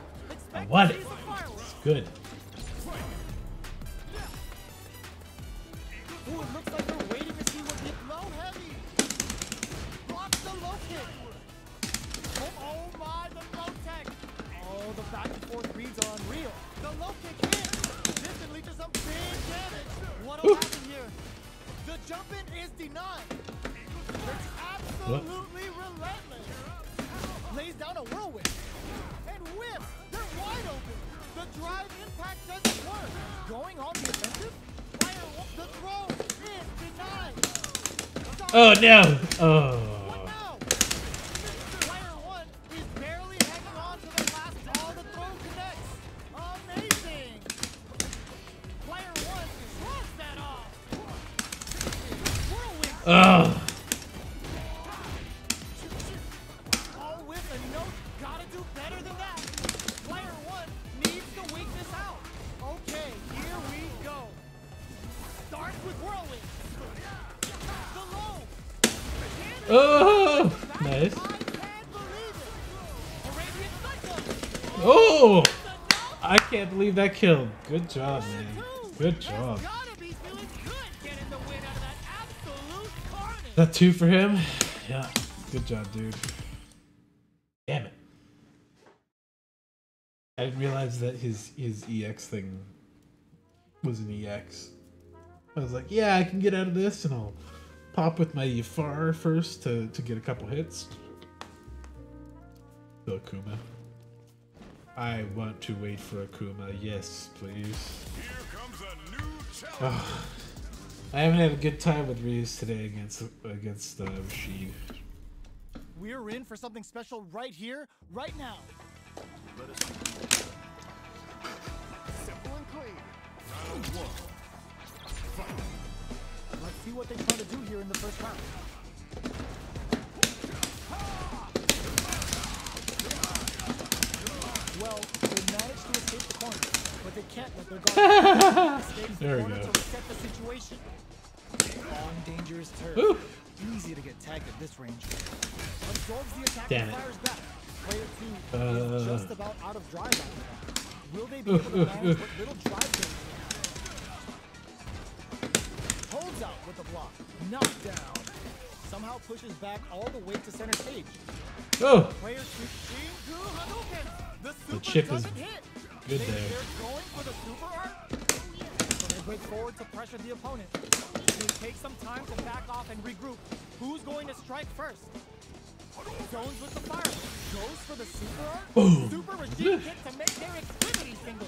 I won it. It's good. Ooh, it looks like they're waiting to see what hit low heavy. Blocks the low kick. Oh my, the low tech. Oh, the back and forth reads are unreal. The low kick hit. This can lead to some big damage. What'll happen here? The jump in is denied. It's absolutely relentless. Lays down a whirlwind. And whip. They're wide open. The drive impact doesn't work. Going on the offensive? The throw is denied. Oh no! Oh. What now? Player 1 is barely hanging on to the last ball. The throw connects. Amazing. Player 1 shrugs that off. Whirlwind. Oh. All with a note. Gotta do better than that. Player 1 needs to wait this out. Okay, here we go. Starts with whirlwind. The low. Oh, nice. Oh, I can't believe that killed. Good job, man. Good job. Gotta be feeling good getting the win out of that absolute That 2 for him? Yeah. Good job, dude. Damn it. I didn't realize that his EX thing was an EX. I was like, yeah, I can get out of this and I'll pop with my Yafar first to get a couple hits. Kill Akuma. I want to wait for Akuma. Yes, please. Here comes a new challenge. Oh, I haven't had a good time with Reese today against Rashid. We're in for something special right here, right now. Let us simple and clean. Round 1. Fight. Let's see what they try to do here in the first round. Well, they managed to escape the corner, but they can't let their guard escape the corner to reset the situation. Long, dangerous turn. Ooh. Easy to get tagged at this range. Absorbs the attack Damn and it. fires back. Player 2 is just about out of drive after that. Will they be able to manage what little drive they have? Holds out with the block. Knockdown. Somehow pushes back all the way to center stage. Oh! Player 2 Shingu Hadouken. The super chip is doesn't hit. good there. They're going for the super art. So they break forward to pressure the opponent. They take some time to back off and regroup. Who's going to strike first? Zones with the fire. Goes for the super art. Boom. Super regime hit to make their extremities tingle.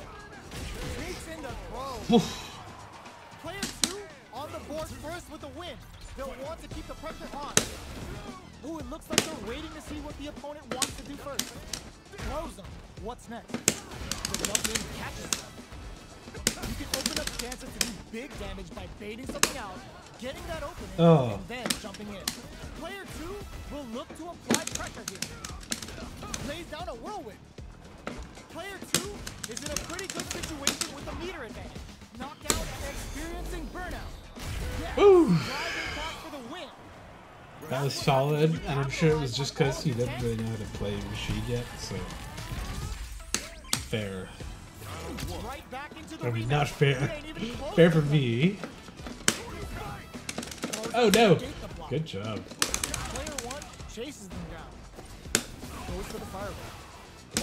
Sneaks in the throw. Player 2 on the board first with the win. They'll want to keep the pressure on. Ooh, it looks like they're waiting to see what the opponent wants to do first. Throws them. What's next? The jump in catches them. You can open up chances to do big damage by baiting something out, getting that opening, and then jumping in. Player 2 will look to apply pressure here. Lays down a whirlwind. Player 2 is in a pretty good situation with the meter advantage. Knockout and experiencing burnout. Yes, driving back for the win. That was solid, and I'm sure it was just because he didn't really know how to play Rashid yet, so... Fair. Right back into the I mean, not fair. close. Fair for me. Oh no! Good job. Player 1 chases them down. Goes for the fireball.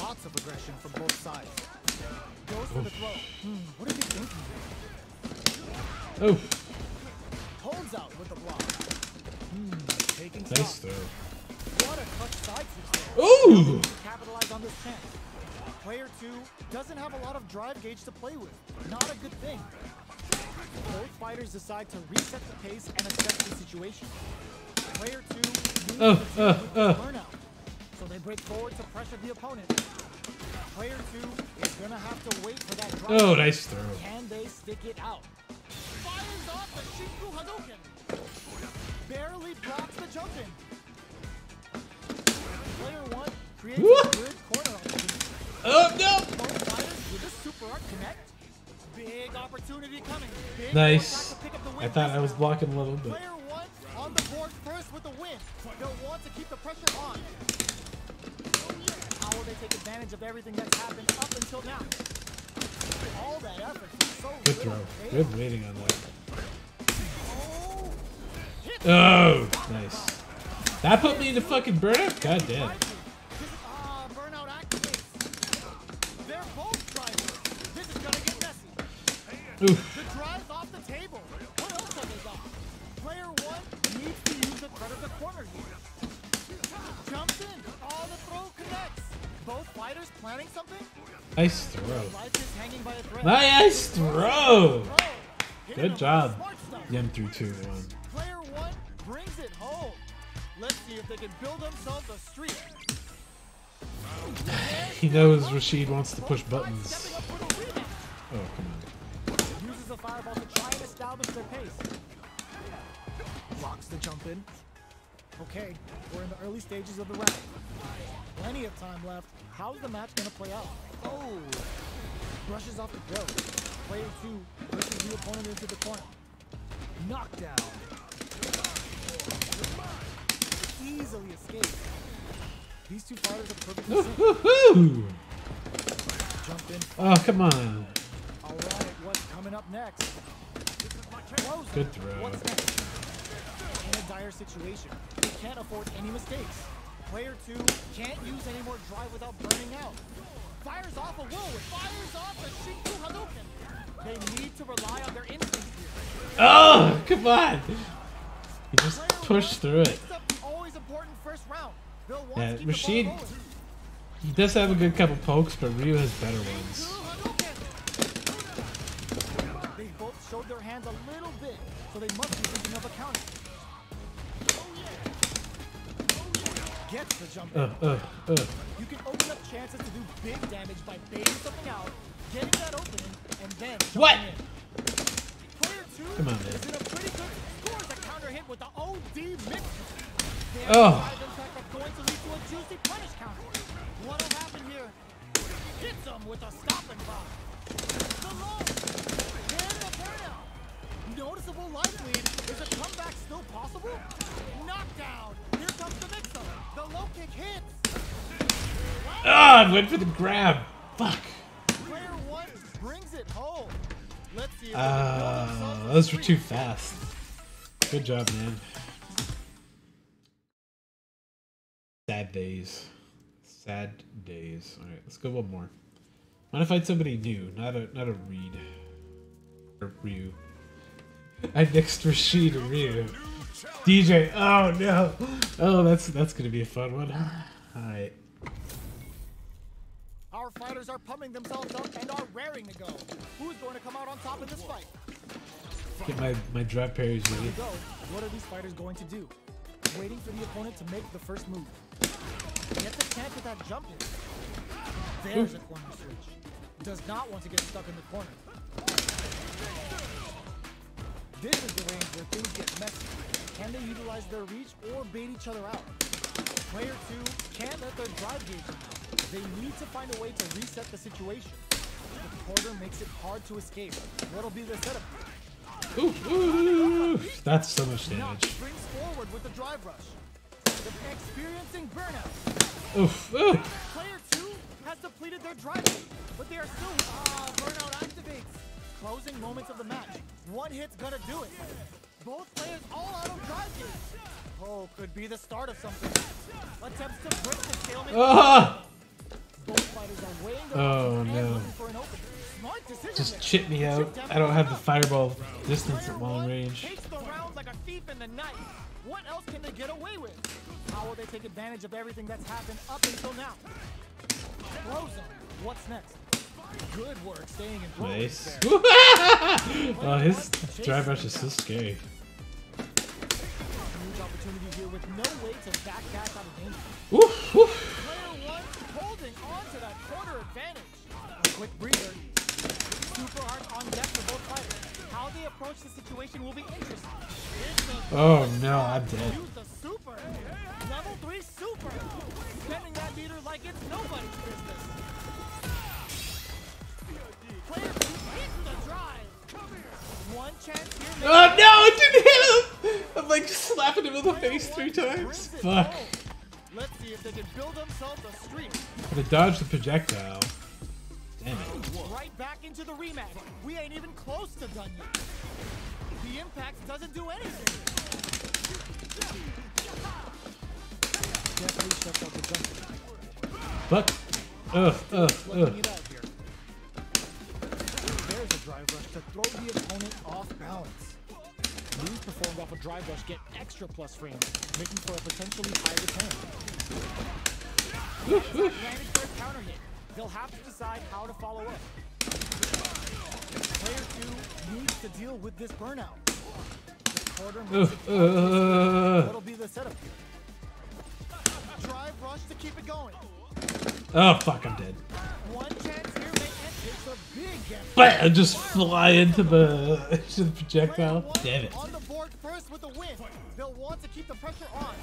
Lots of aggression from both sides. Goes for the throw. What are they thinking here? Oh, Holds out with the block. Taking nice stock. throw. What a clutch side switch there. Ooh! Capitalize on this chance. Player 2 doesn't have a lot of drive gauge to play with. Not a good thing. Both fighters decide to reset the pace and assess the situation. Player 2 moves with burnout, so they break forward to pressure the opponent. Player 2 is gonna have to wait for that drive. Oh, nice throw. Can they stick it out? Fires off the Shinku Hadouken. Barely blocks the jump in. Player 1 creates a good corner opportunity. Oh no! Both fighters with a super art connect. Big opportunity coming. Big Nice. to pick up the win I thought I was this round. blocking a little bit. Player 1 on the board first with the win. They'll want to keep the pressure on. How will they take advantage of everything that's happened up until now? All that effort for so Good little throw. payoff. Good waiting on that. Oh, hit. Oh, nice. That put me into fucking burnout? God damn. Burnout activates. They're both driving. This is gonna get messy. Oof. The drive's off the table. What else have they got? Player 1 needs to use the threat of the corner here. Jumps in. Oh, the throw connects. Both fighters planning something? Nice throw. Life is hanging by a thread. Nice throw! Hitting Good him job. with smart stuff. Yen through 2-1. Player 1 brings it home. Let's see if they can build themselves a streak. He knows Rashid wants to push buttons. Stepping up for the rebound. Oh, come Uses the fireball to try and establish their pace. Blocks the jump in. Okay, we're in the early stages of the round. Plenty of time left. How's the match gonna play out? Oh, brushes off the throw. Player 2 pushes the opponent into the corner. Knockdown. Easily escaped. These two fighters are perfectly on. synced. Woohoo! Jump in. Oh, come on. Alright, what's coming up next? Good throw. What's next? In a dire situation. They can't afford any mistakes. Player 2 can't use any more drive without burning out. Fires off a whirlwind. Fires off a Shinku Hadouken. They need to rely on their instincts here. Oh, come on! He just pushed through it. Always important first round. Yeah, Rashid, he does have a good couple pokes, but Ryu has better ones. They both showed their hands a little bit, so they must be thinking of a counter. Gets the jump in. You can open up chances to do big damage by baiting something out, getting that opening, and then jumping in. Player 2 is in a pretty good scores a counter hit with the OD mix. Impact that's going to lead to a juicy punish counter. What'll happen here? Hits him with a stop and pop. The low. And the burnout. Noticeable life lead. Is a comeback still possible? Knockdown. Here comes the mix-up. The low kick hits. I went for the grab. Fuck. Player 1 brings it home. Let's see if those were too fast. Good job, man. Sad days. Sad days. Alright, let's go one more. Want to find somebody new, not a Reed. Or Ryu. I mixed Rashid and Ryu. DJ, oh no! Oh, that's gonna be a fun one. Alright. Our fighters are pumping themselves up and are raring to go. Who's going to come out on top in this fight? Get my drop parries ready. What are these fighters going to do? Waiting for the opponent to make the first move. Get the chance with that jump hit. There's a corner switch. Does not want to get stuck in the corner. This is the range where things get messy. Can they utilize their reach or bait each other out? Player 2 can't let their drive gauge them out. They need to find a way to reset the situation. The quarter makes it hard to escape. What'll be the setup? Ooh, that's so much damage. Springs forward with the drive rush. Experiencing burnout. Player 2 has depleted their drive gauge, but they are still burnout activates. Closing moments of the match. One hit's gonna do it. Both players all out of drive gauge. Oh, could be the start of something. Attempts to break the stalemate. Both fighters are weighing their options and looking for an opening. Smart decision. Just chip me out. I don't have the fireball distance at long range. Takes the round like a thief in the night. What else can they get away with? How will they take advantage of everything that's happened up until now? Throw zone. What's next? Good work staying in throw. Nice. Oh, his drive rush is so scary. Huge opportunity here with no way to backdash out of danger. Woof, woof. Player 1 holding on to that corner advantage. A quick breather. Super hard on deck for both fighters. How they approach the situation will be interesting. Oh no, I'm dead. Use the super. Level 3 super. Spending that meter like it's nobody's business. Player 2 hits the drive. One chance here. Oh no, it didn't hit him! I'm like slapping him in the face 3 times. Fuck. Let's see if they can build themselves a streak. But it dodged the projectile. Damn it. Right back into the rematch. We ain't even close to done yet. The impact doesn't do anything. Definitely shuts out the jump. Fuck. There's a drive rush to throw the opponent off balance. Moves performed off a drive rush get extra plus frames, making for a potentially high return. Advantage for a counter hit. They'll have to decide how to follow up. Player 2 needs to deal with this burnout. The quarter makes it what'll be the setup here? Drive rush to keep it going. Oh fuck, I'm dead. One chance here may takes a big gap. But I just fly into the projectile. Damn it. On the board first with the win. They'll want to keep the pressure on.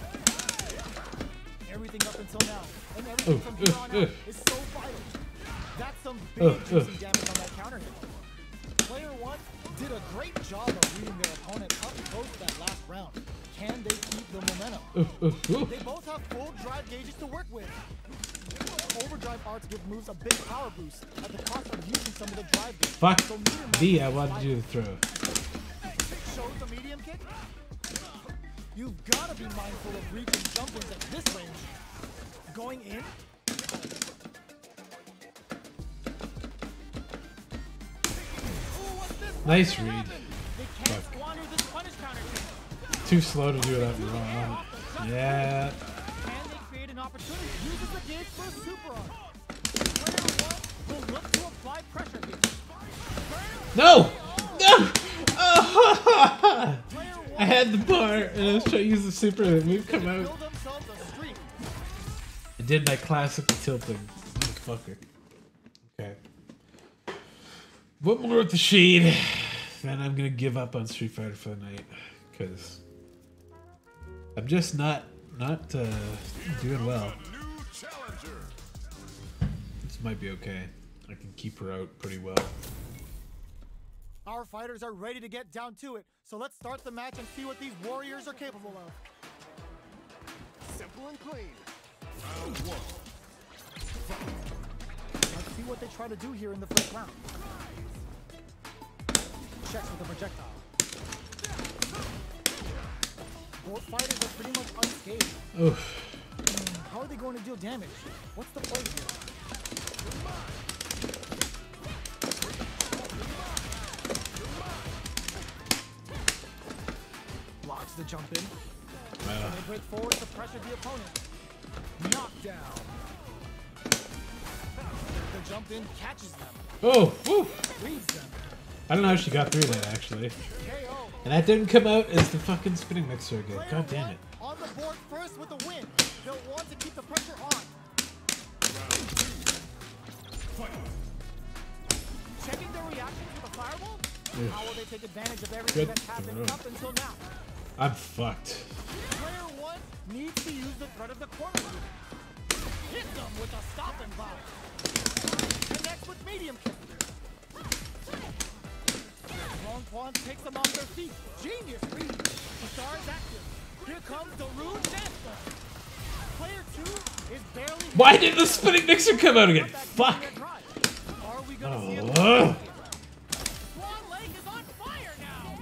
Everything up until now, and everything from here on out is so vital. That's some big juicy damage on that counter hit. Player 1 did a great job of reading their opponent up close that last round. Can they keep the momentum? They both have full drive gauges to work with. Overdrive arts give moves a big power boost at the cost of using some of the drive gauge. Fuck so me, I wanted to do the throw. Shows the medium kick. You've got to be mindful of reach and jumpers at this range. Going in? Nice read. They can't squander this punish counter. Too slow to do that wrong. Yeah. Can they create an opportunity? Uses the gauge for a super arm. Player one will look to apply pressure here. No! No! Oh! I had the bar and I was trying to use the super and the move come out. I did my classical tilting. Motherfucker. Okay. One more with the shade. Then I'm gonna give up on Street Fighter for the night. Because I'm just not doing well. This might be okay. I can keep her out pretty well. Our fighters are ready to get down to it, so let's start the match and see what these warriors are capable of. Simple and clean. Round one. Let's see what they try to do here in the first round. Checks with the projectile. Both fighters are pretty much unscathed. Oof. How are they going to deal damage? What's the play here? Blocks the jump in. They break forward to pressure the opponent. Knockdown. The jump in catches them. Oh, woo. Reads them. I don't know how she got through that actually. KO. And that didn't come out as the fucking spinning mixer again. God damn it. On the board first with the win. They'll want to keep the pressure on. Checking their reactions with a fireball? How will they take advantage of everything that's happened up until now? I'm fucked. Player one needs to use the threat of the corner move. Hit them with a stop and block. Connects with medium kick. Long Quan takes them off their feet. Genius read. The star is active. Here comes the rude dance. Player two is barely. Why did the spinning mixer come out again? Fuck. Are we gonna see it? Oh. Swan Lake is on fire now.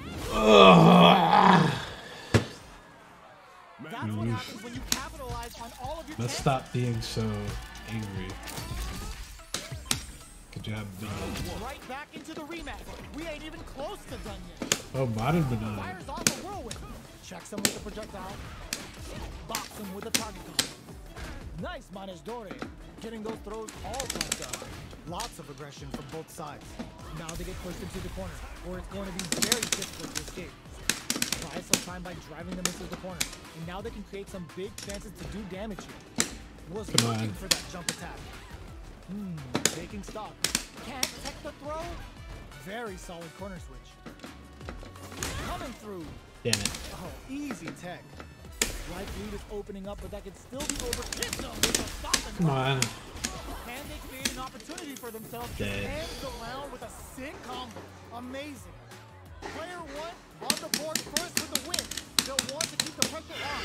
That's what happens when you capitalize on all of your Let's stop being so angry. Good job, Banan. Right back into the rematch. We ain't even close to done yet. Oh, modern Banan. Fires off a whirlwind. Checks him with the projectile. Box him with a target gun. Nice Manesh Dore. Getting those throws all pumped up. Lots of aggression from both sides. Now they get pushed into the corner, where it's going to be very difficult to escape. Try some time by driving them into the corner, and now they can create some big chances to do damage here. Was looking for that jump attack. Taking stock. Can't tech the throw. Very solid corner switch. Coming through. Damn it. Oh, easy tech. Life lead is opening up, but that can still be overkicked them with a stop and Come on. Can they create an opportunity for themselves? Dead. Hands around with a sick combo. Amazing. Player one on the board first with the win. They'll want to keep the pressure on.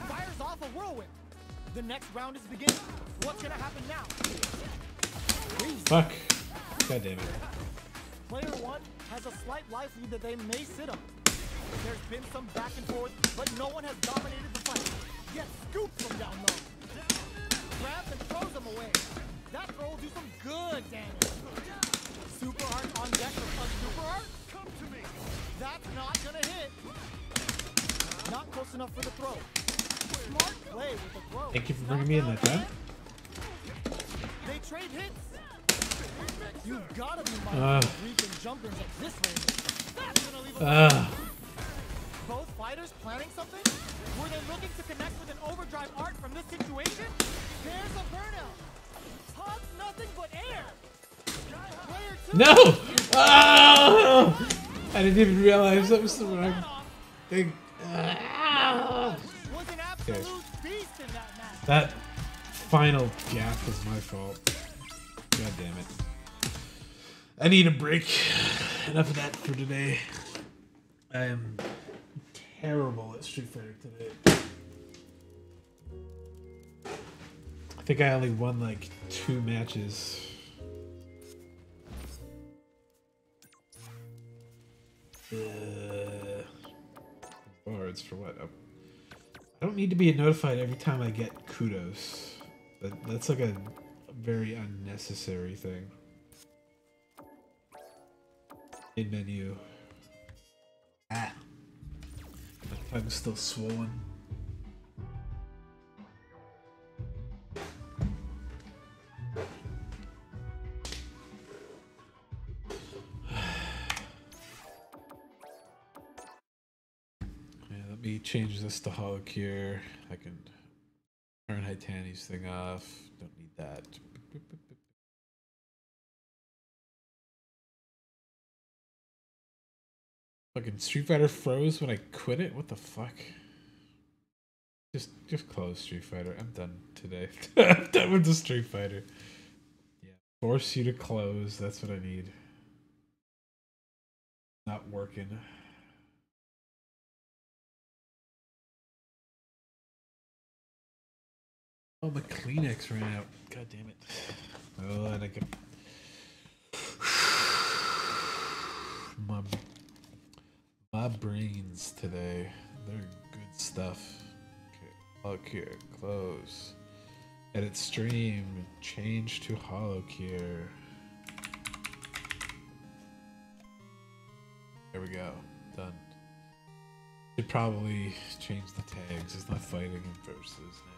Fires off a whirlwind. The next round is beginning. What's gonna happen now? Fuck. God damn it. Player one has a slight life lead that they may sit on. There's been some back and forth, but no one has dominated the fight. Gets scooped from down low. Grabs and throws him away. That throw will do some good damage. Super art on deck for fun. Super art? Come to me. That's not gonna hit. Not close enough for the throw. Smart play with the throw. Thank you for bringing me in that time. They trade hits. You've gotta be mindful of reach and jump ins at this range. That's gonna leave a Both fighters planning something? Were they looking to connect with an overdrive art from this situation? There's a burnout. Hugs nothing but air. Player two. No! Oh! I didn't even realize that was the wrong thing. Was an absolute beast in that match. That final gap was my fault. God damn it. I need a break. Enough of that for today. I am terrible at Street Fighter today. I think I only won like 2 matches. Rewards for what? Oh, I don't need to be notified every time I get kudos. That's like a very unnecessary thing. Main menu. Ah. My tongue's still swollen. Let me change this to Holocure. I can turn Hitani's thing off. Don't need that. Fucking Street Fighter froze when I quit it? What the fuck? Just close Street Fighter. I'm done today. I'm done with the Street Fighter. Yeah. Force you to close. That's what I need. Not working. Oh, my Kleenex ran out. God damn it. Oh, and I can... My brains today. They're good stuff. Okay. Holocure. Close. Edit stream. Change to Holocure. There we go. Done. Should probably change the tags. It's not fighting in versus now.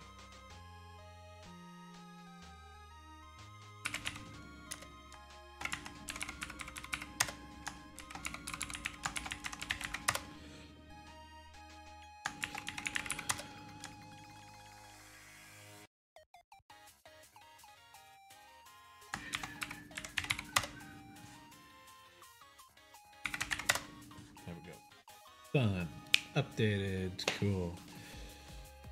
Done. Updated. Cool.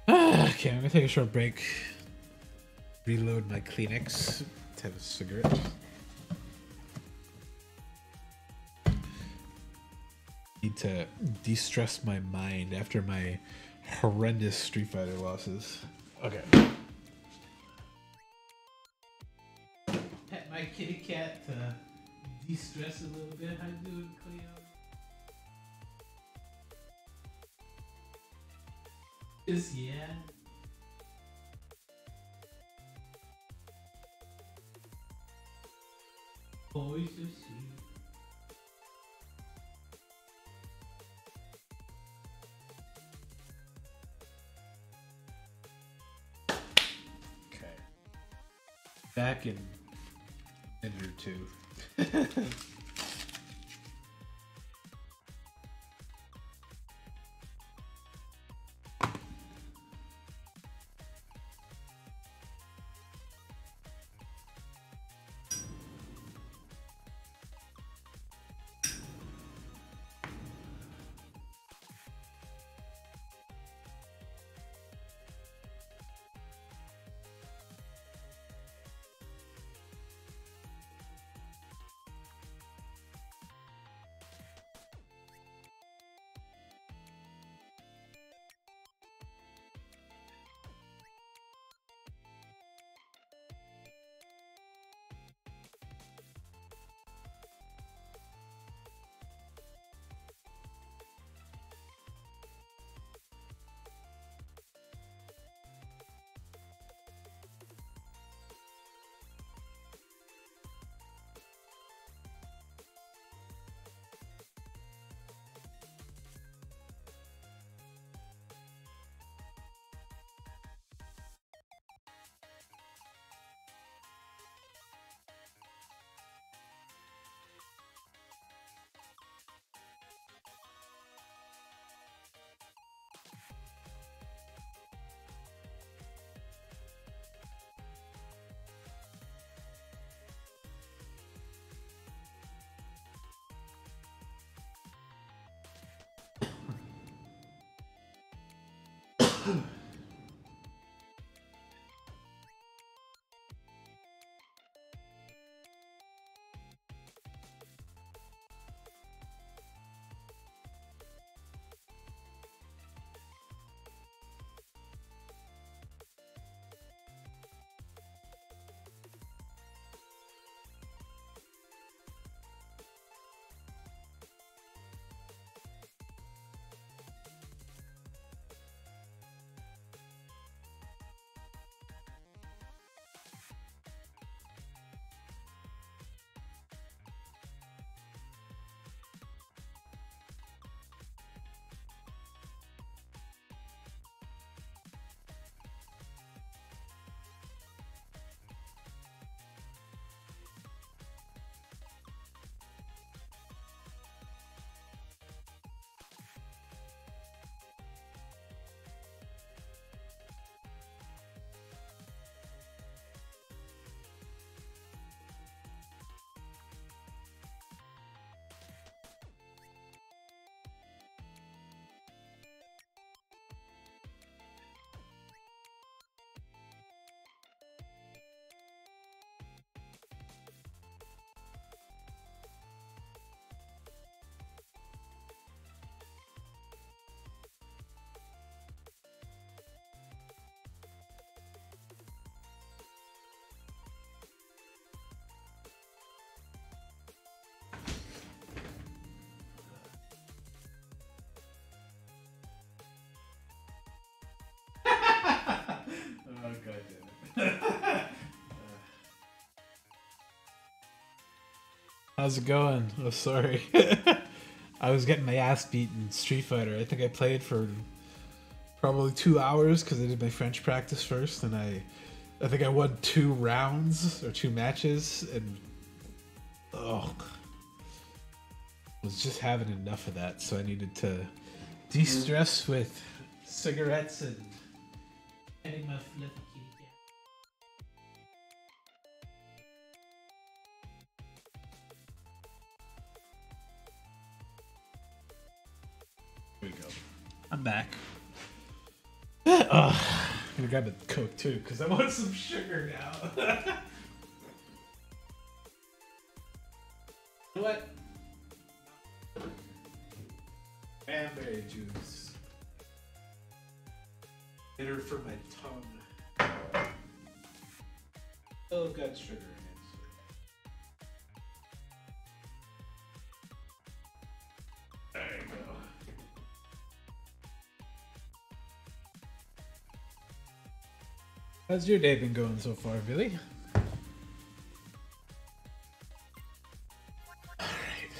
Okay, I'm gonna take a short break. Reload my Kleenex. Have a cigarette. Need to de-stress my mind after my horrendous Street Fighter losses. Okay. Pet my kitty cat to de-stress a little bit. How you doing, Cleo? Yeah. Oh, he's so sweet. Okay. Back in a minute or two. Oh god damn it. How's it going? Oh, sorry. I was getting my ass beat in Street Fighter. I think I played for probably 2 hours because I did my French practice first, and I think I won 2 rounds or 2 matches, and was just having enough of that, so I needed to de-stress with cigarettes and petting my fluffy kitty cat. There we go. I'm back. I'm gonna grab a Coke too, because I want some sugar now. You know what? Cranberry juice. Bitter for my tongue. Still got sugar in it. There you go. How's your day been going so far, Billy? Alright.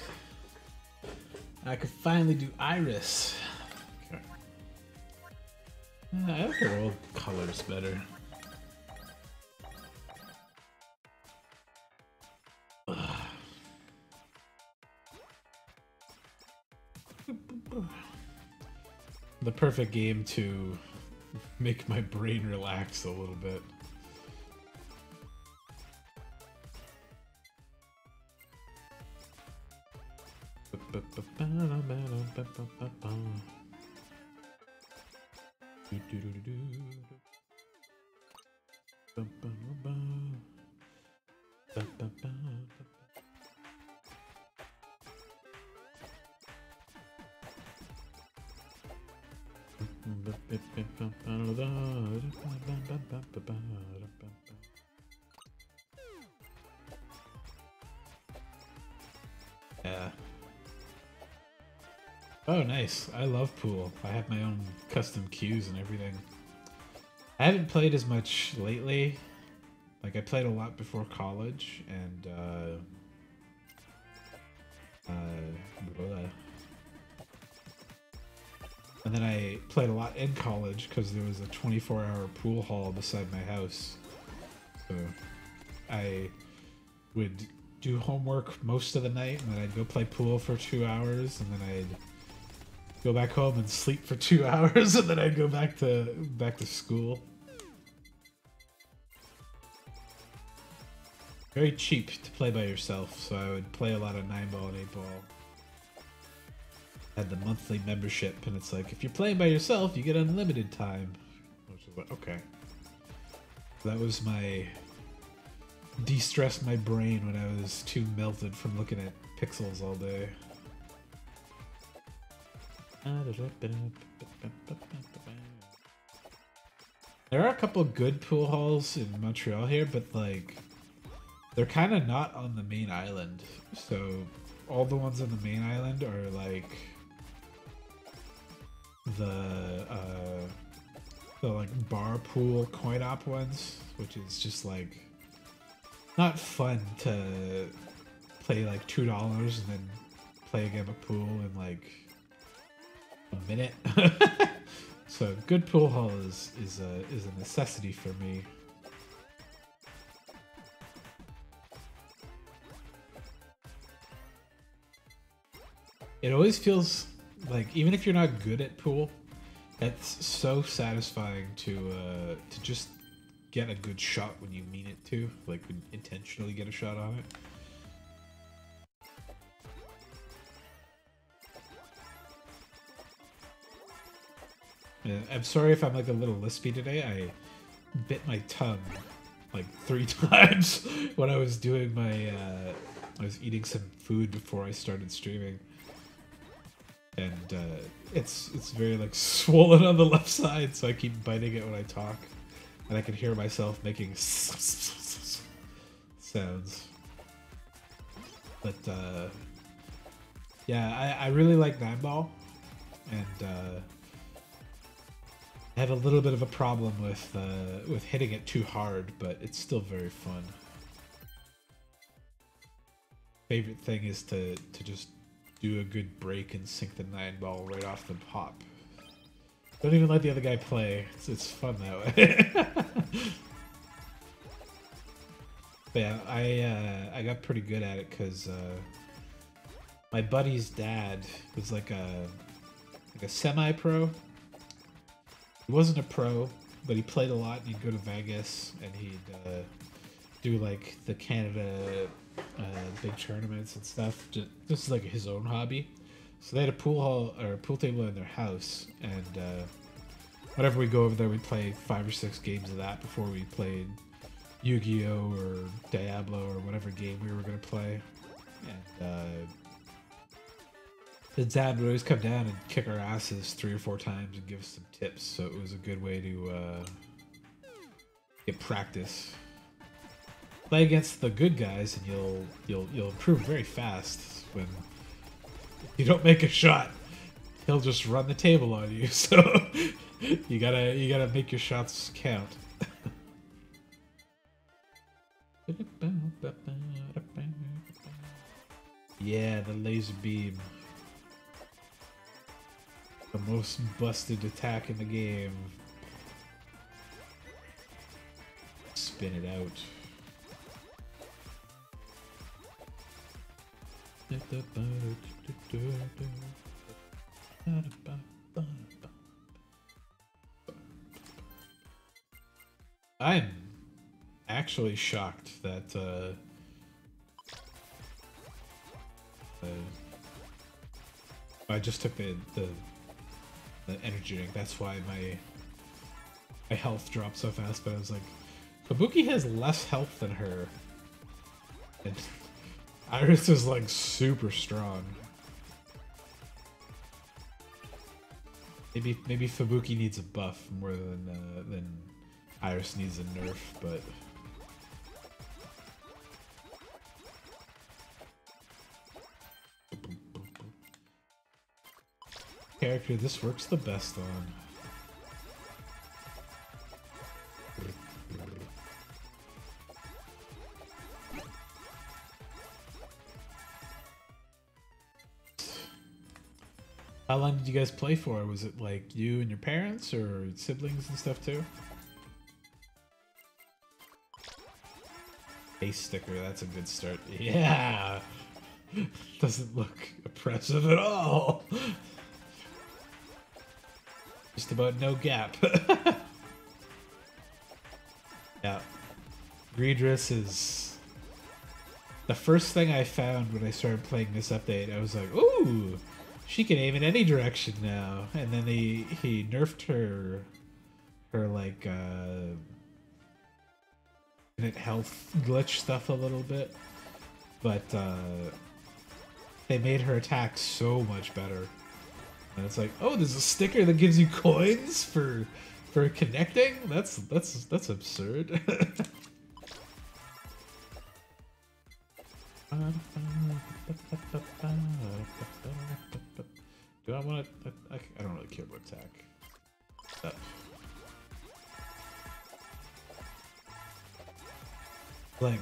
I could finally do Iris. Okay. I like her old colors better. The perfect game to make my brain relax a little bit. Yeah. Oh, nice. I love pool. I have my own custom cues and everything. I haven't played as much lately. Like, I played a lot before college, and, and then I played a lot in college because there was a 24-hour pool hall beside my house. So I would do homework most of the night, and then I'd go play pool for 2 hours, and then I'd go back home and sleep for 2 hours, and then I'd go back to school. Very cheap to play by yourself, so I would play a lot of 9-ball and 8-ball. Had the monthly membership, and it's like, if you're playing by yourself, you get unlimited time. Which is like, okay. That was my de-stress my brain when I was too melted from looking at pixels all day. There are a couple good pool halls in Montreal here, but like they're kind of not on the main island. So all the ones on the main island are like the like bar pool coin op ones, which is just like not fun to play like $2 and then play a game of pool in like a minute. So good pool hall is a necessity for me. It always feels like, even if you're not good at pool, it's so satisfying to just get a good shot when you mean it to, like when intentionally get a shot on it. Yeah, I'm sorry if I'm like a little lispy today. I bit my tongue like 3 times when I was doing my I was eating some food before I started streaming. And it's very like swollen on the left side, so I keep biting it when I talk, and I can hear myself making sounds. But yeah, I really like 9-ball, and I I have a little bit of a problem with hitting it too hard, but it's still very fun. Favorite thing is to just do a good break and sink the 9-ball right off the hop. Don't even let the other guy play. It's fun that way. But yeah, I got pretty good at it because my buddy's dad was like a semi-pro. He wasn't a pro, but he played a lot, and he'd go to Vegas, and he'd do like the Canada big tournaments and stuff. Just like his own hobby. So they had a pool table in their house, and whenever we go over there, we'd play 5 or 6 games of that before we played Yu-Gi-Oh! Or Diablo or whatever game we were gonna play. And the dad would always come down and kick our asses 3 or 4 times and give us some tips, so it was a good way to get practice. Play against the good guys and you'll improve very fast. When you don't make a shot, he'll just run the table on you, so you gotta make your shots count. Yeah, the laser beam. The most busted attack in the game. Spin it out. I'm actually shocked that I just took the energy drink. That's why my health dropped so fast. But I was like, Kabuki has less health than her, and Iris is like super strong. Maybe Fubuki needs a buff more than Iris needs a nerf, but. Character this works the best on. How long did you guys play for? Was it like you and your parents or siblings and stuff too? Ace sticker, that's a good start. Yeah! Doesn't look oppressive at all. Just about no gap. Yeah. Greedress is the first thing I found when I started playing this update. I was like, ooh, she can aim in any direction now. And then he nerfed her like health glitch stuff a little bit. But they made her attack so much better. And it's like, oh, there's a sticker that gives you coins for connecting? That's absurd. Do I want to? I don't really care about attack. Like,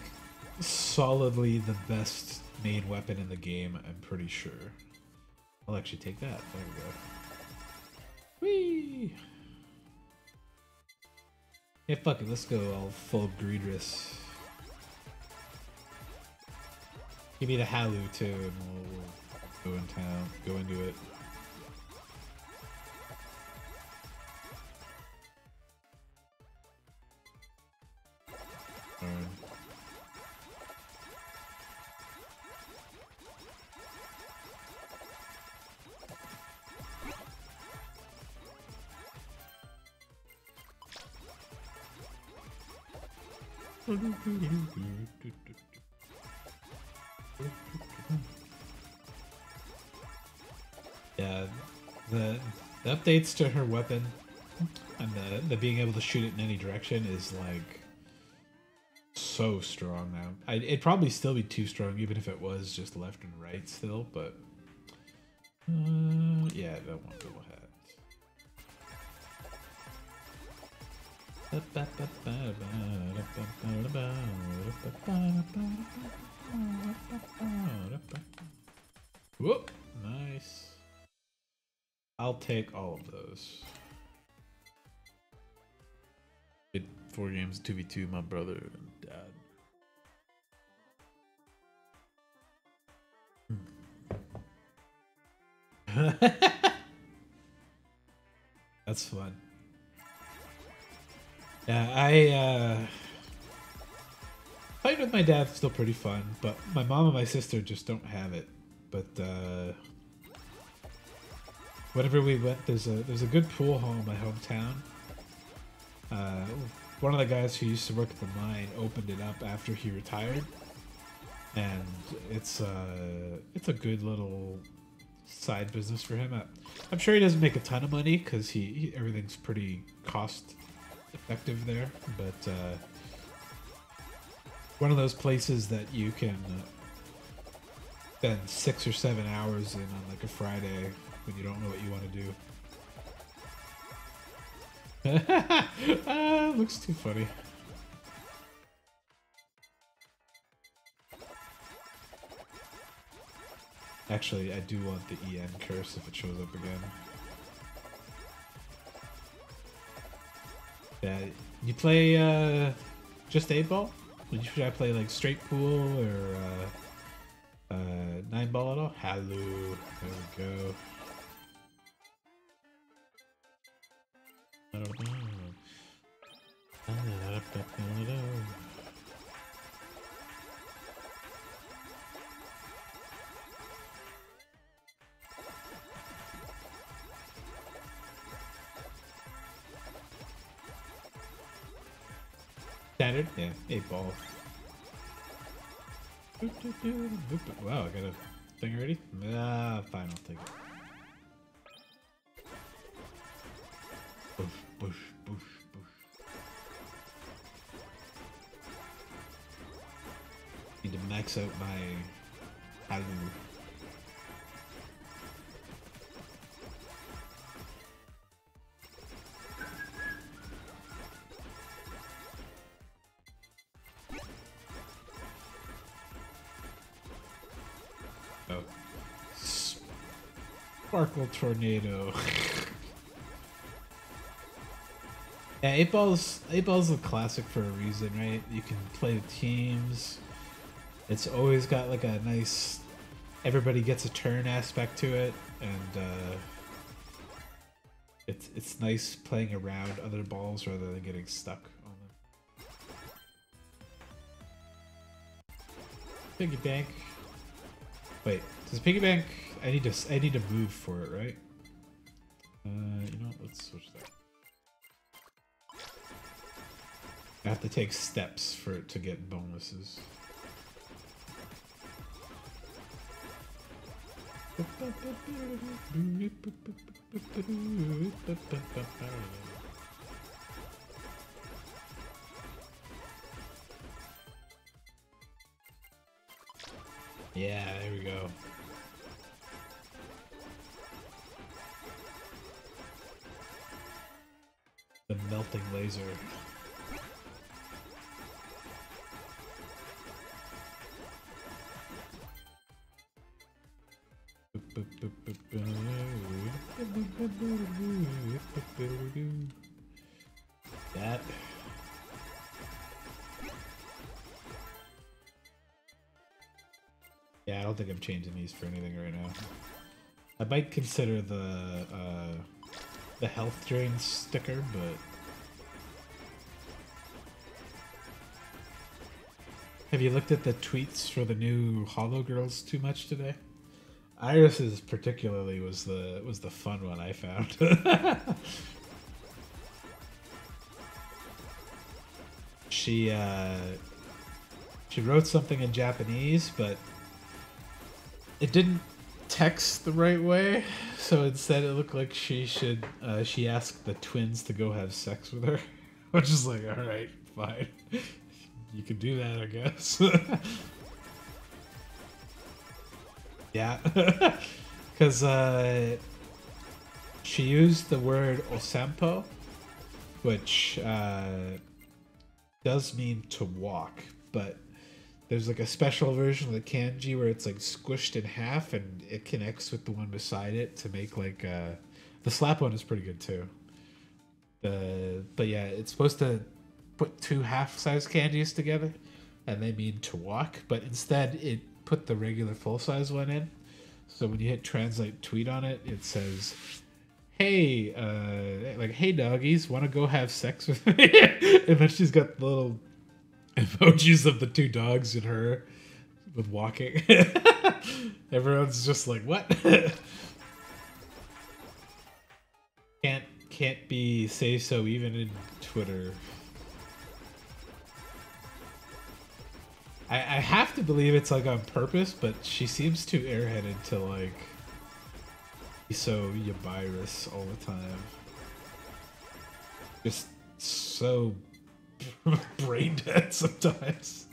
solidly the best main weapon in the game, I'm pretty sure. I'll actually take that. There we go. Whee! Yeah, fuck it. Let's go all full Greedress. Give me the Halu too, and we'll go in town. Go into it. Alright. Yeah, the updates to her weapon and the being able to shoot it in any direction is like so strong now. It'd probably still be too strong even if it was just left and right still, but yeah, I don't want to go ahead. Whoop, nice. I'll take all of those. Did 4 games 2v2, my brother and dad. That's fun. Yeah, playing with my dad's still pretty fun, but my mom and my sister just don't have it. But whenever we went, there's a good pool hall in my hometown. One of the guys who used to work at the mine opened it up after he retired, and it's a good little side business for him. I'm sure he doesn't make a ton of money because he everything's pretty cost effective there, but one of those places that you can spend 6 or 7 hours in on like a Friday when you don't know what you want to do. Looks too funny. Actually, I do want the EN curse if it shows up again. Yeah, you play just 8-ball? Should I play like straight pool or 9-ball at all? Hello, there we go. I don't know. Standard? Yeah, 8-ball. Wow, I got a thing already? Ah, fine, I'll take it. Bush, bush, bush, bush. Need to max out my Halu. Oh. Sparkle Tornado. Yeah, 8-ball's a classic for a reason, right? You can play with teams. It's always got like a nice everybody gets a turn aspect to it, and it's nice playing around other balls rather than getting stuck on them. Piggy bank. Wait, does piggy bank? I need to move for it, right? You know, let's switch that. I have to take steps for it to get bonuses. Yeah, there we go. The melting laser. That. Yeah, I don't think I'm changing these for anything right now. I might consider the health drain sticker, but have you looked at the tweets for the new Holo Girls too much today? Iris's particularly was the fun one I found. She wrote something in Japanese, but it didn't text the right way, so instead it looked like she asked the twins to go have sex with her, which is like, all right, fine, you can do that, I guess. Yeah, because she used the word osampo, which does mean to walk, but there's like a special version of the kanji where it's like squished in half and it connects with the one beside it to make like the slap one is pretty good too. But yeah, it's supposed to put two half-size kanjis together and they mean to walk, but instead it put the regular full-size one in. So when you hit translate tweet on it, it says, hey, like, hey doggies, want to go have sex with me? And then she's got the little emojis of the two dogs and her with walking. Everyone's just like, what? Can't be say so even in Twitter. I have to believe it's like on purpose, but she seems too airheaded to like be so Yabirus all the time. Just so brain dead sometimes.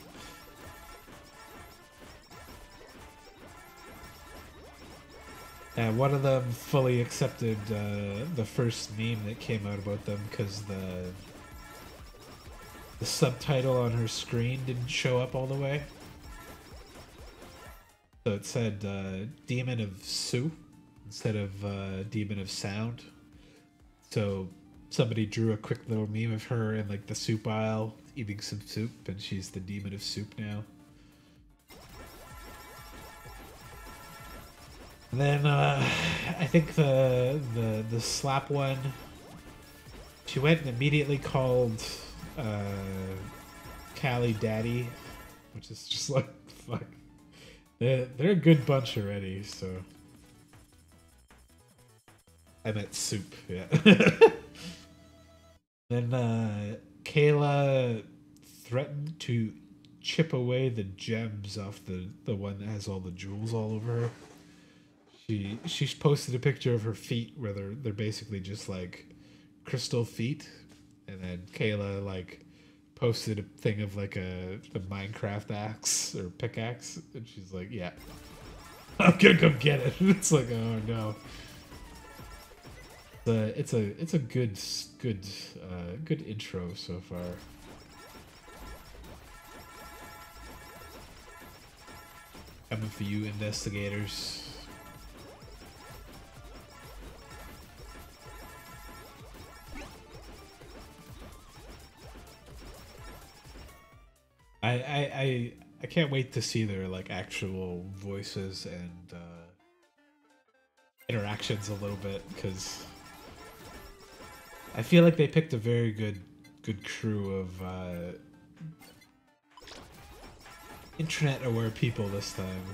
And one of them fully accepted the first meme that came out about them because the subtitle on her screen didn't show up all the way. So it said Demon of Sue instead of Demon of Sound. So somebody drew a quick little meme of her in like the soup aisle eating some soup, and she's the Demon of Soup now. And then I think the slap one, she went and immediately called Callie Daddy, which is just like, fuck. They're a good bunch already, so. I meant soup, yeah. Then Kayla threatened to chip away the gems off the one that has all the jewels all over her. She's posted a picture of her feet where they're basically just like crystal feet, and then Kayla like posted a thing of like a Minecraft axe or pickaxe, and she's like, "Yeah, I'm gonna go get it." It's like, oh no. It's a good intro so far. Coming for you, investigators. I can't wait to see their like actual voices and interactions a little bit, because I feel like they picked a very good crew of internet aware people this time.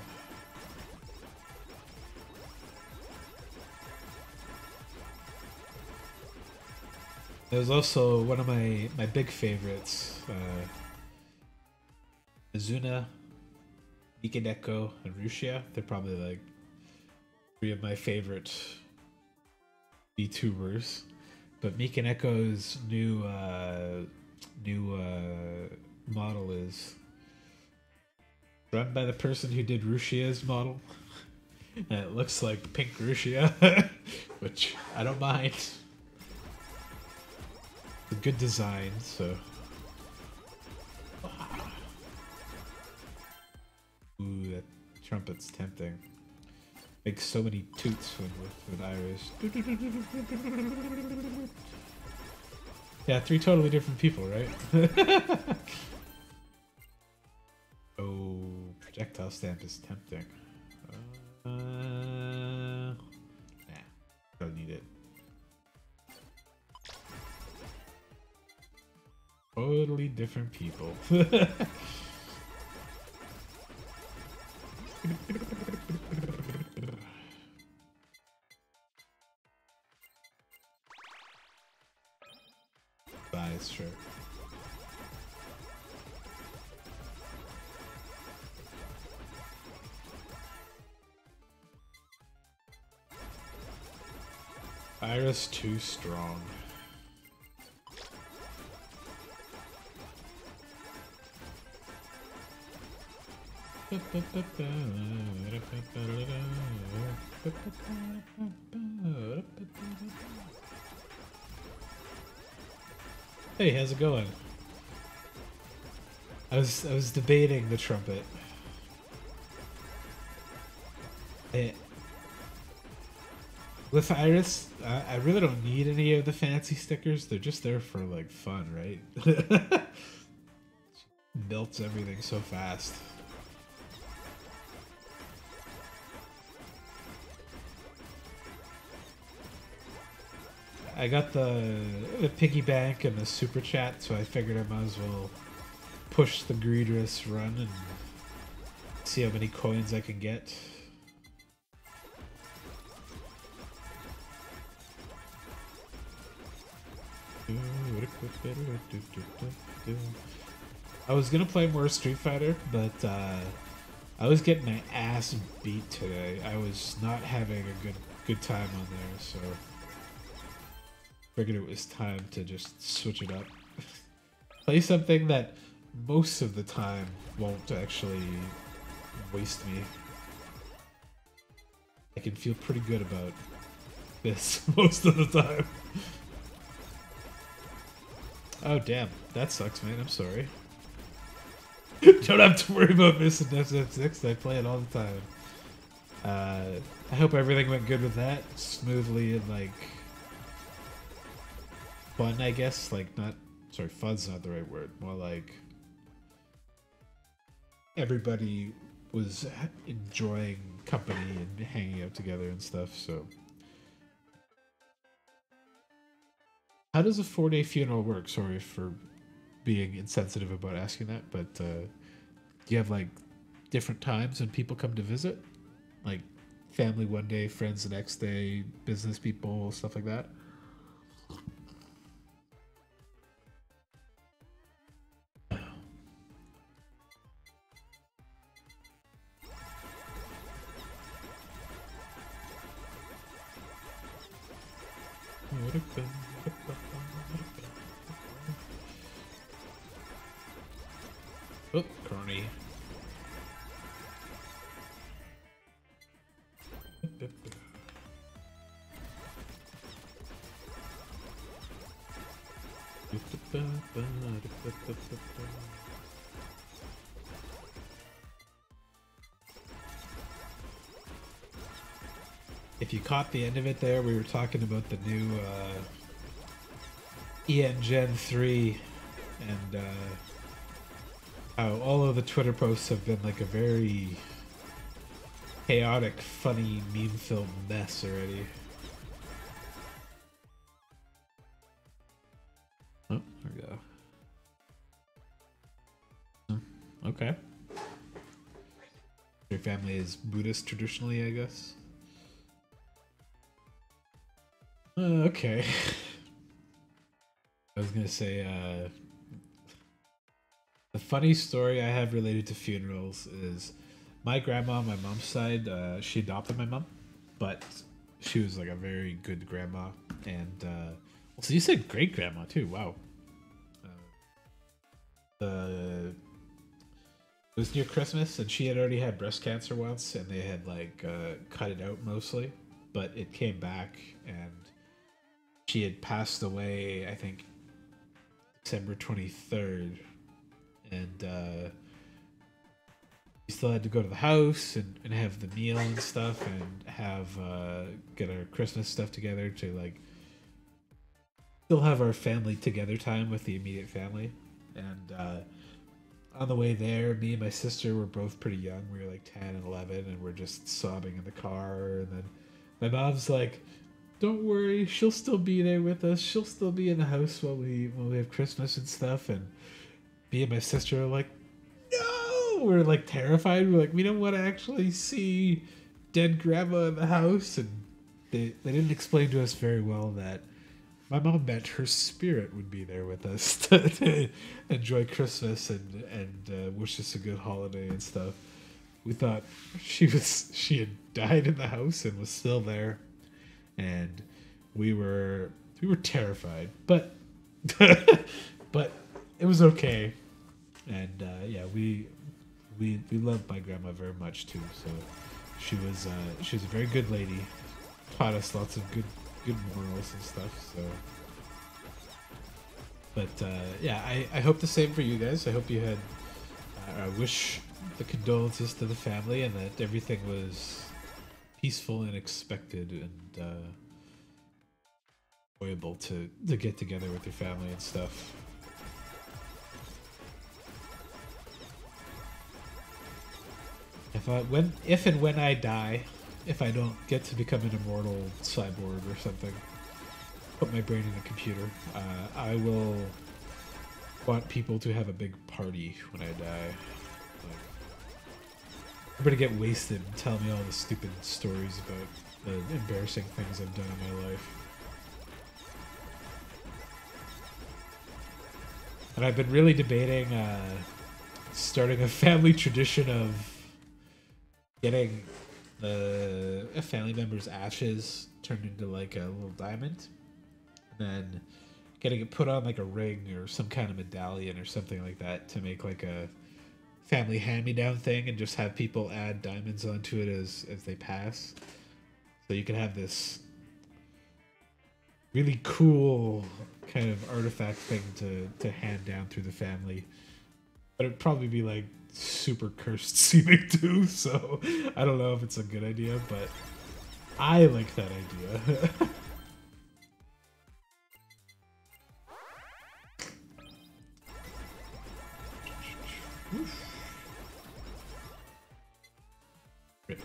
There's also one of my big favorites, Mizuna, Ikeneko, and Rushia. They're probably like three of my favorite VTubers. But Mikaneko's new model is run by the person who did Rushia's model. And it looks like pink Rushia, which I don't mind. It's a good design, so. Ooh, that trumpet's tempting. Makes so many toots with Iris. Yeah, three totally different people, right? Oh, projectile stamp is tempting. Nah, don't need it. Totally different people. That's true. Iris too strong. Hey, how's it going? I was debating the trumpet. With Iris, I really don't need any of the fancy stickers. They're just there for like fun, right? Melts everything so fast. I got the piggy bank and the super chat, so I figured I might as well push the greedress run and see how many coins I can get. I was gonna play more Street Fighter, but I was getting my ass beat today. I was not having a good time on there, so figured it was time to just switch it up. Play something that most of the time won't actually waste me. I can feel pretty good about this most of the time. Oh damn, that sucks, man. I'm sorry. Don't have to worry about missing SF6. I play it all the time. I hope everything went good with that. Smoothly and like fun, I guess. Like not, sorry, fun's not the right word. More like everybody was enjoying company and hanging out together and stuff. So, how does a 4-day funeral work? Sorry for being insensitive about asking that, but do you have like different times when people come to visit? Like family one day, friends the next day, business people, stuff like that? Oh, crony. If you caught the end of it there, we were talking about the new EN Gen 3 and how all of the Twitter posts have been like a very chaotic, funny, meme-filled mess already. Oh, there we go. Okay. Your family is Buddhist traditionally, I guess? Okay. I was gonna say, the funny story I have related to funerals is my grandma on my mom's side, she adopted my mom, but she was like a very good grandma. And, so you said great grandma too, wow. It was near Christmas and she had already had breast cancer once and they had like cut it out mostly, but it came back and she had passed away, I think, December 23rd, and we still had to go to the house and have the meal and stuff and have get our Christmas stuff together to like still have our family together time with the immediate family. And on the way there, me and my sister were both pretty young. We were like 10 and 11 and we're just sobbing in the car. And then my mom's like, don't worry, she'll still be there with us. She'll still be in the house while we have Christmas and stuff. And me and my sister are like, no! We're like terrified. We're like, we don't want to actually see dead grandma in the house. And they didn't explain to us very well that my mom meant her spirit would be there with us to enjoy Christmas and wish us a good holiday and stuff. We thought she had died in the house and was still there. And we were terrified, but but it was okay. And yeah, we loved my grandma very much too. So she was a very good lady, taught us lots of good morals and stuff. So But yeah, I hope the same for you guys. I hope you had. I wish the condolences to the family and that everything was peaceful and expected and enjoyable to get together with your family and stuff. If and when I die, if I don't get to become an immortal cyborg or something, put my brain in a computer, I will want people to have a big party when I die. Like, I'm gonna get wasted and tell me all the stupid stories about the embarrassing things I've done in my life. And I've been really debating starting a family tradition of getting a family member's ashes turned into like a little diamond, and then getting it put on like a ring or some kind of medallion or something like that to make like a family hand-me-down thing, and just have people add diamonds onto it as they pass. So you can have this really cool kind of artifact thing to hand down through the family. But it'd probably be like super cursed seeming too, so I don't know if it's a good idea, but I like that idea.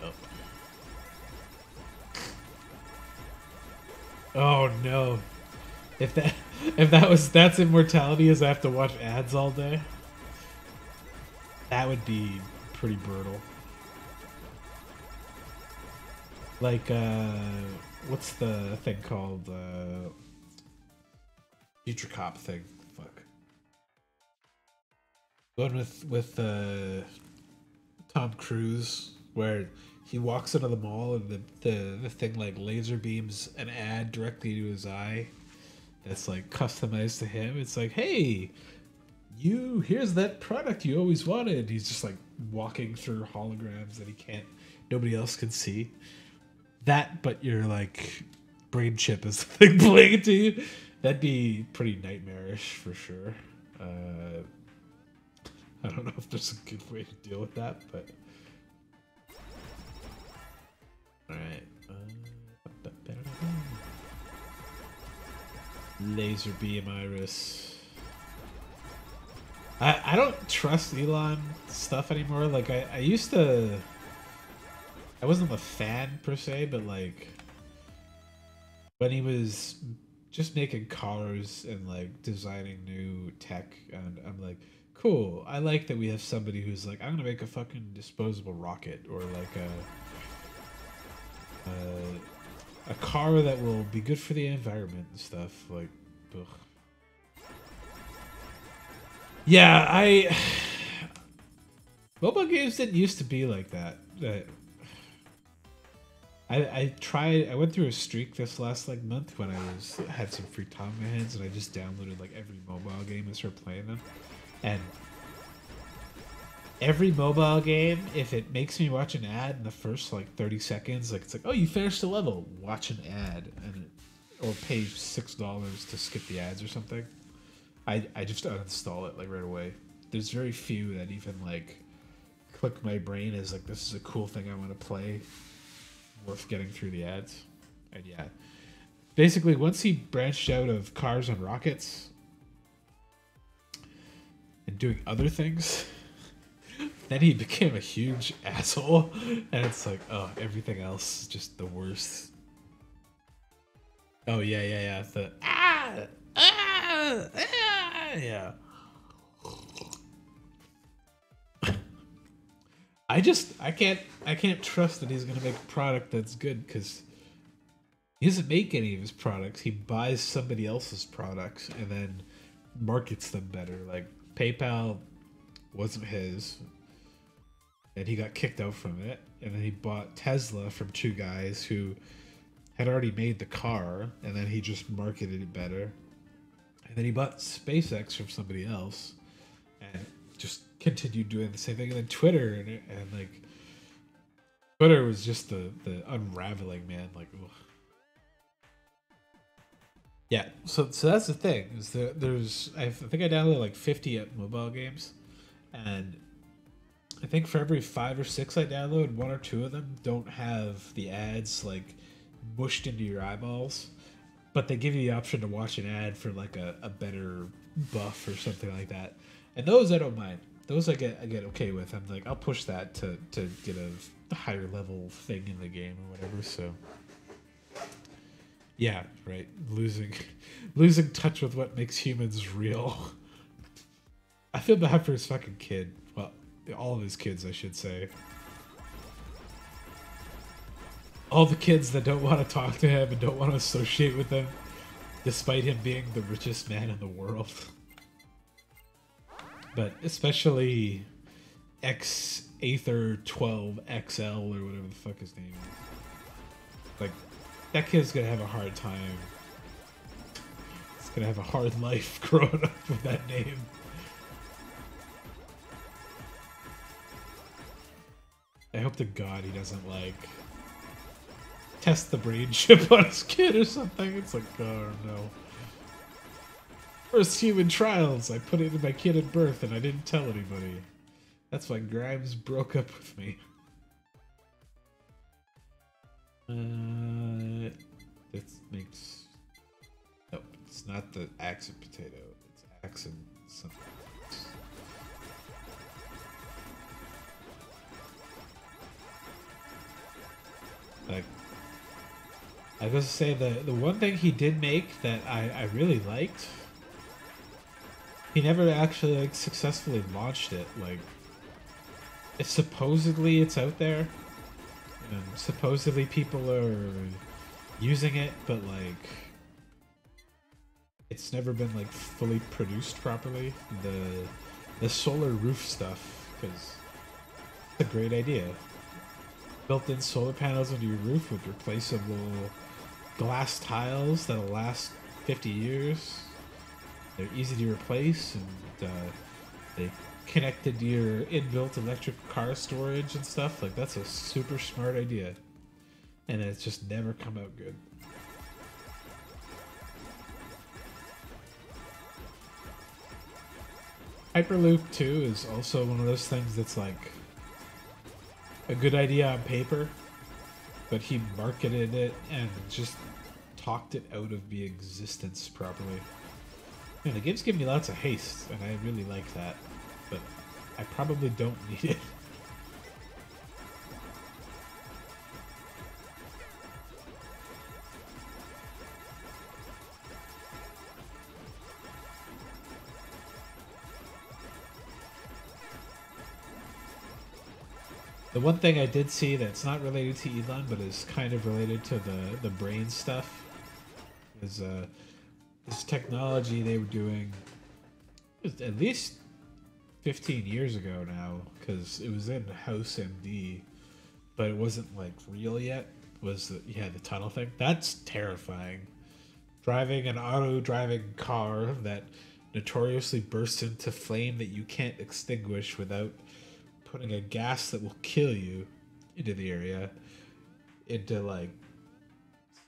Up. Oh no. If that's immortality, is I have to watch ads all day? That would be pretty brutal. Like, what's the thing called? Future Cop thing. Fuck. One with Tom Cruise, where he walks into the mall and the thing like laser beams an ad directly to his eye that's like customized to him. It's like, hey, here's that product you always wanted. He's just like walking through holograms that nobody else can see. That, but your like brain chip is the thing playing to you. That'd be pretty nightmarish for sure. I don't know if there's a good way to deal with that, but alright. Laser beam iris. I don't trust Elon stuff anymore. Like I used to. I wasn't a fan per se, but like when he was just making cars and like designing new tech, and I'm like, cool. I like that we have somebody who's like, I'm gonna make a fucking disposable rocket, or like a car that will be good for the environment and stuff. Like, ugh. Yeah, mobile games didn't used to be like that. I went through a streak this last like month when I had some free time on my hands, and I just downloaded like every mobile game and started playing them. And every mobile game, if it makes me watch an ad in the first like 30 seconds, like it's like, oh, you finished the level, watch an ad, or pay $6 to skip the ads or something. I just uninstall it like right away. There's very few that even like click my brain as like, this is a cool thing I want to play, worth getting through the ads. And yeah, basically once he branched out of cars and rockets and doing other things, then he became a huge asshole, and it's like, oh, everything else is just the worst. Oh yeah, the yeah. I can't trust that he's gonna make a product that's good, because he doesn't make any of his products. He buys somebody else's products and then markets them better. Like PayPal wasn't his, and he got kicked out from it. And then he bought Tesla from two guys who had already made the car, and then he just marketed it better. And then he bought SpaceX from somebody else, and just continued doing the same thing. And then Twitter, and like Twitter was just the unraveling, man. Like, ugh. Yeah, so that's the thing. Is there's I think I downloaded like 50 mobile games, and I think for every 5 or 6 I download, 1 or 2 of them don't have the ads like mushed into your eyeballs, but they give you the option to watch an ad for like a better buff or something like that. And those I don't mind. Those I get okay with. I'm like, I'll push that to get a higher level thing in the game or whatever. So yeah, right. Losing touch with what makes humans real. I feel bad for his fucking kid. Well, all of his kids, I should say. All the kids that don't want to talk to him and don't want to associate with him, despite him being the richest man in the world. But especially Aether 12 XL or whatever the fuck his name is. Like, that kid's gonna have a hard time. He's gonna have a hard life growing up with that name. I hope to God he doesn't, like, test the brain chip on his kid or something. It's like, oh no. First human trials. I put it in my kid at birth and I didn't tell anybody. That's why Grimes broke up with me. This makes... Nope, it's not the axe and potato. It's axe and something else. Like, I was gonna say the one thing he did make that I really liked, he never actually like successfully launched it. Like, if supposedly it's out there, and supposedly people are using it, but like it's never been like fully produced properly. The solar roof stuff, because it's a great idea. Built-in solar panels on your roof with replaceable glass tiles that'll last 50 years. They're easy to replace, and they connected to your inbuilt electric car storage and stuff. Like, that's a super smart idea, and it's just never come out good. Hyperloop 2 is also one of those things that's like a good idea on paper, but he marketed it and just talked it out of the existence properly. Man, the game's giving me lots of haste, and I really like that, but I probably don't need it. The one thing I did see that's not related to Elon, but is kind of related to the brain stuff, is this technology they were doing at least 15 years ago now, because it was in House MD, but it wasn't like real yet. Was the tunnel thing? That's terrifying. Driving an auto-driving car that notoriously bursts into flame that you can't extinguish without putting a gas that will kill you into the area, into like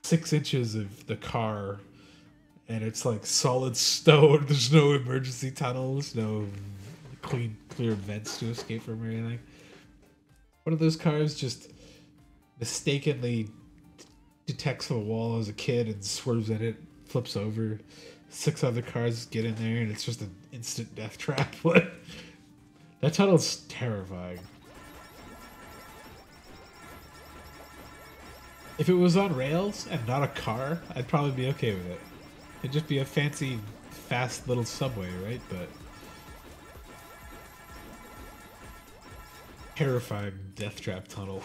6 inches of the car, and it's like solid stone. There's no emergency tunnels, no clear vents to escape from or anything. One of those cars just mistakenly detects a wall as a kid and swerves in it, flips over. 6 other cars get in there, and it's just an instant death trap. What? That tunnel's terrifying. If it was on rails and not a car, I'd probably be okay with it. It'd just be a fancy, fast little subway, right? But terrifying death trap tunnel.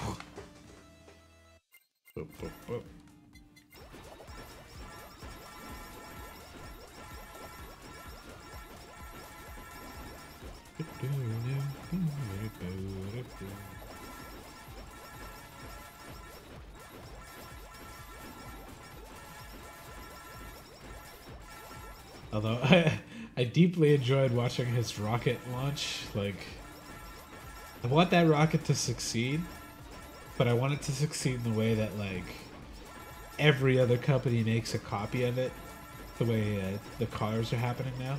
Boop, boop, boop. Although I deeply enjoyed watching his rocket launch. Like, I want that rocket to succeed, but I want it to succeed in the way that like every other company makes a copy of it, the way the cars are happening now.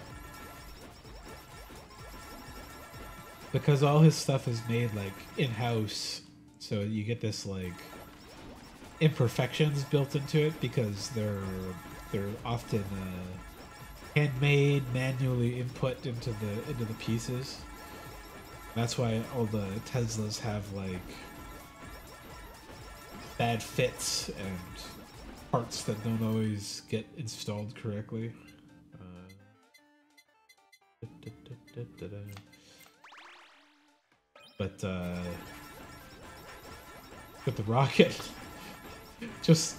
Because all his stuff is made like in-house, so you get this like imperfections built into it because they're often handmade, manually input into the pieces. That's why all the Teslas have like bad fits and parts that don't always get installed correctly. But the rocket just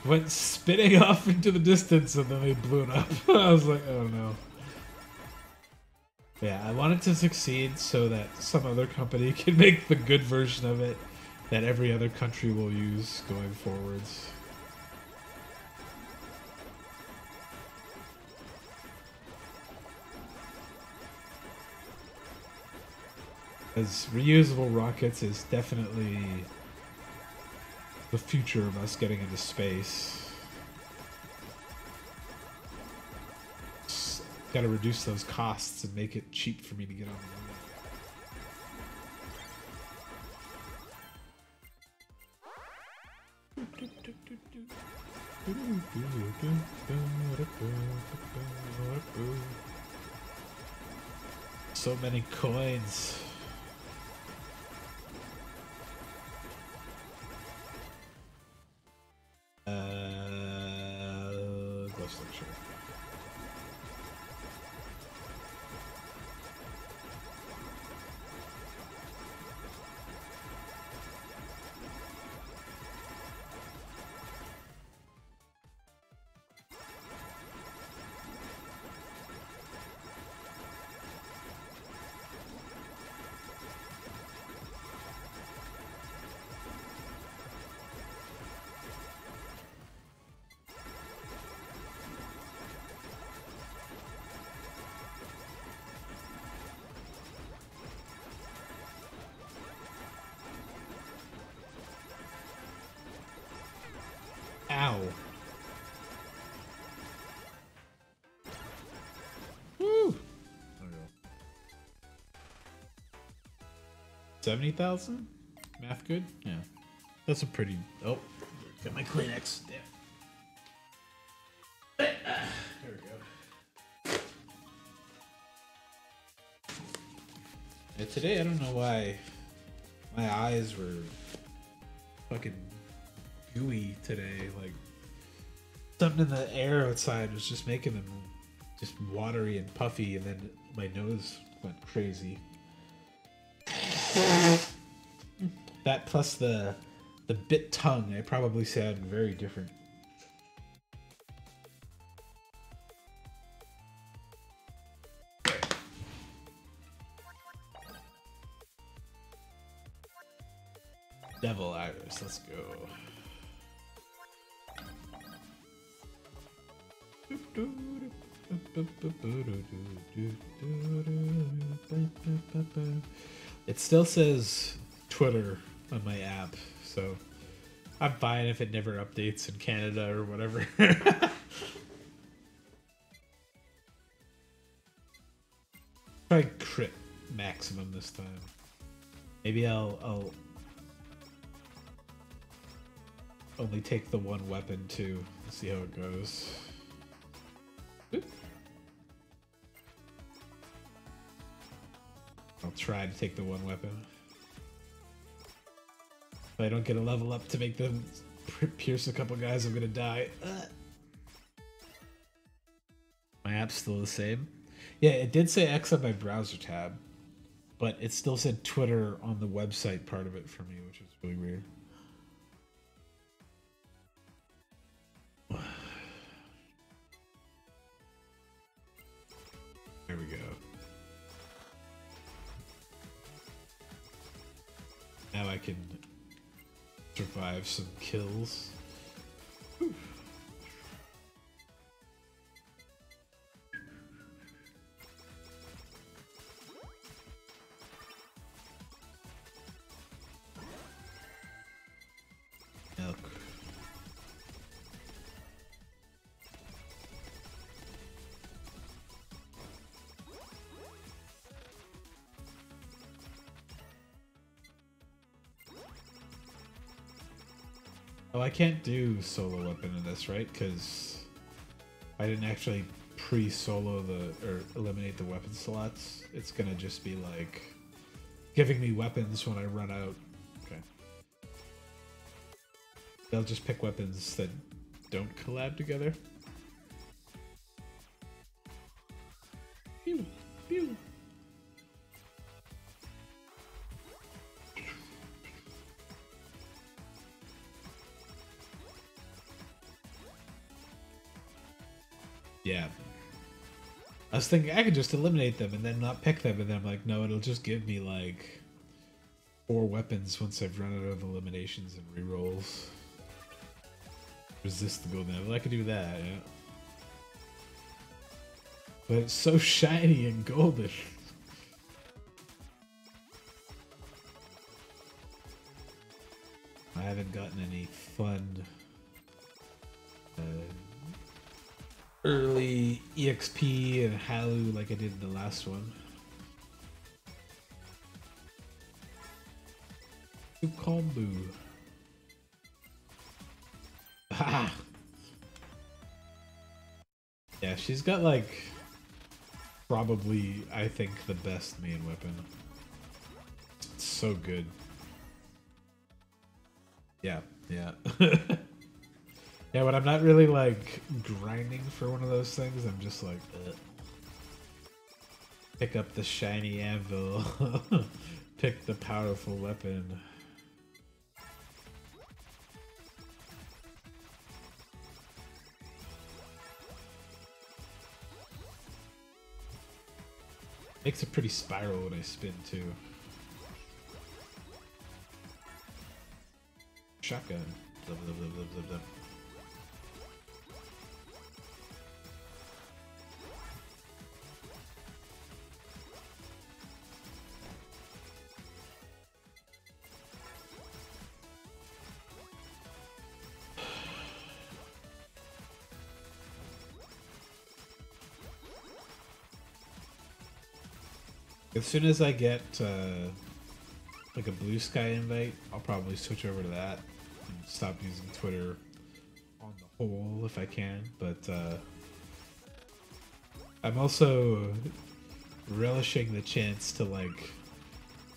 went spinning off into the distance and then they blew it up. I was like, oh no. Yeah, I want it to succeed so that some other company can make the good version of it that every other country will use going forwards. As reusable rockets is definitely the future of us getting into space. Got to reduce those costs and make it cheap for me to get on the moon. So many coins. Let's look sure. Ow. Woo! There we go. 70,000? Math good? Yeah. That's a pretty... Oh, got my Kleenex. Damn. There we go. Yeah, today, I don't know why my eyes were fucking gooey today. Like, something in the air outside was just making them just watery and puffy, and then my nose went crazy. That plus the bit tongue, I probably sound very different. Devil Iris, let's go. It still says Twitter on my app, so I'm fine if it never updates in Canada or whatever. Try crit maximum this time. Maybe I'll only take the one weapon too. See how it goes. I'll try to take the one weapon. If I don't get a level up to make them pierce a couple guys, I'm gonna die. My app's still the same. Yeah, it did say X on my browser tab, but it still said Twitter on the website part of it for me, which is really weird. There we go. Now I can survive some kills. Whew. Milk. Oh, I can't do solo weapon in this, right? Because I didn't actually pre-solo or eliminate the weapon slots. It's gonna just be like giving me weapons when I run out. Okay. They'll just pick weapons that don't collab together. Pew, pew. Yeah. I was thinking I could just eliminate them and then not pick them, and then I'm like, no, it'll just give me like 4 weapons once I've run out of eliminations and rerolls. Resist the golden apple. I could do that, yeah. But it's so shiny and golden. I haven't gotten any fun early EXP and Halu like I did in the last one. Kombu. Ah. Yeah, she's got like probably, I think, the best main weapon. It's so good. Yeah, yeah. Yeah, when I'm not really like grinding for one of those things, I'm just like, ugh. Pick up the shiny anvil. Pick the powerful weapon. Makes a pretty spiral when I spin too. Shotgun. Blah, blah, blah, blah, blah, blah. As soon as I get like a Blue Sky invite, I'll probably switch over to that and stop using Twitter on the whole if I can. But I'm also relishing the chance to like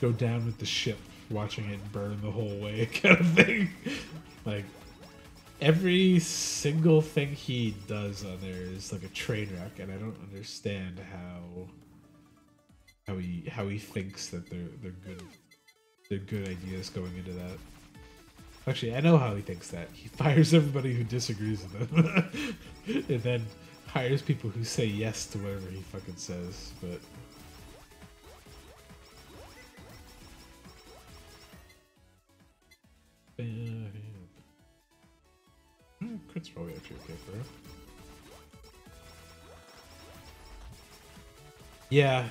go down with the ship, watching it burn the whole way kind of thing. Like every single thing he does on there is like a train wreck, and I don't understand how he thinks that they're good ideas going into that. Actually, I know how he thinks that. He fires everybody who disagrees with him, and then hires people who say yes to whatever he fucking says. But crit's probably actually okay for him. Yeah.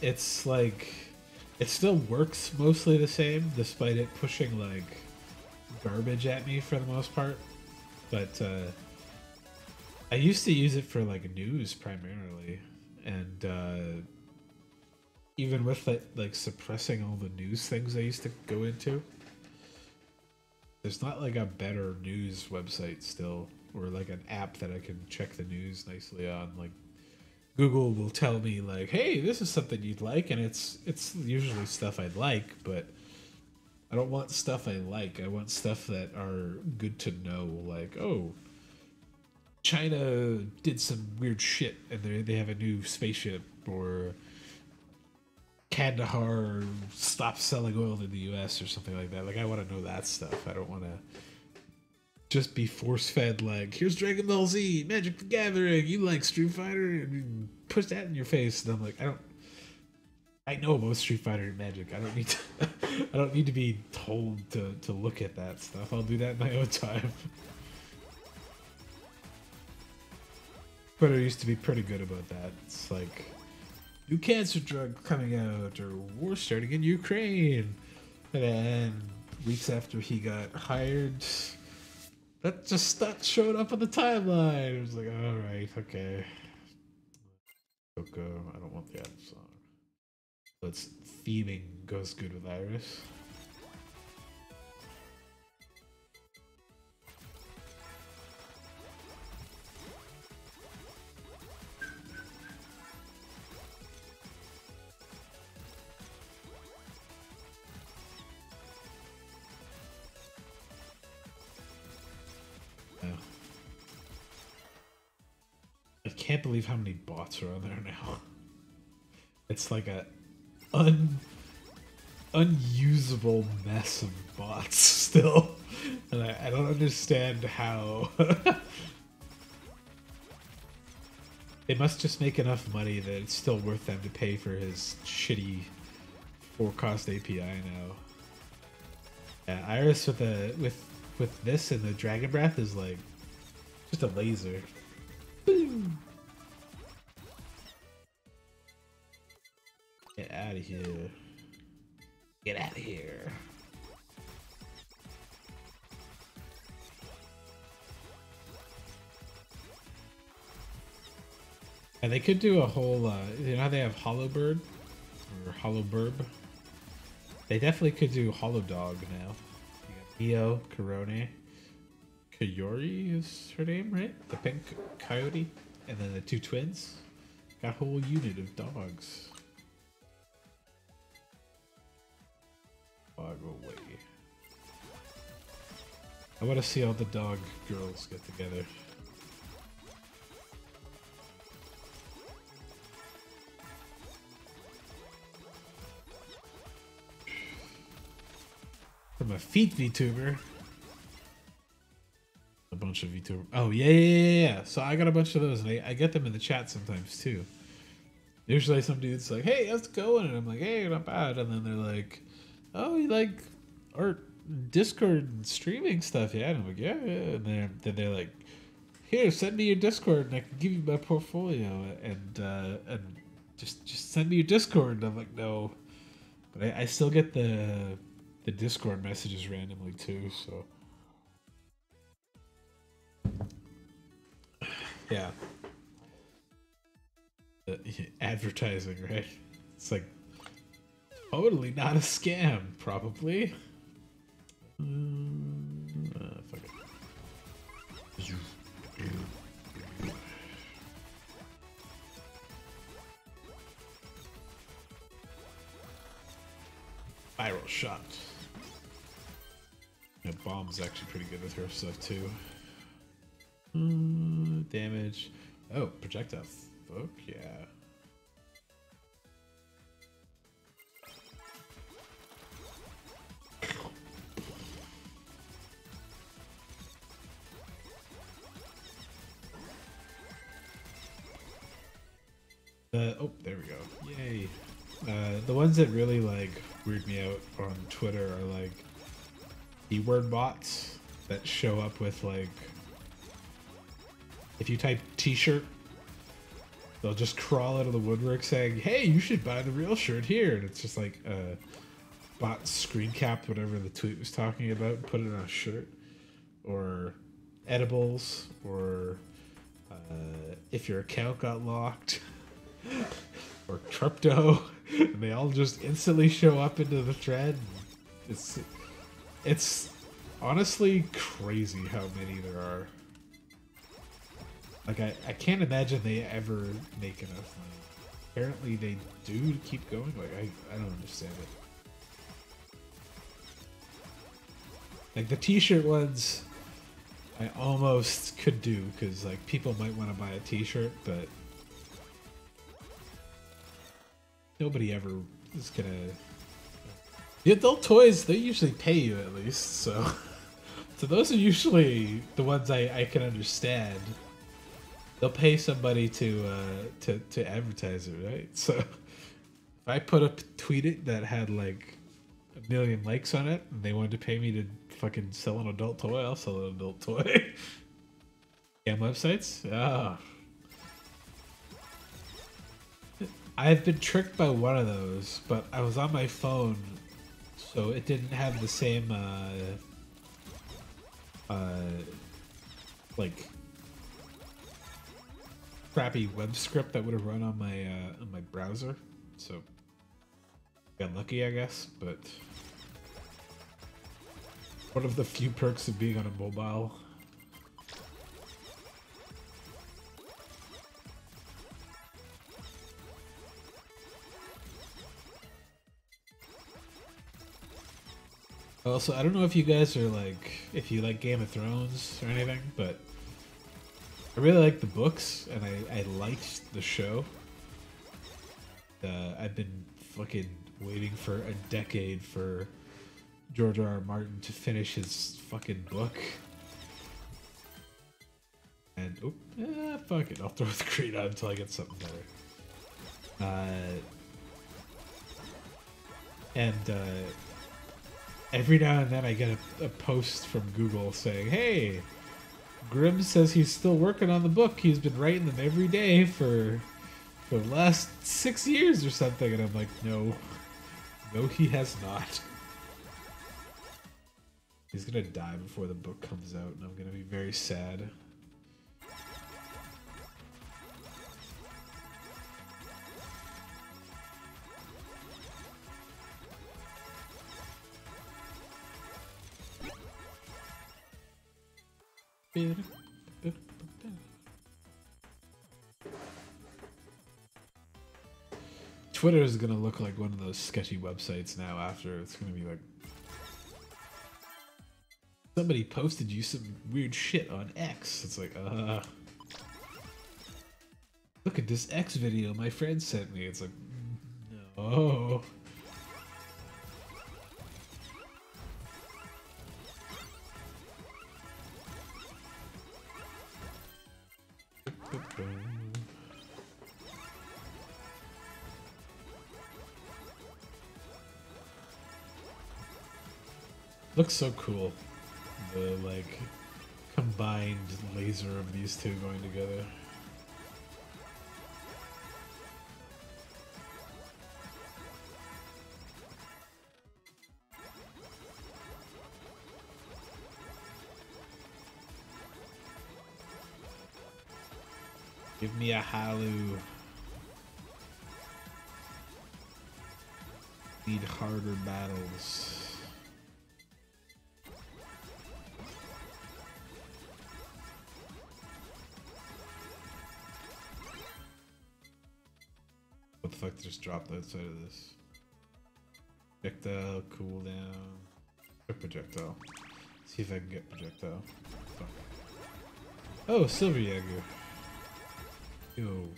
It's like, it still works mostly the same, despite it pushing like garbage at me for the most part. But I used to use it for like news primarily, and even with it like suppressing all the news things I used to go into, there's not like a better news website still, or like an app that I can check the news nicely on. Like Google will tell me like, hey, this is something you'd like, and it's usually stuff I'd like, but I don't want stuff I like. I want stuff that are good to know, like, oh, China did some weird shit and they have a new spaceship, or Kandahar stopped selling oil to the US or something like that. Like, I want to know that stuff. I don't want to just be force-fed like, here's Dragon Ball Z, Magic the Gathering, you like Street Fighter, and push that in your face. And I'm like, I know about Street Fighter and Magic. I don't need to I don't need to be told to look at that stuff. I'll do that in my own time. Twitter used to be pretty good about that. It's like, new cancer drug coming out, or war starting in Ukraine. And then weeks after he got hired, that showed up on the timeline. It was like, all right, okay. Coco, I don't want the other song. So it's theming goes good with Iris. can't believe how many bots are on there now. It's like a unusable mess of bots still. And I don't understand how. They must just make enough money that it's still worth them to pay for his shitty 4-cost API now. Yeah, Iris with this and the Dragon Breath is like just a laser. Boom. Get out of here. Get out of here. And they could do a whole, you know how they have Holobird? Or Holoburb? They definitely could do Holodog now. You got Neo, Korone, Kayori is her name, right? The pink coyote. And then the 2 twins. Got a whole unit of dogs. Dog away. I want to see all the dog girls get together. From a feet VTuber. A bunch of VTuber. Oh, yeah. So I got a bunch of those, and I get them in the chat sometimes, too. Usually some dude's like, hey, how's it going? And I'm like, hey, not bad. And then they're like, oh, you like art, Discord and streaming stuff, yeah? And I'm like, yeah. And then they're like, here, send me your Discord, and I can give you my portfolio. And just send me your Discord. And I'm like, no. But I still get the Discord messages randomly too, so yeah. Advertising, right? It's like totally not a scam, probably. Fuck it. Viral shot. Yeah, Bomb's actually pretty good with her stuff too. Damage. Oh, projectile. Fuck yeah. Oh, there we go. Yay. The ones that really like weird me out on Twitter are like keyword bots that show up with like, if you type t-shirt, they'll just crawl out of the woodwork saying, hey, you should buy the real shirt here. And it's just like bot screen capped whatever the tweet was talking about and put it on a shirt. Or edibles, or if your account got locked, or crypto. And they all just instantly show up into the thread. It's honestly crazy how many there are. Like, I can't imagine they ever make enough money. Apparently they do to keep going. Like, I don't understand it. Like, the t-shirt ones, I almost could do, because, like, people might want to buy a t-shirt, but nobody ever is gonna... The adult toys, they usually pay you at least, so... So those are usually the ones I can understand. They'll pay somebody to advertise it, right? So if I put up a tweet that had like 1 million likes on it and they wanted to pay me to fucking sell an adult toy, I'll sell an adult toy. Scam websites? Ah. I've been tricked by one of those, but I was on my phone, so it didn't have the same like crappy web script that would have run on my browser. So got lucky, I guess, but one of the few perks of being on a mobile. Also, I don't know if you guys are like, if you like Game of Thrones or anything, but I really like the books, and I liked the show. I've been fucking waiting for a decade for George R. R. Martin to finish his fucking book. And, fuck it, I'll throw the crate out until I get something better. Every now and then I get a post from Google saying, hey, Grimm says he's still working on the book. He's been writing them every day for the last 6 years or something. And I'm like, no, he has not. He's gonna die before the book comes out, and I'm gonna be very sad. Twitter is gonna look like one of those sketchy websites now after. It's gonna be like, somebody posted you some weird shit on X. It's like, look at this X video my friend sent me. It's like, no. Looks so cool. The like combined laser of these two going together. Give me a Halu. Need harder battles. What the fuck just dropped outside of this? Projectile, cooldown. Quick projectile. See if I can get projectile. Fuck. Oh, Silver Jaeger. Yo.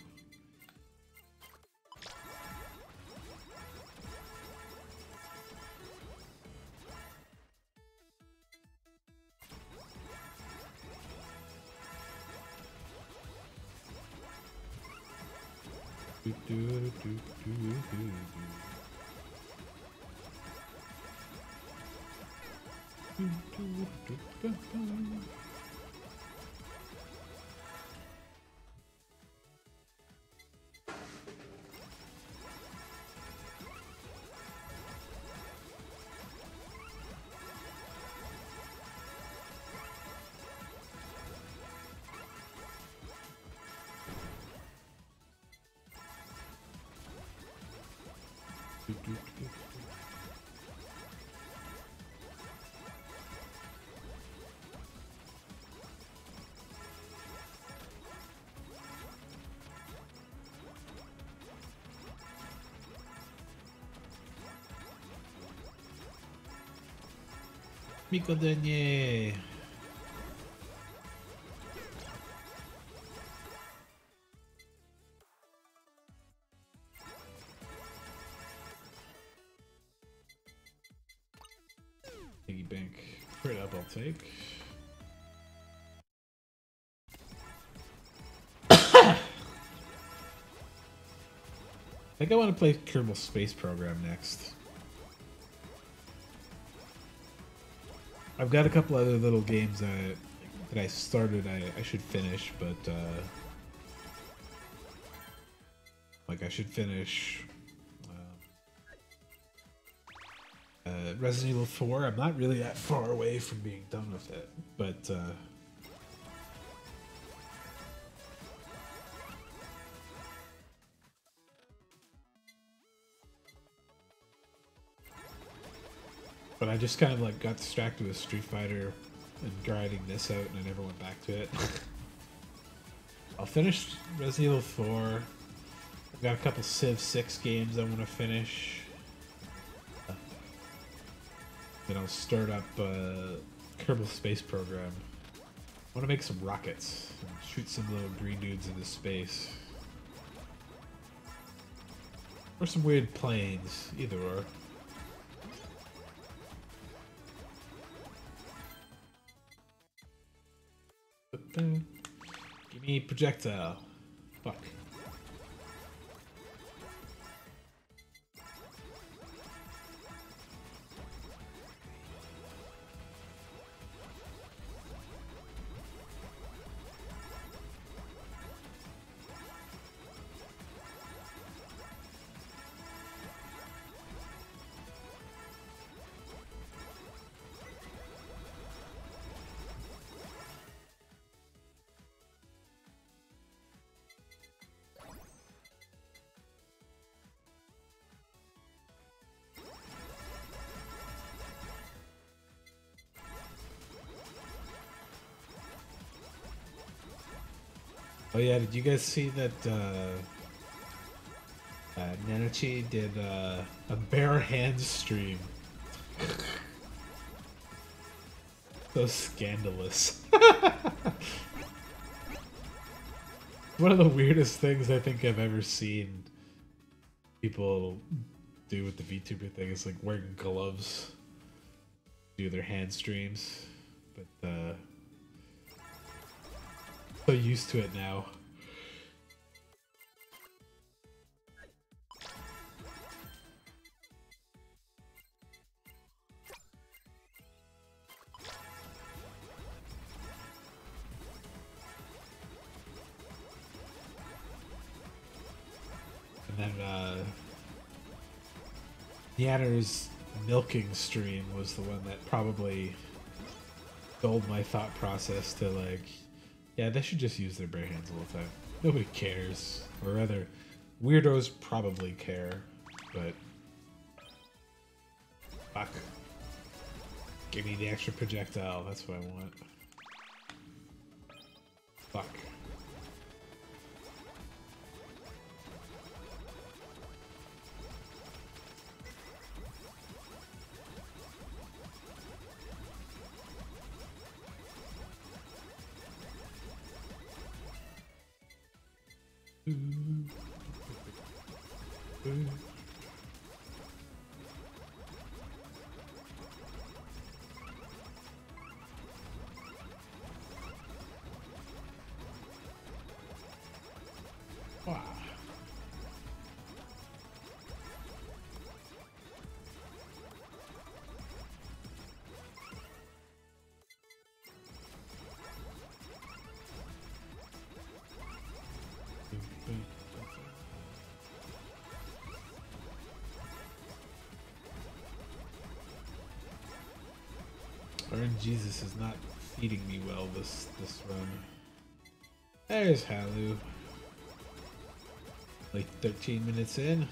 Mikodanie. Piggy bank. Crit up, I'll take. I think I want to play Kerbal Space Program next. I've got a couple other little games that I started I should finish, but like I should finish Resident Evil 4. I'm not really that far away from being done with it, but I just kind of like got distracted with Street Fighter and grinding this out, and I never went back to it. I'll finish Resident Evil 4. I've got a couple Civ 6 games I want to finish. Then I'll start up Kerbal Space Program. I want to make some rockets and shoot some little green dudes into space. Or some weird planes, either or. Give me projectile. Fuck. Oh yeah, did you guys see that Nanachi did a bare hands stream? So scandalous. One of the weirdest things I think I've ever seen people do with the VTuber thing is like wearing gloves, do their hand streams, but so used to it now. And then Yanner's milking stream was the one that probably dulled my thought process to like, yeah, they should just use their bare hands all the time. Nobody cares. Or rather, weirdos probably care, but fuck. Give me the extra projectile, that's what I want. Fuck. Wow. Jesus is not feeding me well this run. There's Halu. Like 13 minutes in.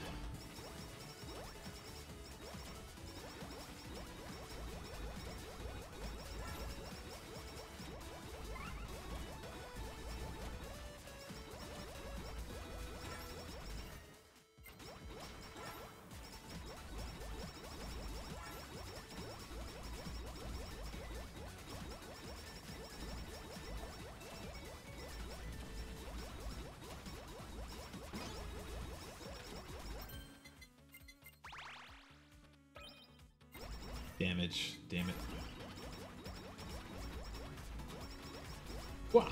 Damage, damn it. Wah.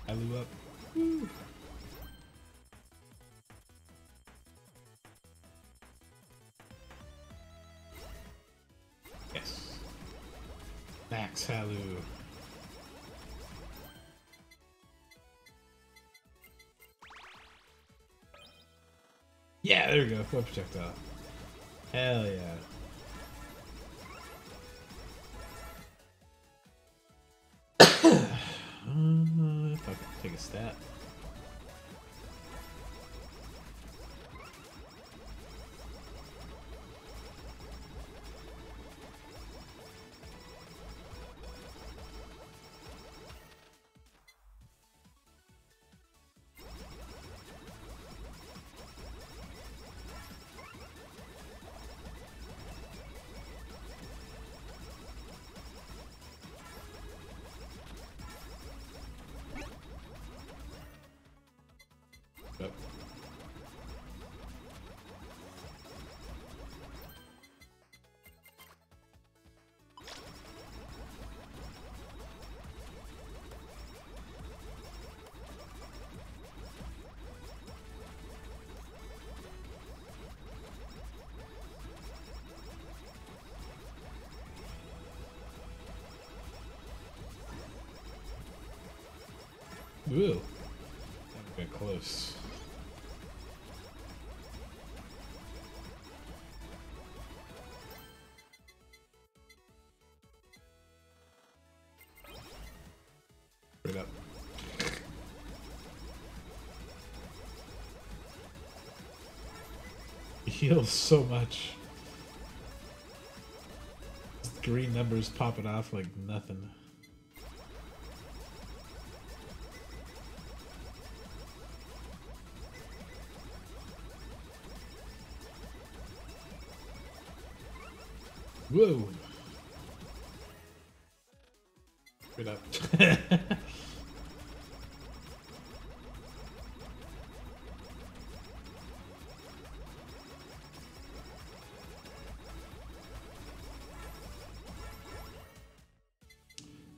I blew up. Woo. Yes. Max Halu. Yeah, there we go. Full projectile. Hell yeah. If I could take a stat. Yep. Ooh, that got close. Straight up. He heals so much. Green numbers popping off like nothing. Whoa! Straight up.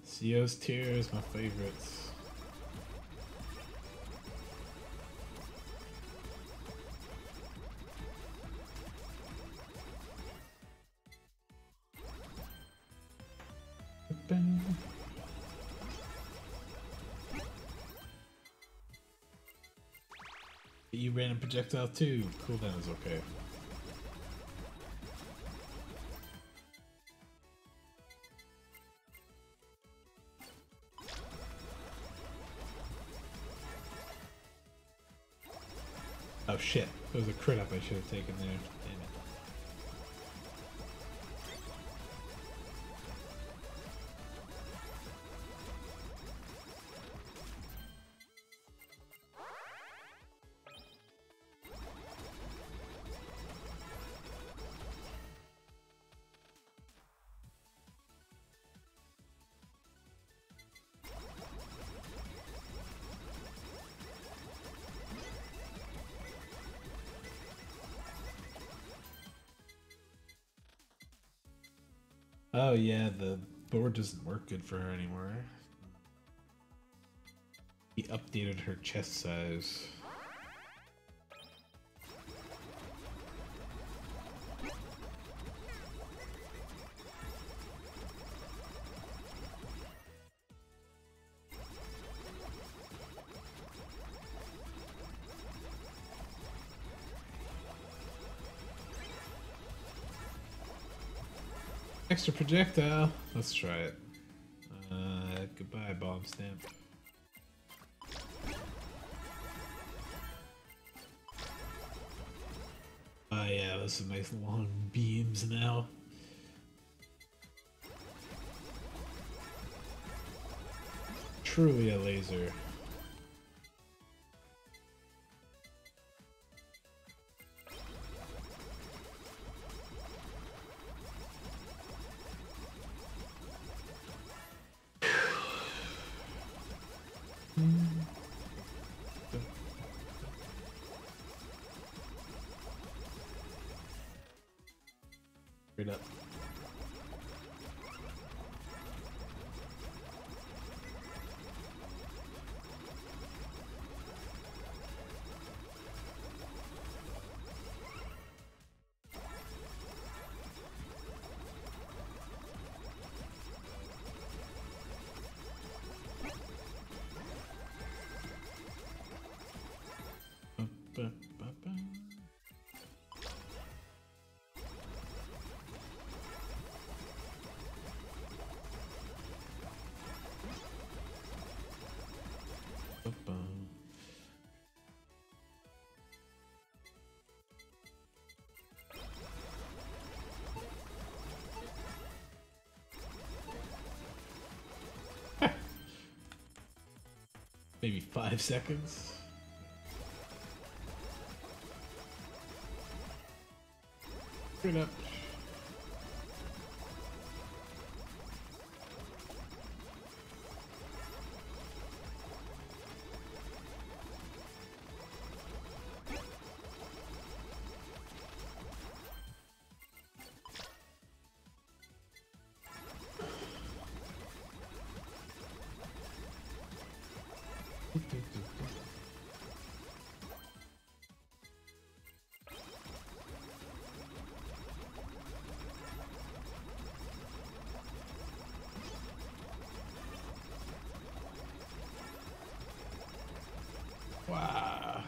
CO's tier is my favorites. You random projectile too. Cooldown is okay. Oh shit, there was a crit up I should have taken there. Damn it. Oh yeah, the board doesn't work good for her anymore. He updated her chest size. Extra projectile. Let's try it. Goodbye, bomb stamp. Oh yeah, those are nice long beams now. Truly a laser. Straight up. Maybe 5 seconds. Straight up. Wow.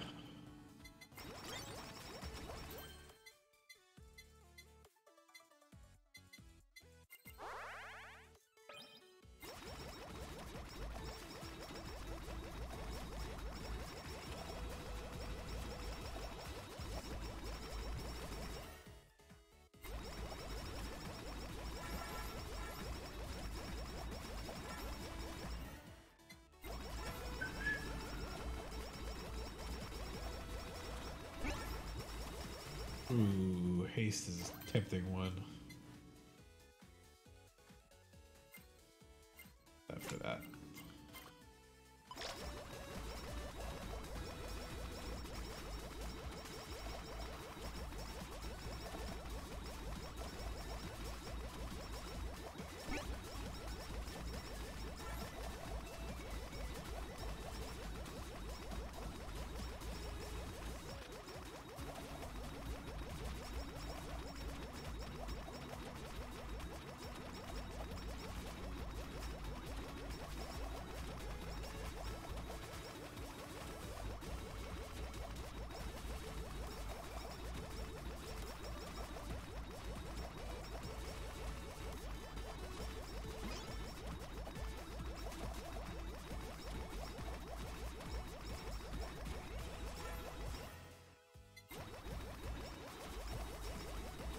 Ooh, haste is a tempting one. After that.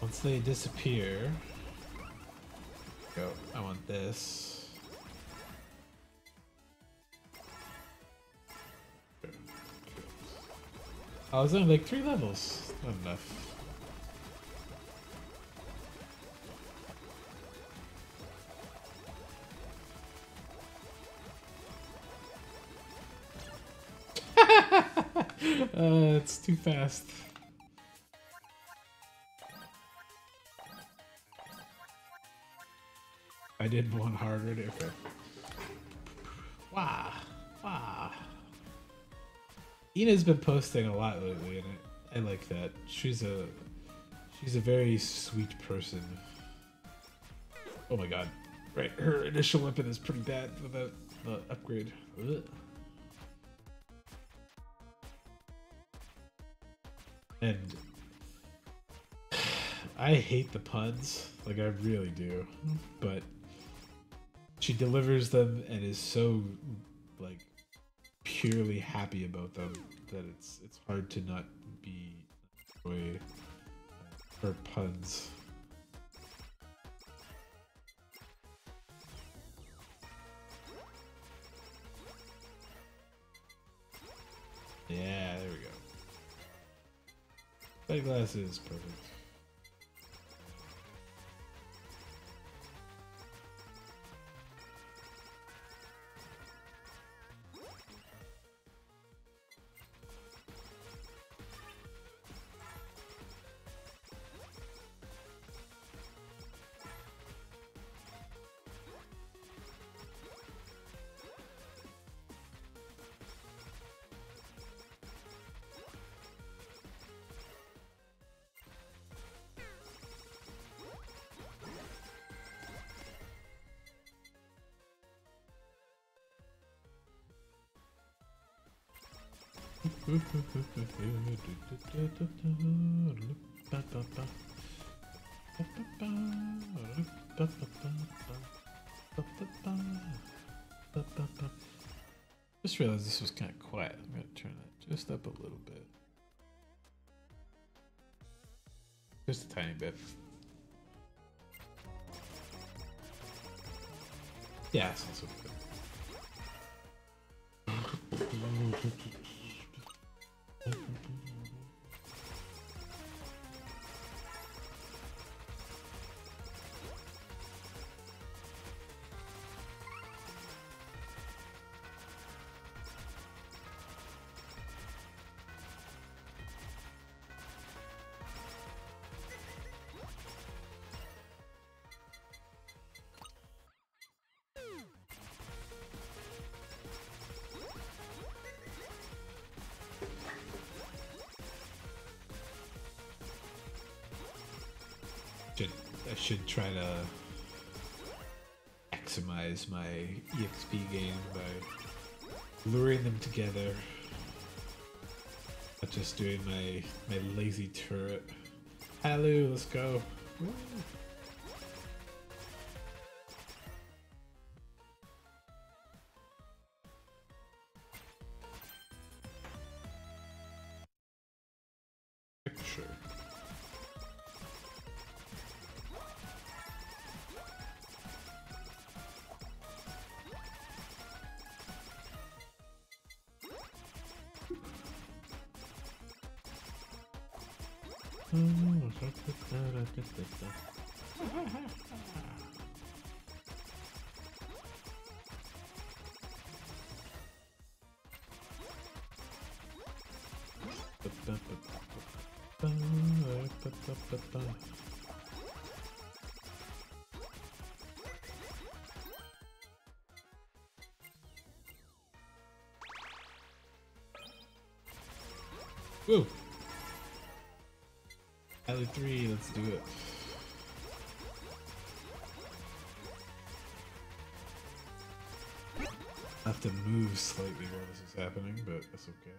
Once they disappear, go. I want this. Oh, it's only like 3 levels. Not enough. It's too fast. I did one harder. Okay. Wow. Wow. Ina's been posting a lot lately, and I like that. She's a very sweet person. Oh my god. Right, her initial weapon is pretty bad without the upgrade. Ugh. And I hate the puns, like I really do, but she delivers them and is so like purely happy about them that it's hard to not be enjoy her puns. Yeah, there we go. That glass is perfect. Just realized this was kind of quiet. I'm going to turn that just up a little bit. Just a tiny bit. Yeah, sounds so good. I should try to maximize my EXP gain by luring them together. Not just doing my lazy turret. Halu, let's go. Woo. Sure. Woo! Alley 3, let's do it. I have to move slightly while this is happening, but that's okay.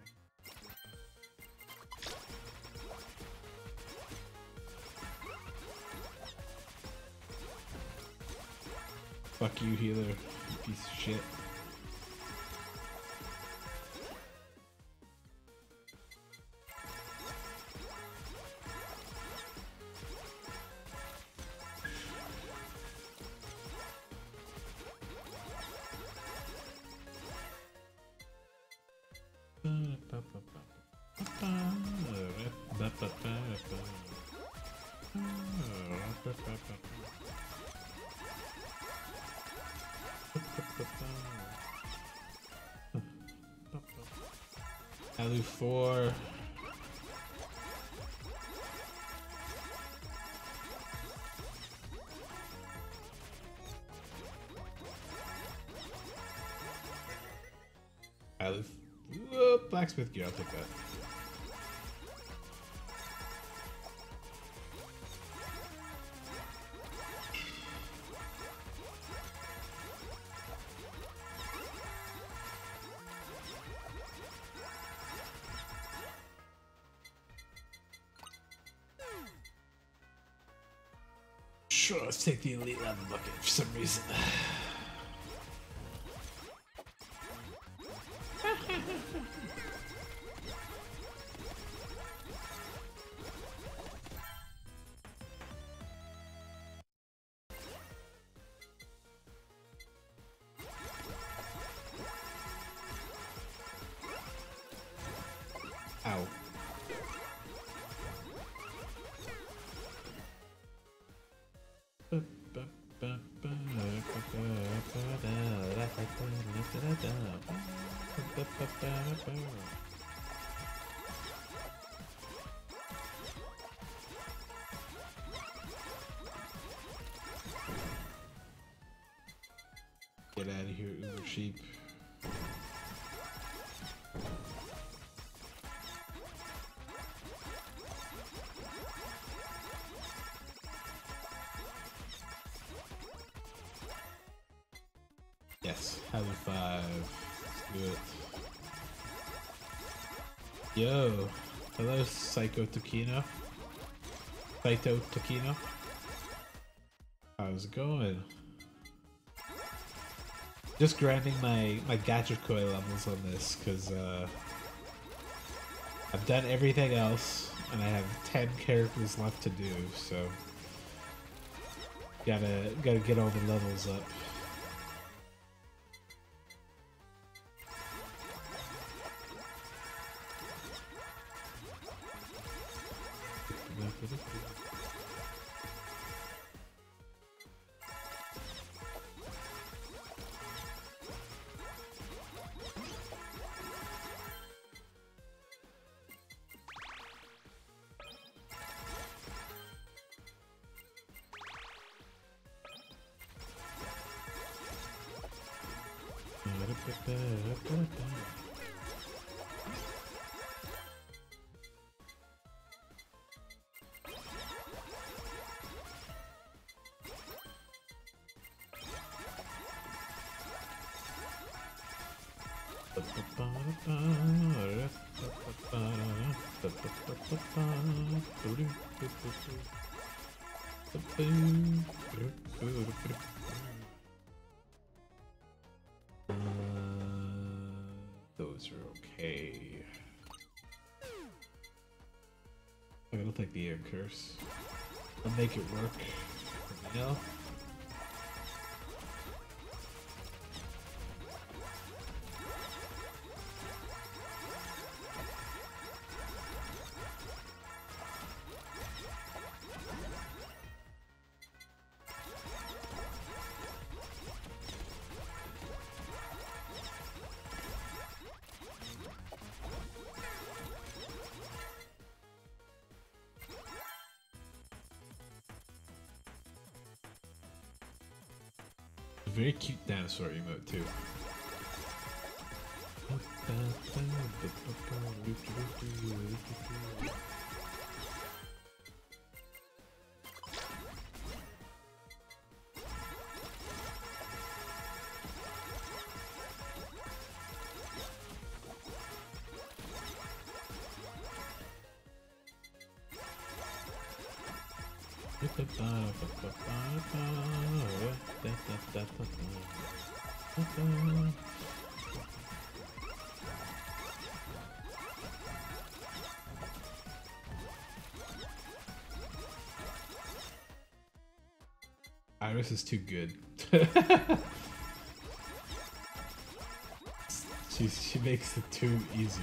Fuck you, healer, you piece of shit. Alu 4. Alu. Whoop, blacksmith gear, I'll take that. Sure, let's take the elite level bucket for some reason. Ow. Get out of here, Uber sheep. Yes, Halo 5. Let's do it. Yo, hello, Psycho Takino. Saito Takino. How's it going? Just grinding my gadget coil levels on this because I've done everything else and I have 10 characters left to do, so gotta get all the levels up. Those are okay. I don't think the air curse. I'll make it work for now. Very cute dinosaur emote too. Iris is too good. She makes it too easy.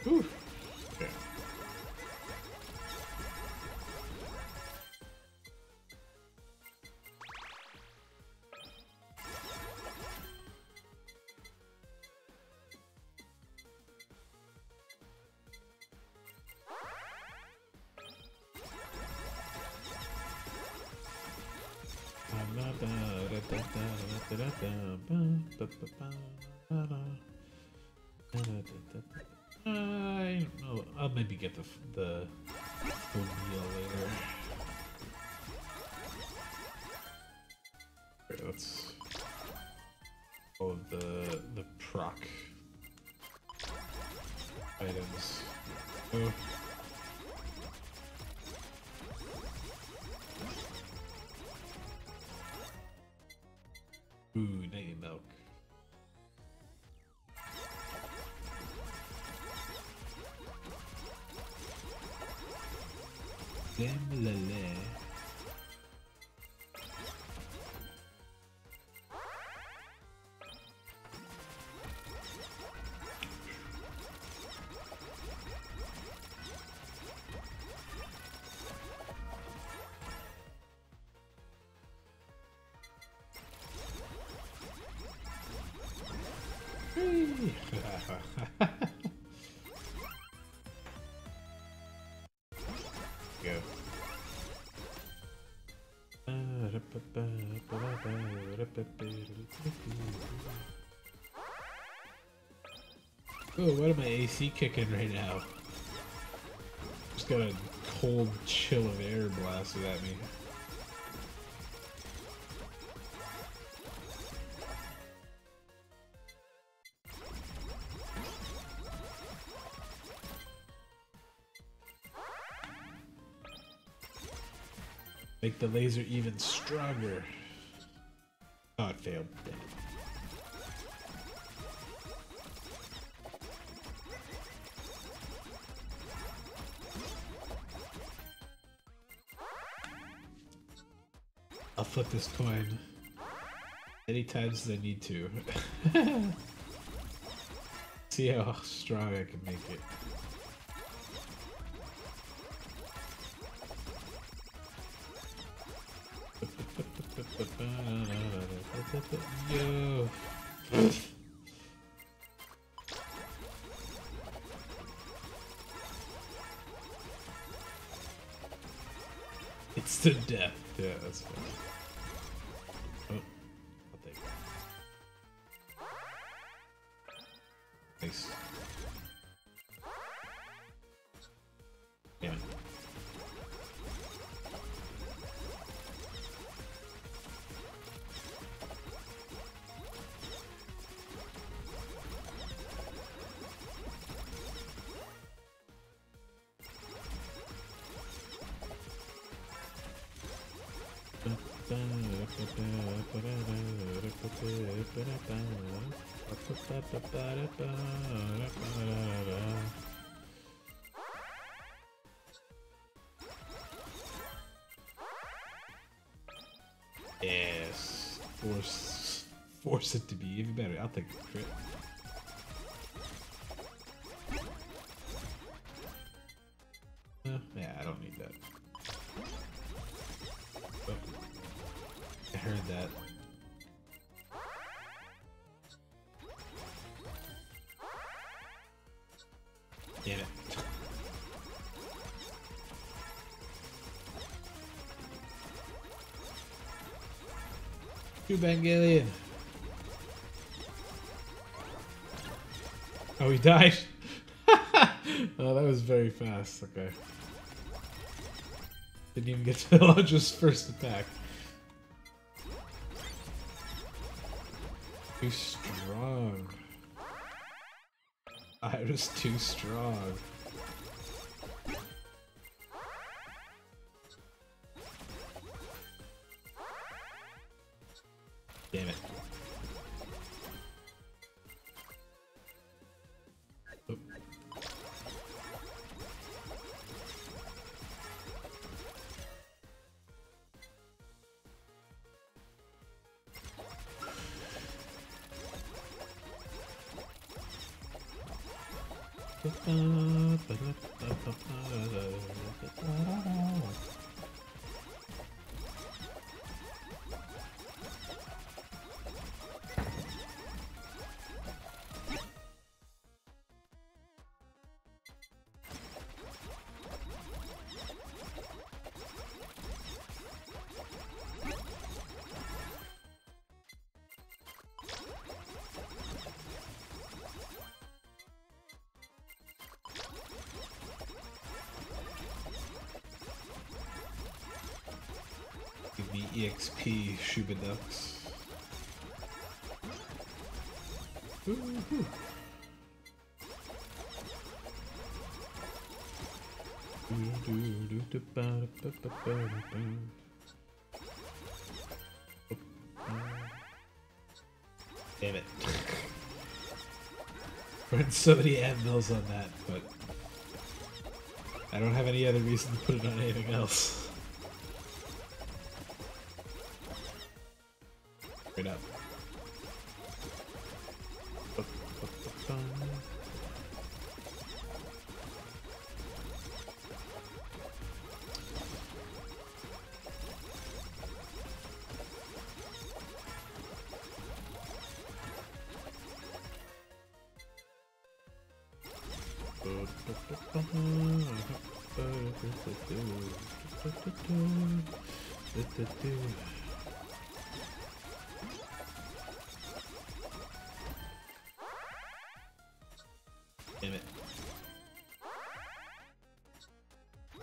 Whew. Okay. I don't know. I'll maybe get the wheel later. Okay, let's all of the proc items. Oh. Ooh, nutty milk. Demlele. Go. Oh, what am I AC kicking right now? Just got a cold chill of air blasted at me. Make the laser even stronger. Oh, it failed. Damn. I'll flip this coin many times as I need to. See how strong I can make it. Yo. It's to death. Yeah, that's fine. Oh, I'll take it. Nice. Damn it. Yes, force it to be even better. I'll take the crit. Yeah, I don't need that. Oh, I heard that. Damn it. Evangelion. Oh, he died. Oh, that was very fast. Okay. Didn't even get to launch his first attack. Too strong. I was too strong. Damn it. Oh. Give me EXP, Shubidux. Woohoo! Damn it. Run so many anvils on that, but I don't have any other reason to put it on anything else. Straight up. Damn it.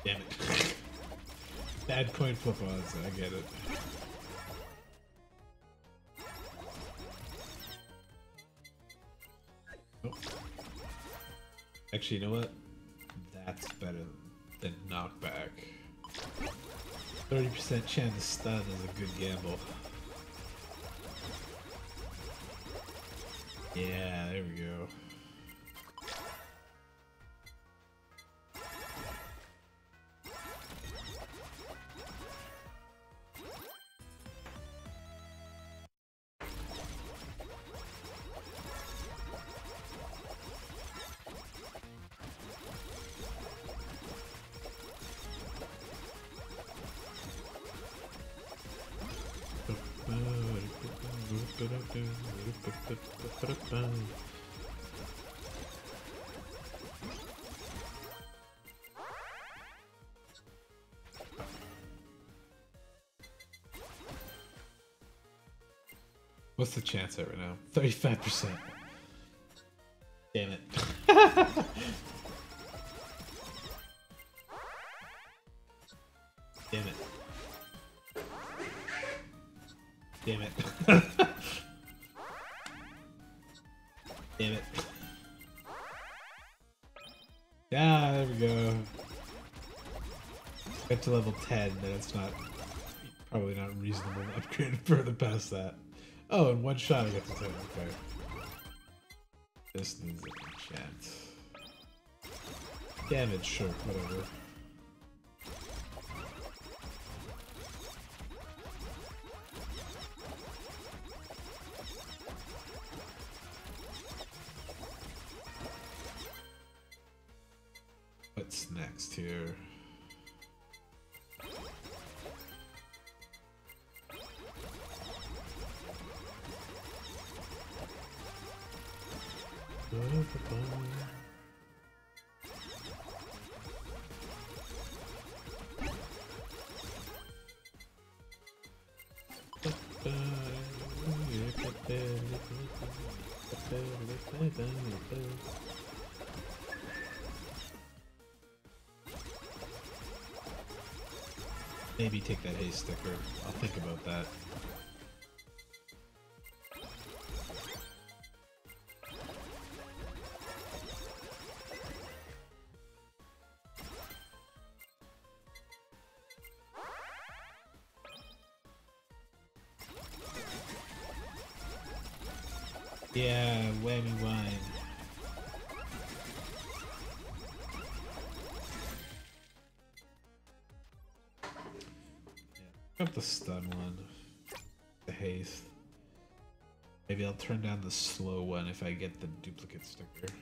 Damn it. Bad coin flip odds, I get it. Oh. Actually, you know what? That's better than knockback. 30% chance to stun is a good gamble. Yeah, there we go. What's the chance at right now? 35%. Damn it. Damn it. Damn it. Damn it. Ah, there we go. Get to level 10, but it's not probably not reasonable to upgrade further past that. Oh, in one shot I get to 10, okay. This needs an enchant. Damage, sure, whatever. What's next here? Maybe take that haste sticker. I'll think about that. Yeah, whammy wine. Got the stun one. The haste. Maybe I'll turn down the slow one if I get the duplicate sticker.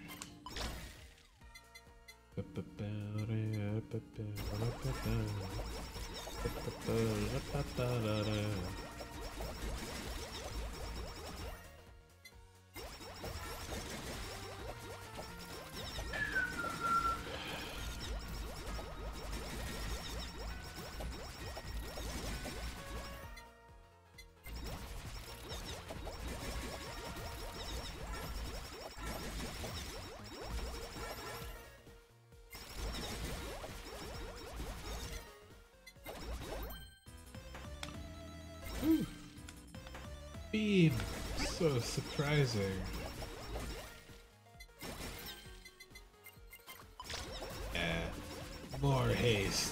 Beam! So surprising. Yeah. More haste.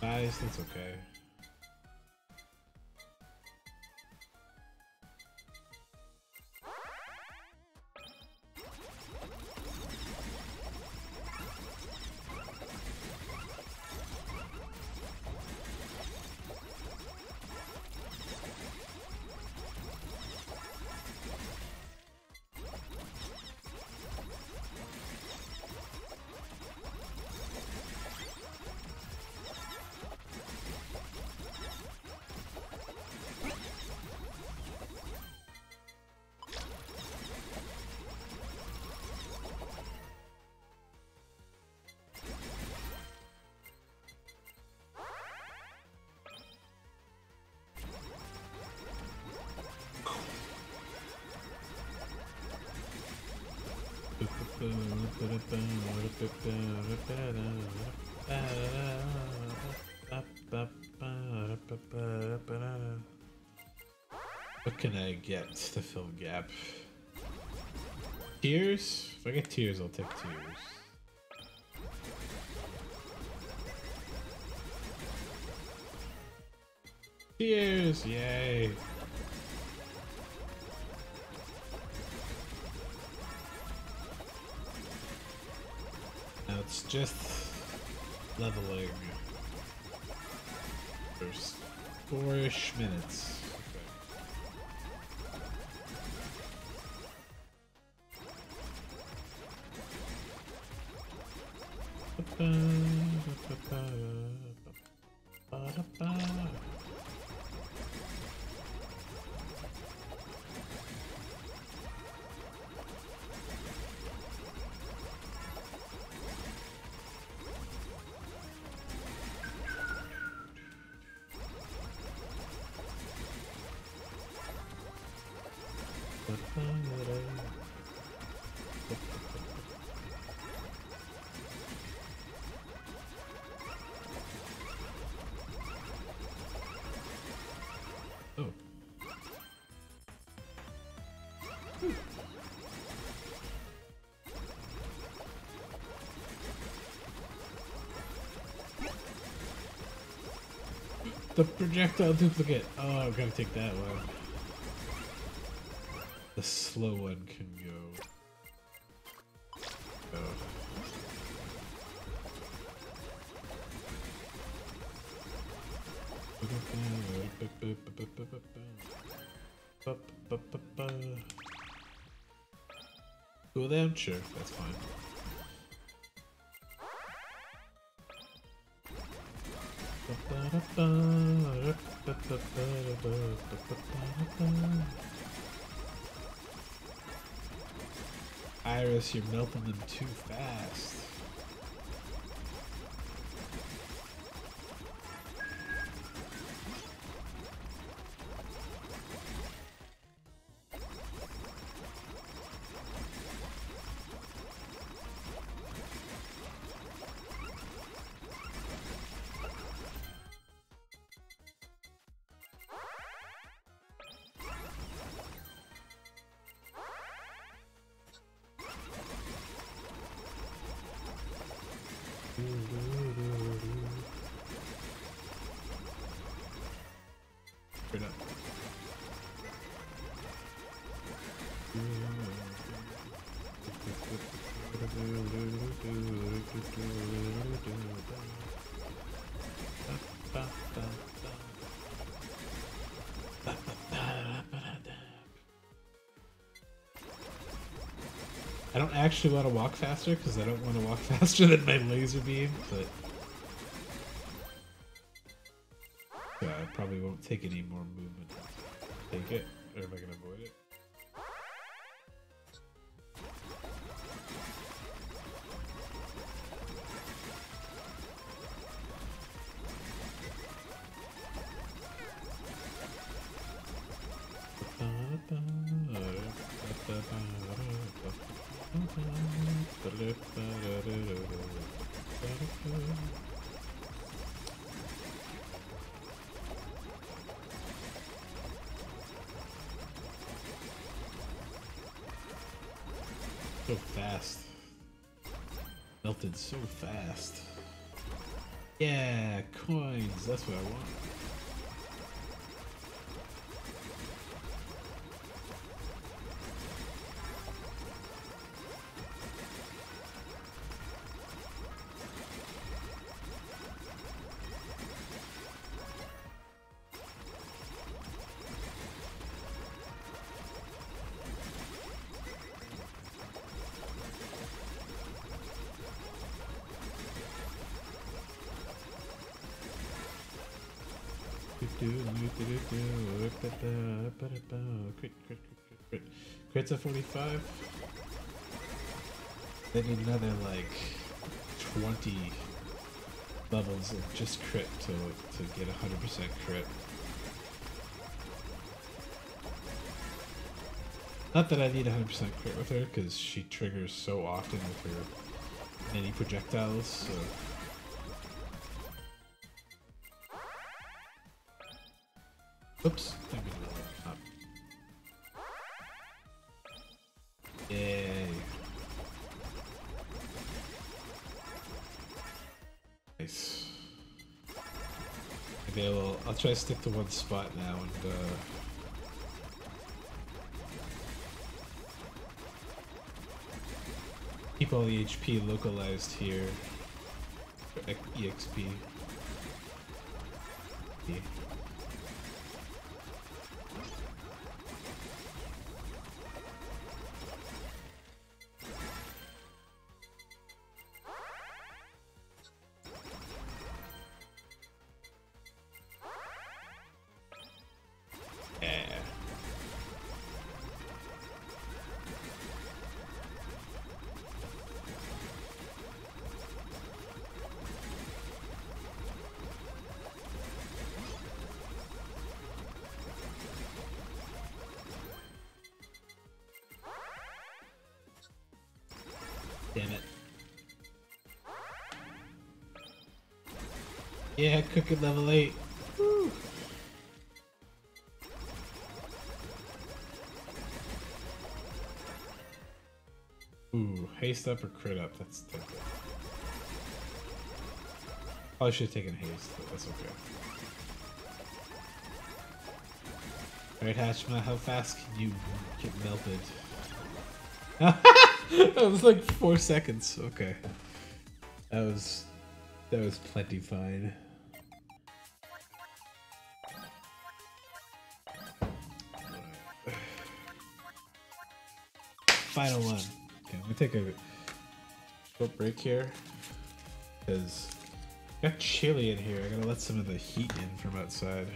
Nice, that's okay. What can I get to fill gap? Tears? If I get tears, I'll take tears. Tears! Yay! Now it's just leveling. There's 4-ish minutes. Oh. The projectile duplicate. Oh, I'm gonna take that one. The slow one can go. Cool down? Sure, that's fine. Iris, you're melting them too fast. Straight up. I don't actually want to walk faster because I don't want to walk faster than my laser beam, but I probably won't take any more movement. Take it, or am I gonna avoid it? So fast. Melted so fast. Yeah, coins. That's what I want. Crit. Crit's at 45. They need another like 20 levels of just crit to get 100% crit. Not that I need 100% crit with her, because she triggers so often with her mini projectiles, so... Oops. Up. Yay. Nice. Okay, well, I'll try to stick to one spot now and keep all the HP localized here. EXP. Yeah. Damn it. Yeah, cooking level 8. Woo. Ooh, haste up or crit up? That's tempting. Probably should have taken haste, but that's okay. Alright, Hatchma, how fast can you get melted? That was like 4 seconds. Okay. That was plenty fine. Final one. Okay, I'm gonna take a short break here because it got chilly in here. I gotta let some of the heat in from outside.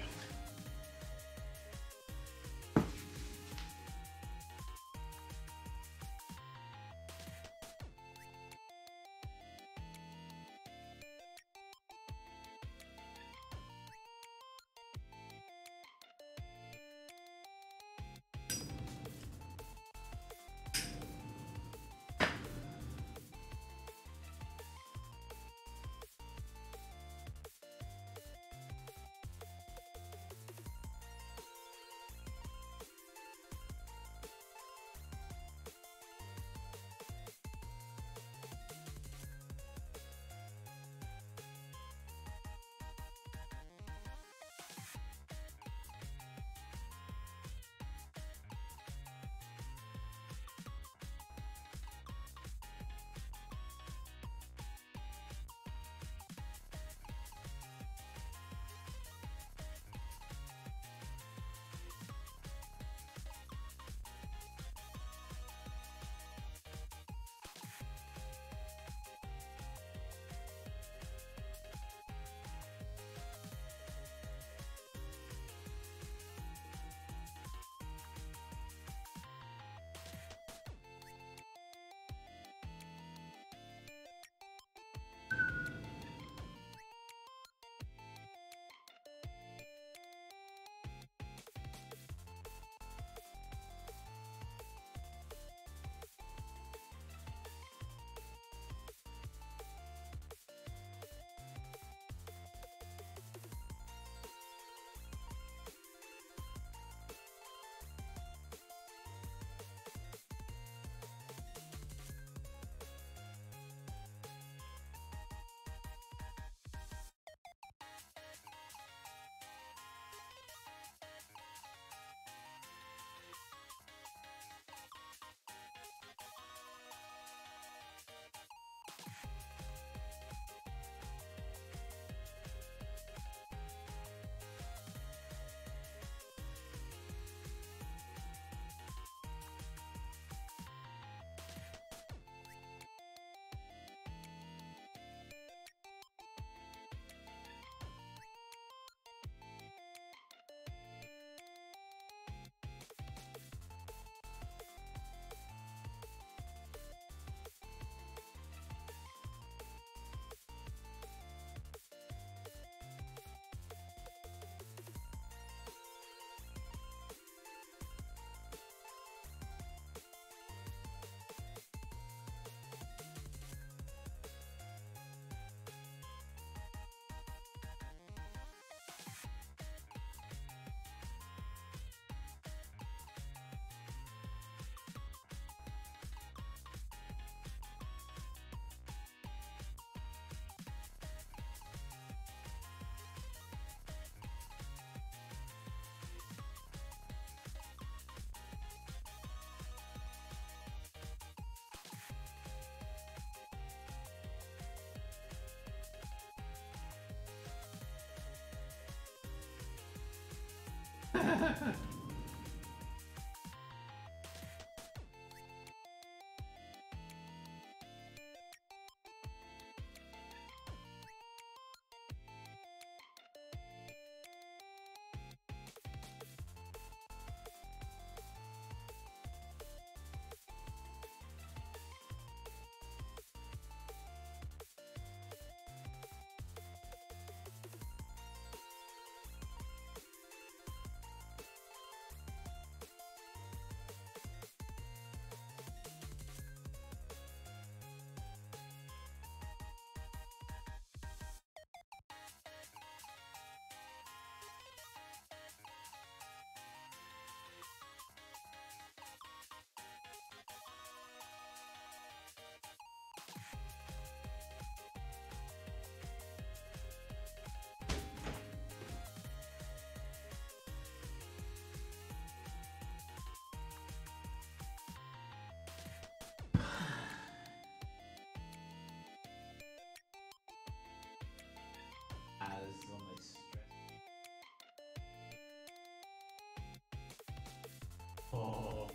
Oh,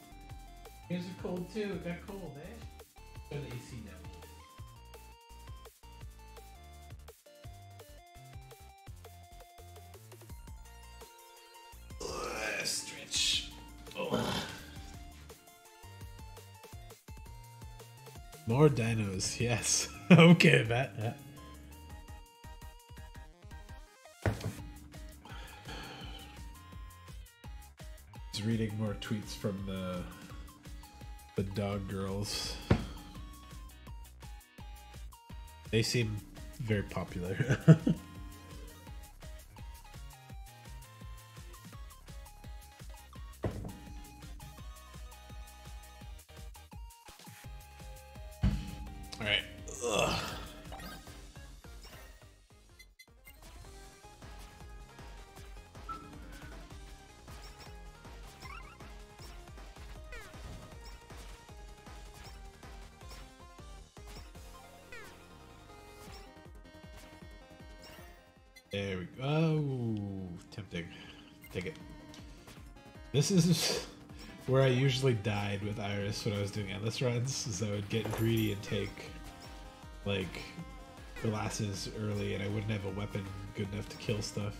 here's a cold too. It got cold, eh? Turn the AC down. Stretch. Oh. More dinos, yes. Okay, Matt. Yeah. Just reading more tweets from the dog girls. They seem very popular. Alright. There we go. Oh, tempting. Take it. This is where I usually died with Iris when I was doing endless runs, is I would get greedy and take like glasses early and I wouldn't have a weapon good enough to kill stuff.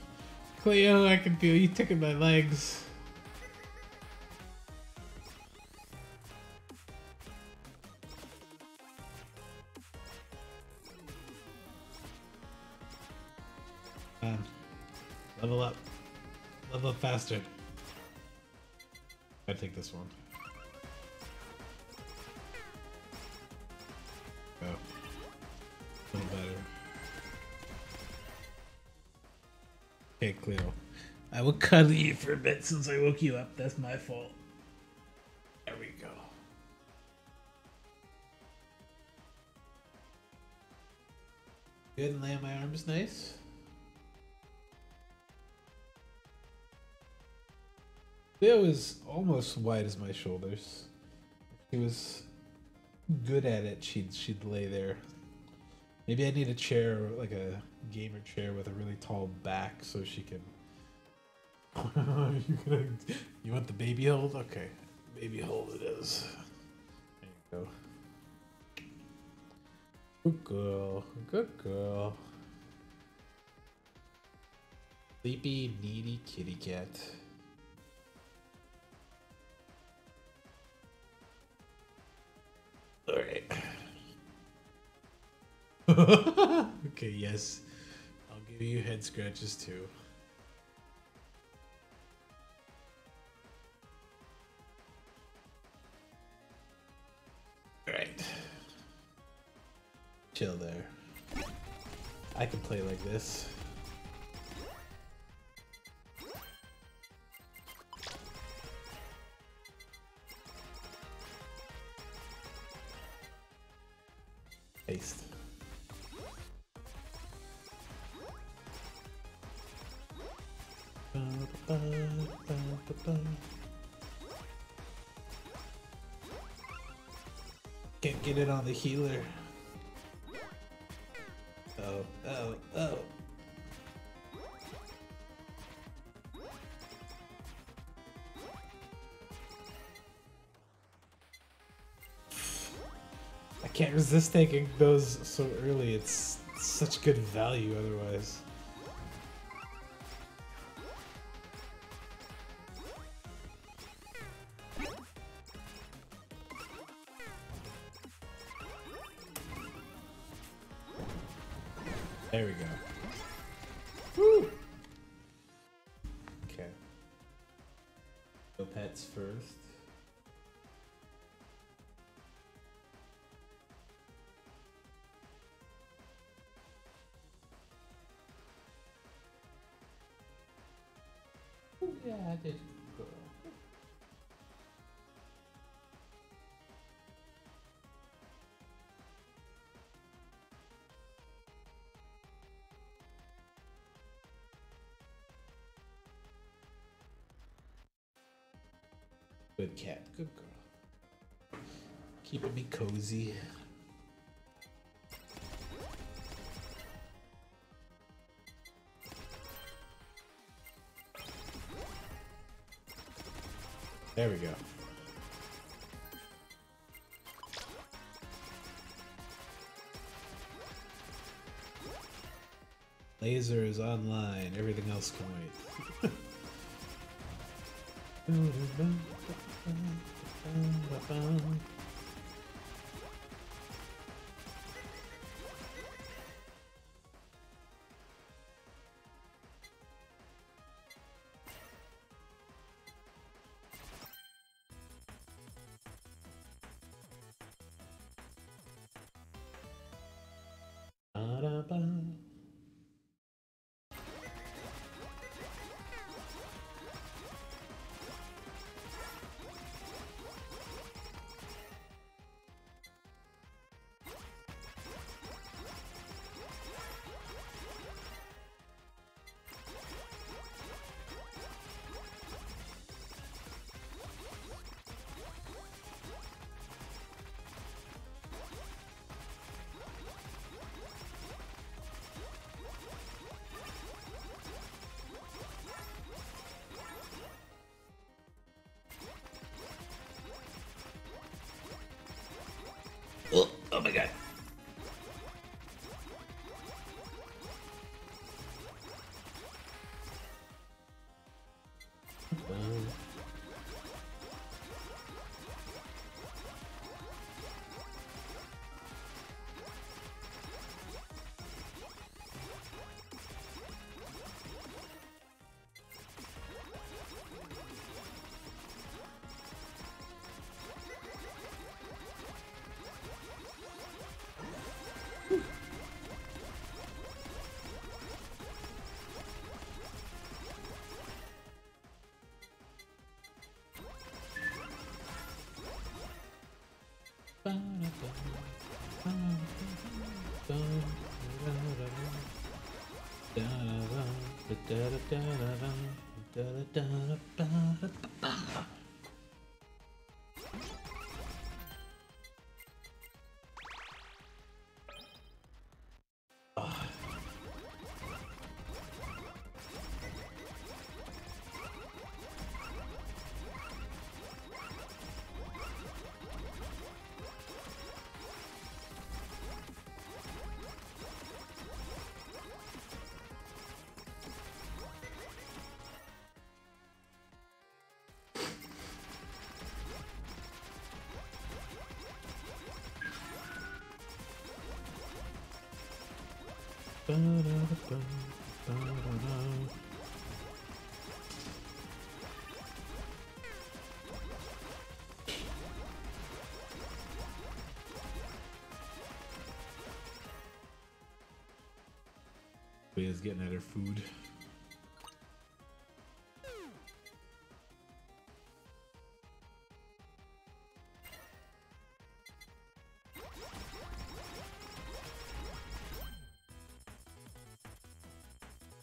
Cleo, I can feel you ticking my legs. Level up. Level up faster. I'd take this one. Go. A little better. Okay, Cleo. I will cuddle you for a bit since I woke you up. That's my fault. There we go. Good, and lay on my arms nice. Cleo is almost wide as my shoulders. If she was good at it, she'd lay there. Maybe I need a chair, like a gamer chair with a really tall back, so she can. You want the baby hold? Okay, baby hold it is. There you go. Good girl. Good girl. Sleepy, needy kitty cat. Alright. Okay, yes. I'll give you head scratches too. Alright. Chill there. I can play like this. Paste. Can't get it on the healer. Oh, oh, oh. can't resist taking those so early. It's such good value otherwise. There we go. Woo! Okay. Go pets first. Yeah, I did. Good cat, good girl. Keeping me cozy. There we go. Laser is online. Everything else can wait. Oh my god. Is getting at her food.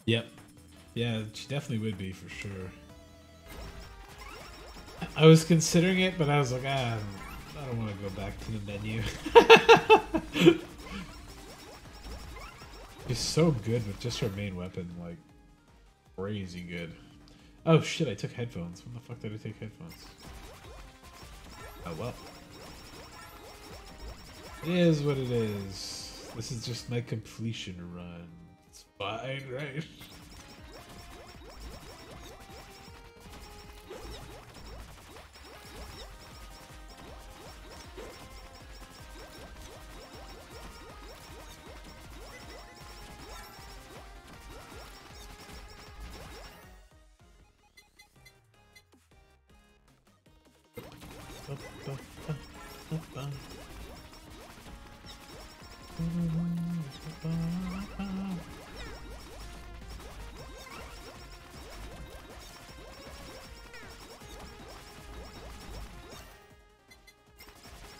Yep. Yeah, she definitely would be for sure. I was considering it, but I was like, I don't want to go back to the menu. She's so good with just her main weapon, like crazy good. Oh shit, I took headphones. When the fuck did I take headphones? Oh well. It is what it is. This is just my completion run. It's fine, right?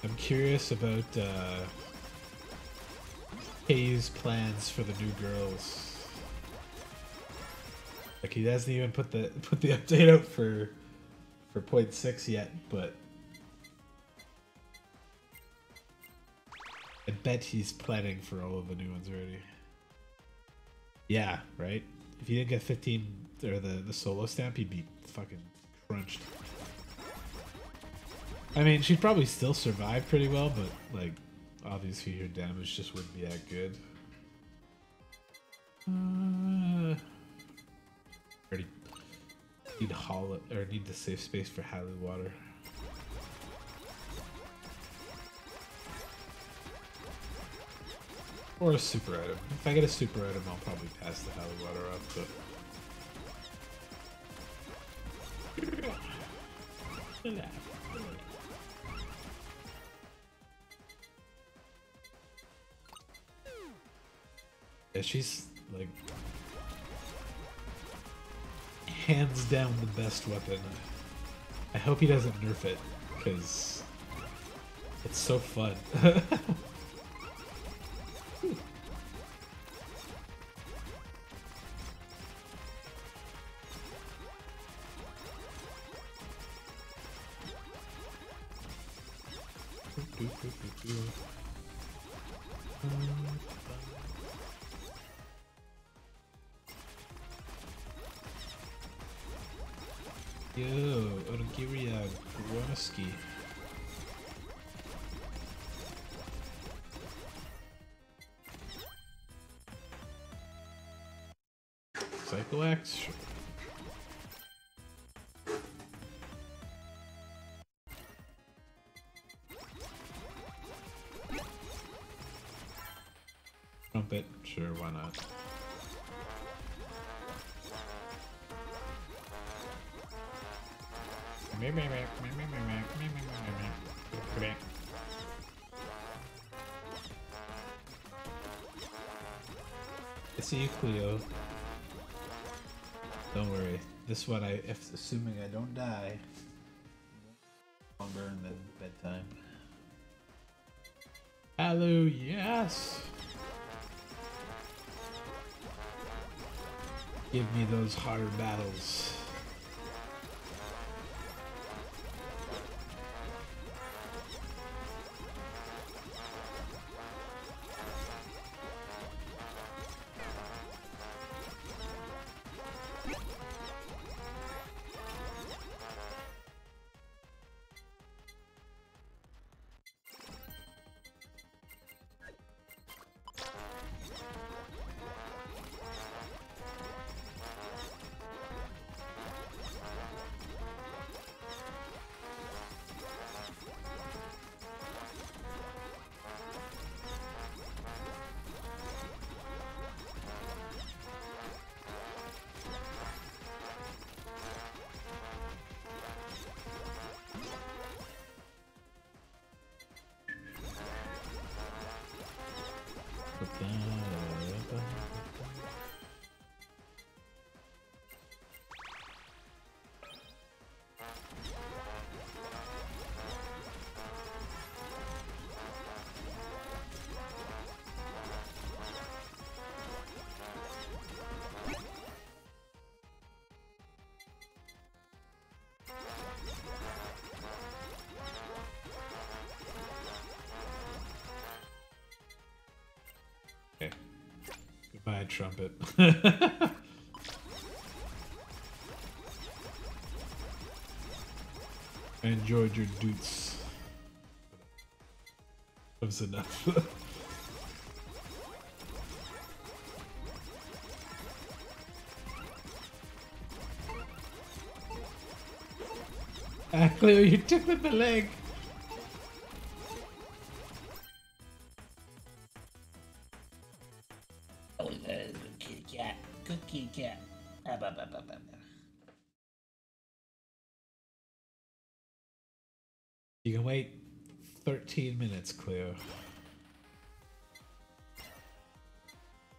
I'm curious about Kay's plans for the new girls. Like he hasn't even put the update out for 0.6 yet, but I bet he's planning for all of the new ones already. Yeah, right? If he didn't get 15 or the solo stamp, he'd be fucking crunched. I mean, she'd probably still survive pretty well, but like obviously her damage just wouldn't be that good. Already need to save space for Halley Water. Or a super item. If I get a super item, I'll probably pass the Halley Water up, but... Yeah, she's like hands down the best weapon. I hope he doesn't nerf it, because it's so fun. Yo, Onogiria Gronoski. Psycho Axe? Sure. Trumpet? Sure, why not? I see you, Cleo. Don't worry. This one, if assuming I don't die, longer than bedtime. Hello, yes. Give me those harder battles. Okay. Goodbye, Trumpet. I enjoyed your doots. was enough. Cleo, you took with the leg. Oh, kitty cat. Good kitty cat. You can wait 13 minutes, Cleo.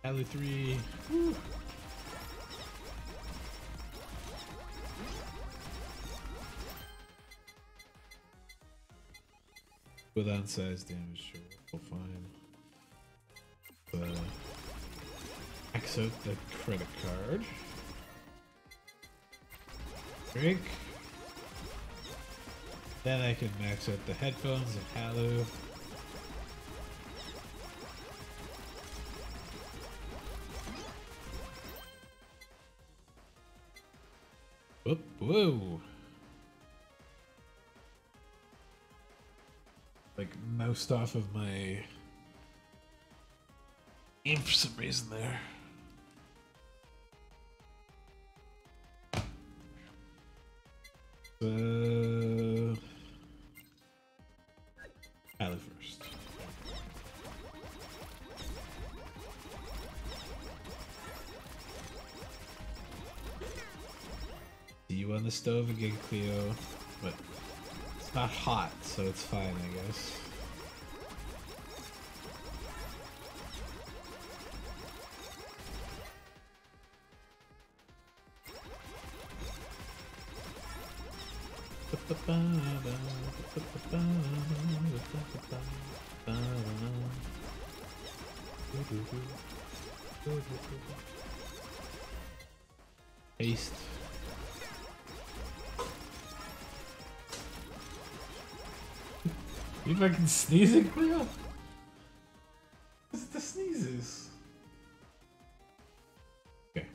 Alley 3. Woo. With unsized damage, sure, we'll fine. Max out the credit card. Drink. Then I can max out the headphones of Halo. Whoop, whoa! Like moused off of my aim for some reason there. Halo first. See you on the stove again, Cleo. But it's not hot, so it's fine, I guess. Haste. You fucking sneezing, Cleo? What's the sneezes? Okay.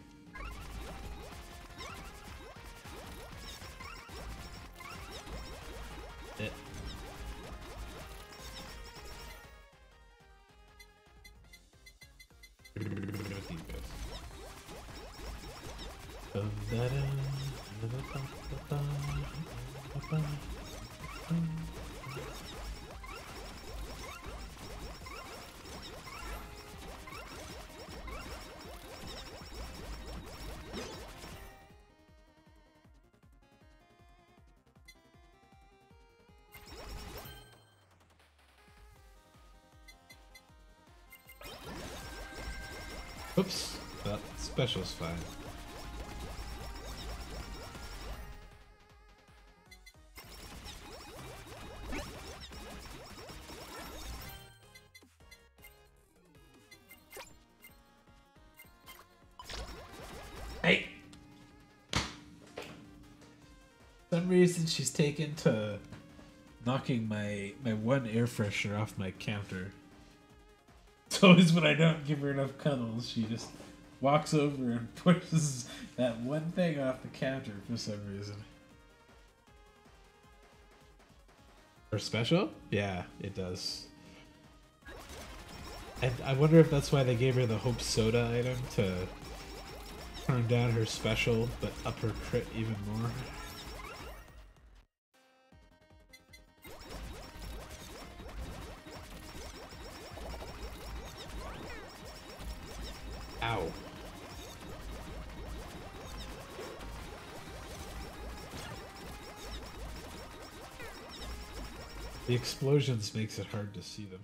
It. Oops, that special's fine. Hey! For some reason she's taken to knocking my one air freshener off my counter. It's always when I don't give her enough cuddles, she just walks over and pushes that one thing off the counter for some reason. Her special? Yeah, it does. And I wonder if that's why they gave her the Hope Soda item to turn down her special, but up her crit even more. Ow. The explosions makes it hard to see them.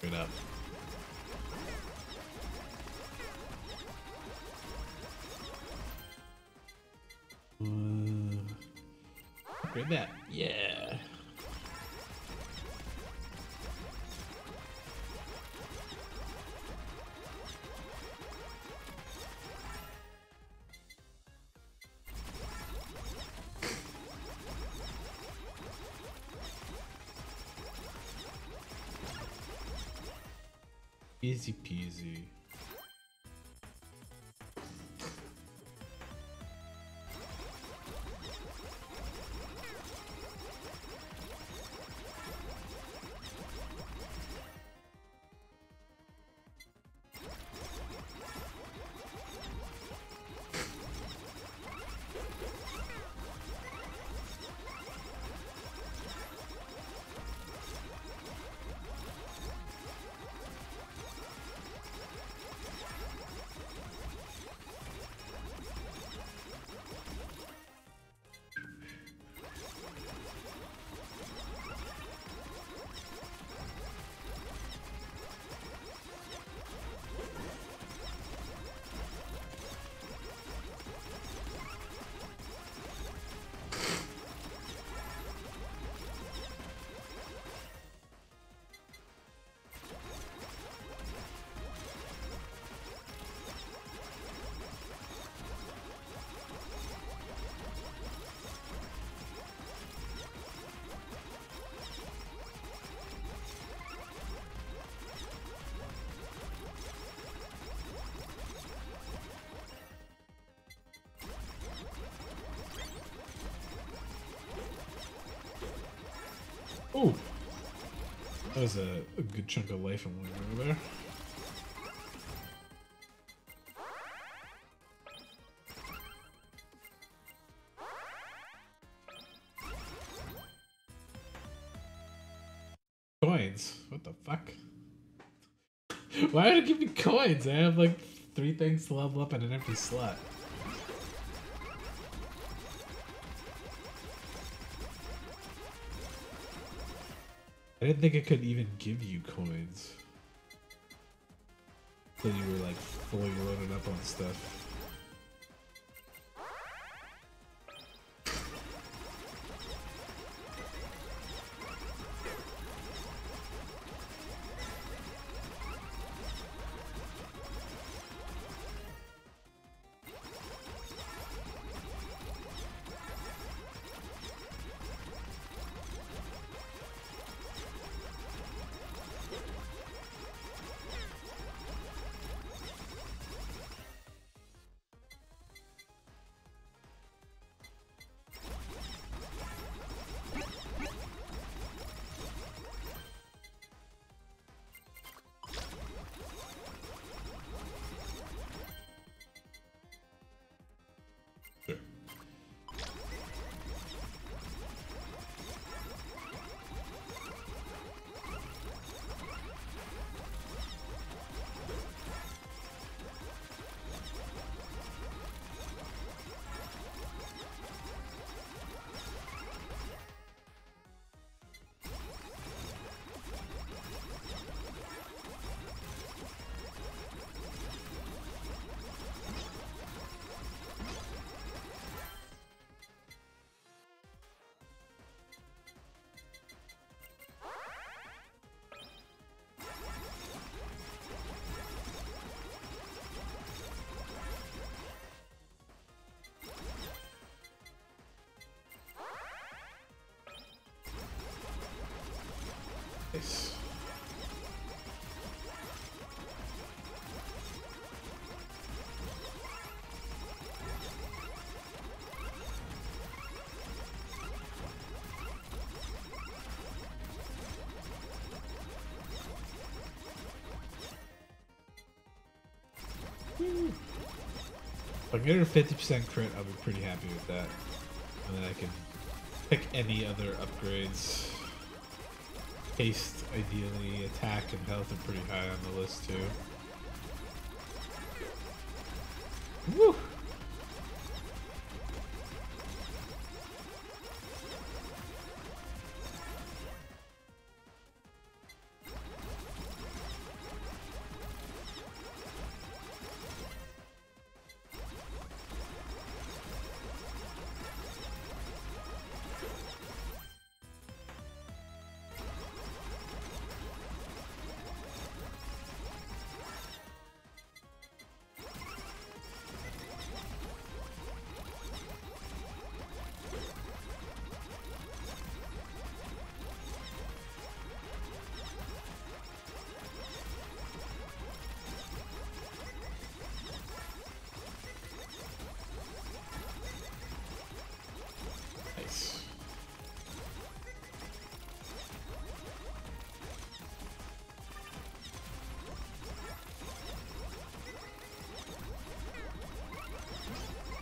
Good up. Upgrade that. Yeah. Easy peasy. Oh, that was a good chunk of life in one go there. Coins? What the fuck? Why did it give me coins? I have like 3 things to level up and an empty slot. I didn't think it could even give you coins. So you were like fully loaded up on stuff. Nice. If I get her 50% crit, I'll be pretty happy with that. And then I can pick any other upgrades. Haste, ideally. Attack and health are pretty high on the list too. Woo!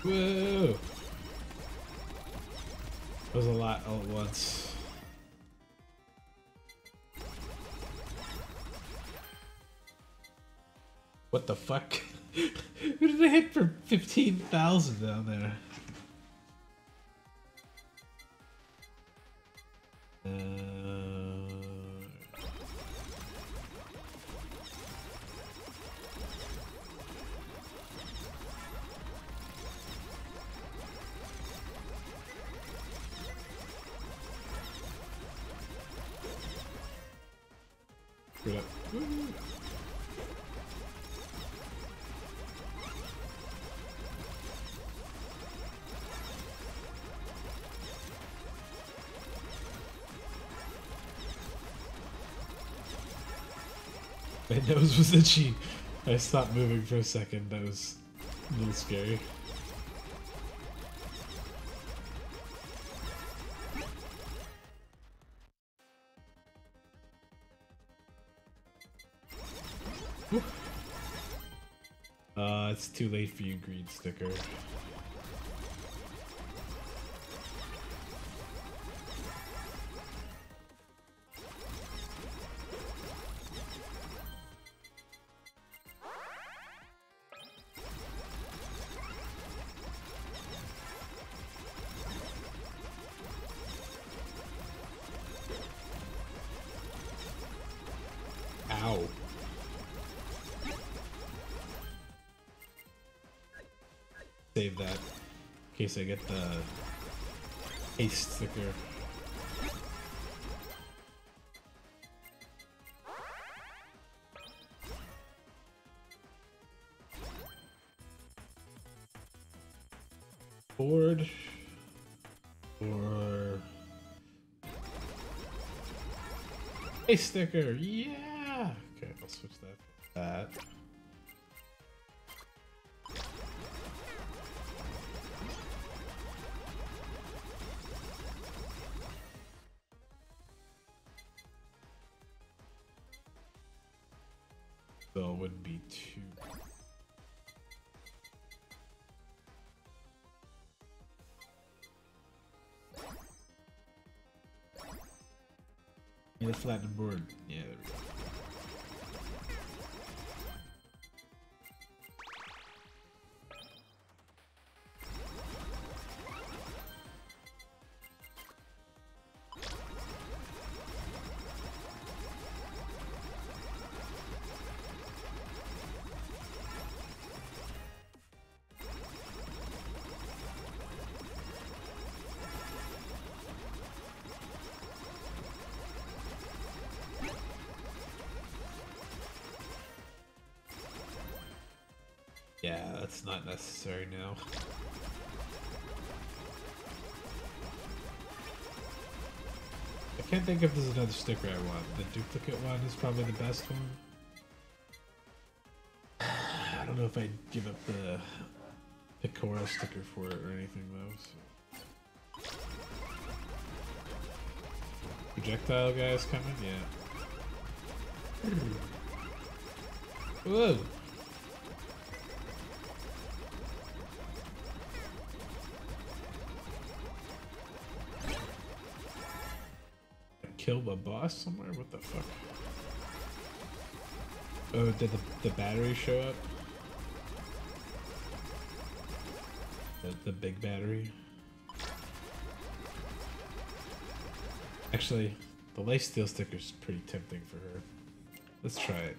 Whoa! That was a lot all at once. What the fuck? Who did I hit for 15,000 down there? Screw it up. Woo. My nose was itchy. I stopped moving for a second. That was a little scary. It's too late for you, green sticker. Ow. Save that in case I get the haste sticker. Board or haste sticker, yeah. Okay, I'll switch that for that. So it wouldn't be too. Need a flattened board. Yeah, there we go. Yeah, that's not necessary now. I can't think if there's another sticker I want. The duplicate one is probably the best one. I don't know if I'd give up the Picora sticker for it or anything though. So. Projectile guys coming? Yeah. Whoa! Kill a boss somewhere? What the fuck? Oh, did the battery show up? The big battery? Actually, the lifesteal sticker's pretty tempting for her. Let's try it.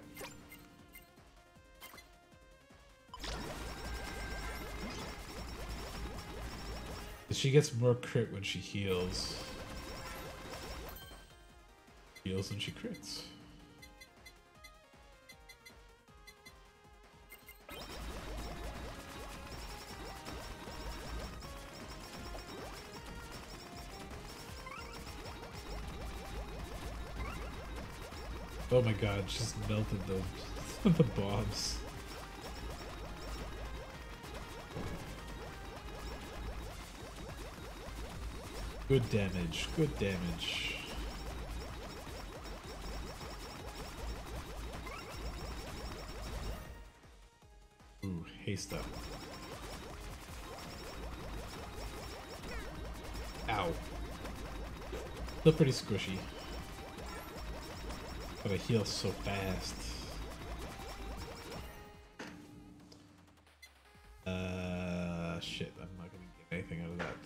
She gets more crit when she heals. Heals and she crits. Oh my god, just melted the bombs. Good damage, good damage. Ooh, haste up. Still pretty squishy. But I heal so fast. Shit, I'm not gonna get anything out of that.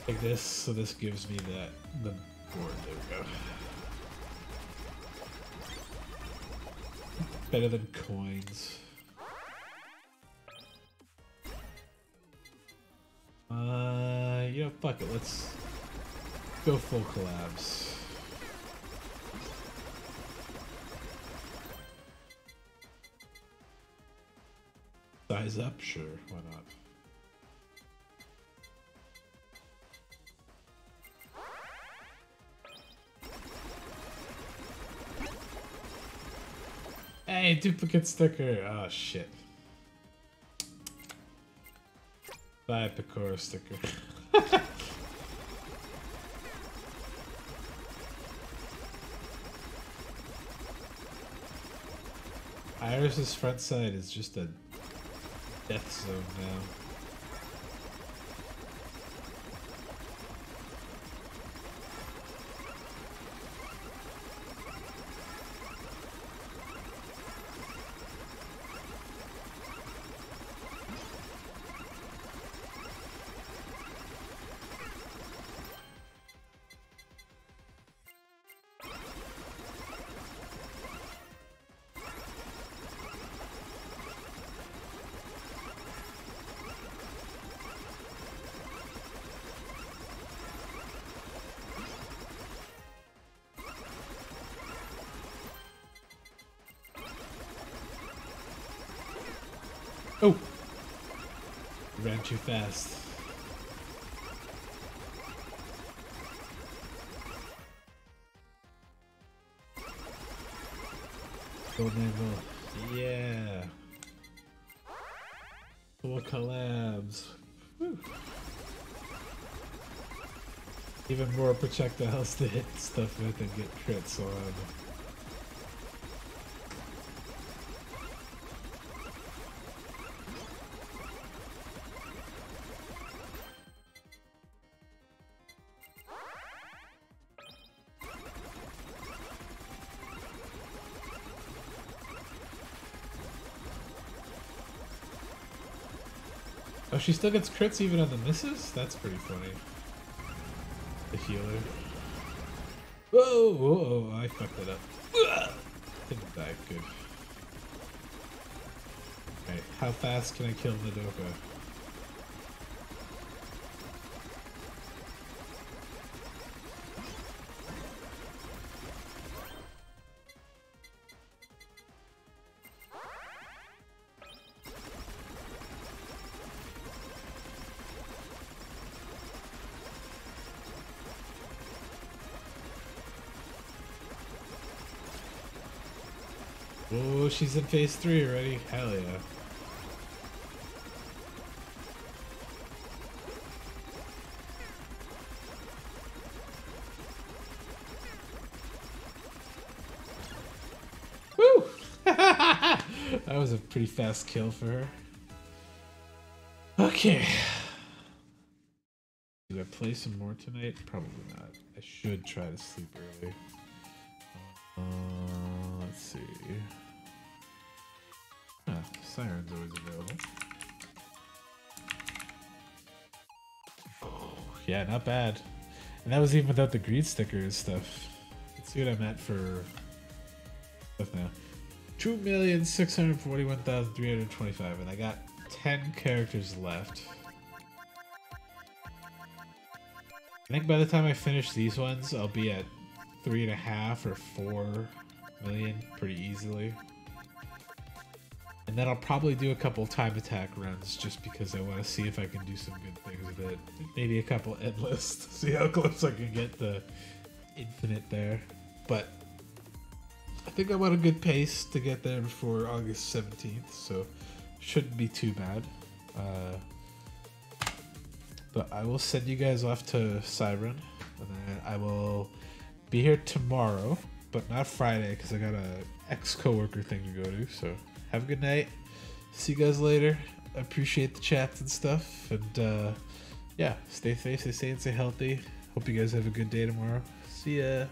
Like this, so this gives me the board. There we go. Better than coins. You know, fuck it, let's go full collabs. Size up? Sure, why not? Hey, duplicate sticker! Oh shit. Bye, Picora sticker. Iris's front side is just a death zone now. Oh! Ran too fast. Gold navel. Yeah! Full collabs. Woo. Even more projectiles to hit stuff with and get crits on. Oh, she still gets crits even on the misses? That's pretty funny. The healer. Whoa, whoa, I fucked it up. Didn't die, good. Alright, how fast can I kill Madoka? Oh, she's in phase 3 already. Hell yeah. Woo! That was a pretty fast kill for her. Okay. Do I play some more tonight? Probably not. I should try to sleep early. Let's see. Huh, Siren's always available. Oh, yeah, not bad. And that was even without the greed sticker and stuff. Let's see what I'm at for stuff now. 2,641,325, and I got 10 characters left. I think by the time I finish these ones, I'll be at 3.5 or 4 million pretty easily. And then I'll probably do a couple time attack runs just because I want to see if I can do some good things with it. Maybe a couple endless to see how close I can get the infinite there. But I think I'm on a good pace to get there before August 17th, so shouldn't be too bad. But I will send you guys off to Siren, and then I will be here tomorrow, but not Friday because I got a ex-coworker thing to go to. So have a good night. See you guys later. I appreciate the chats and stuff, and yeah, stay safe, stay sane, stay healthy. Hope you guys have a good day tomorrow. See ya.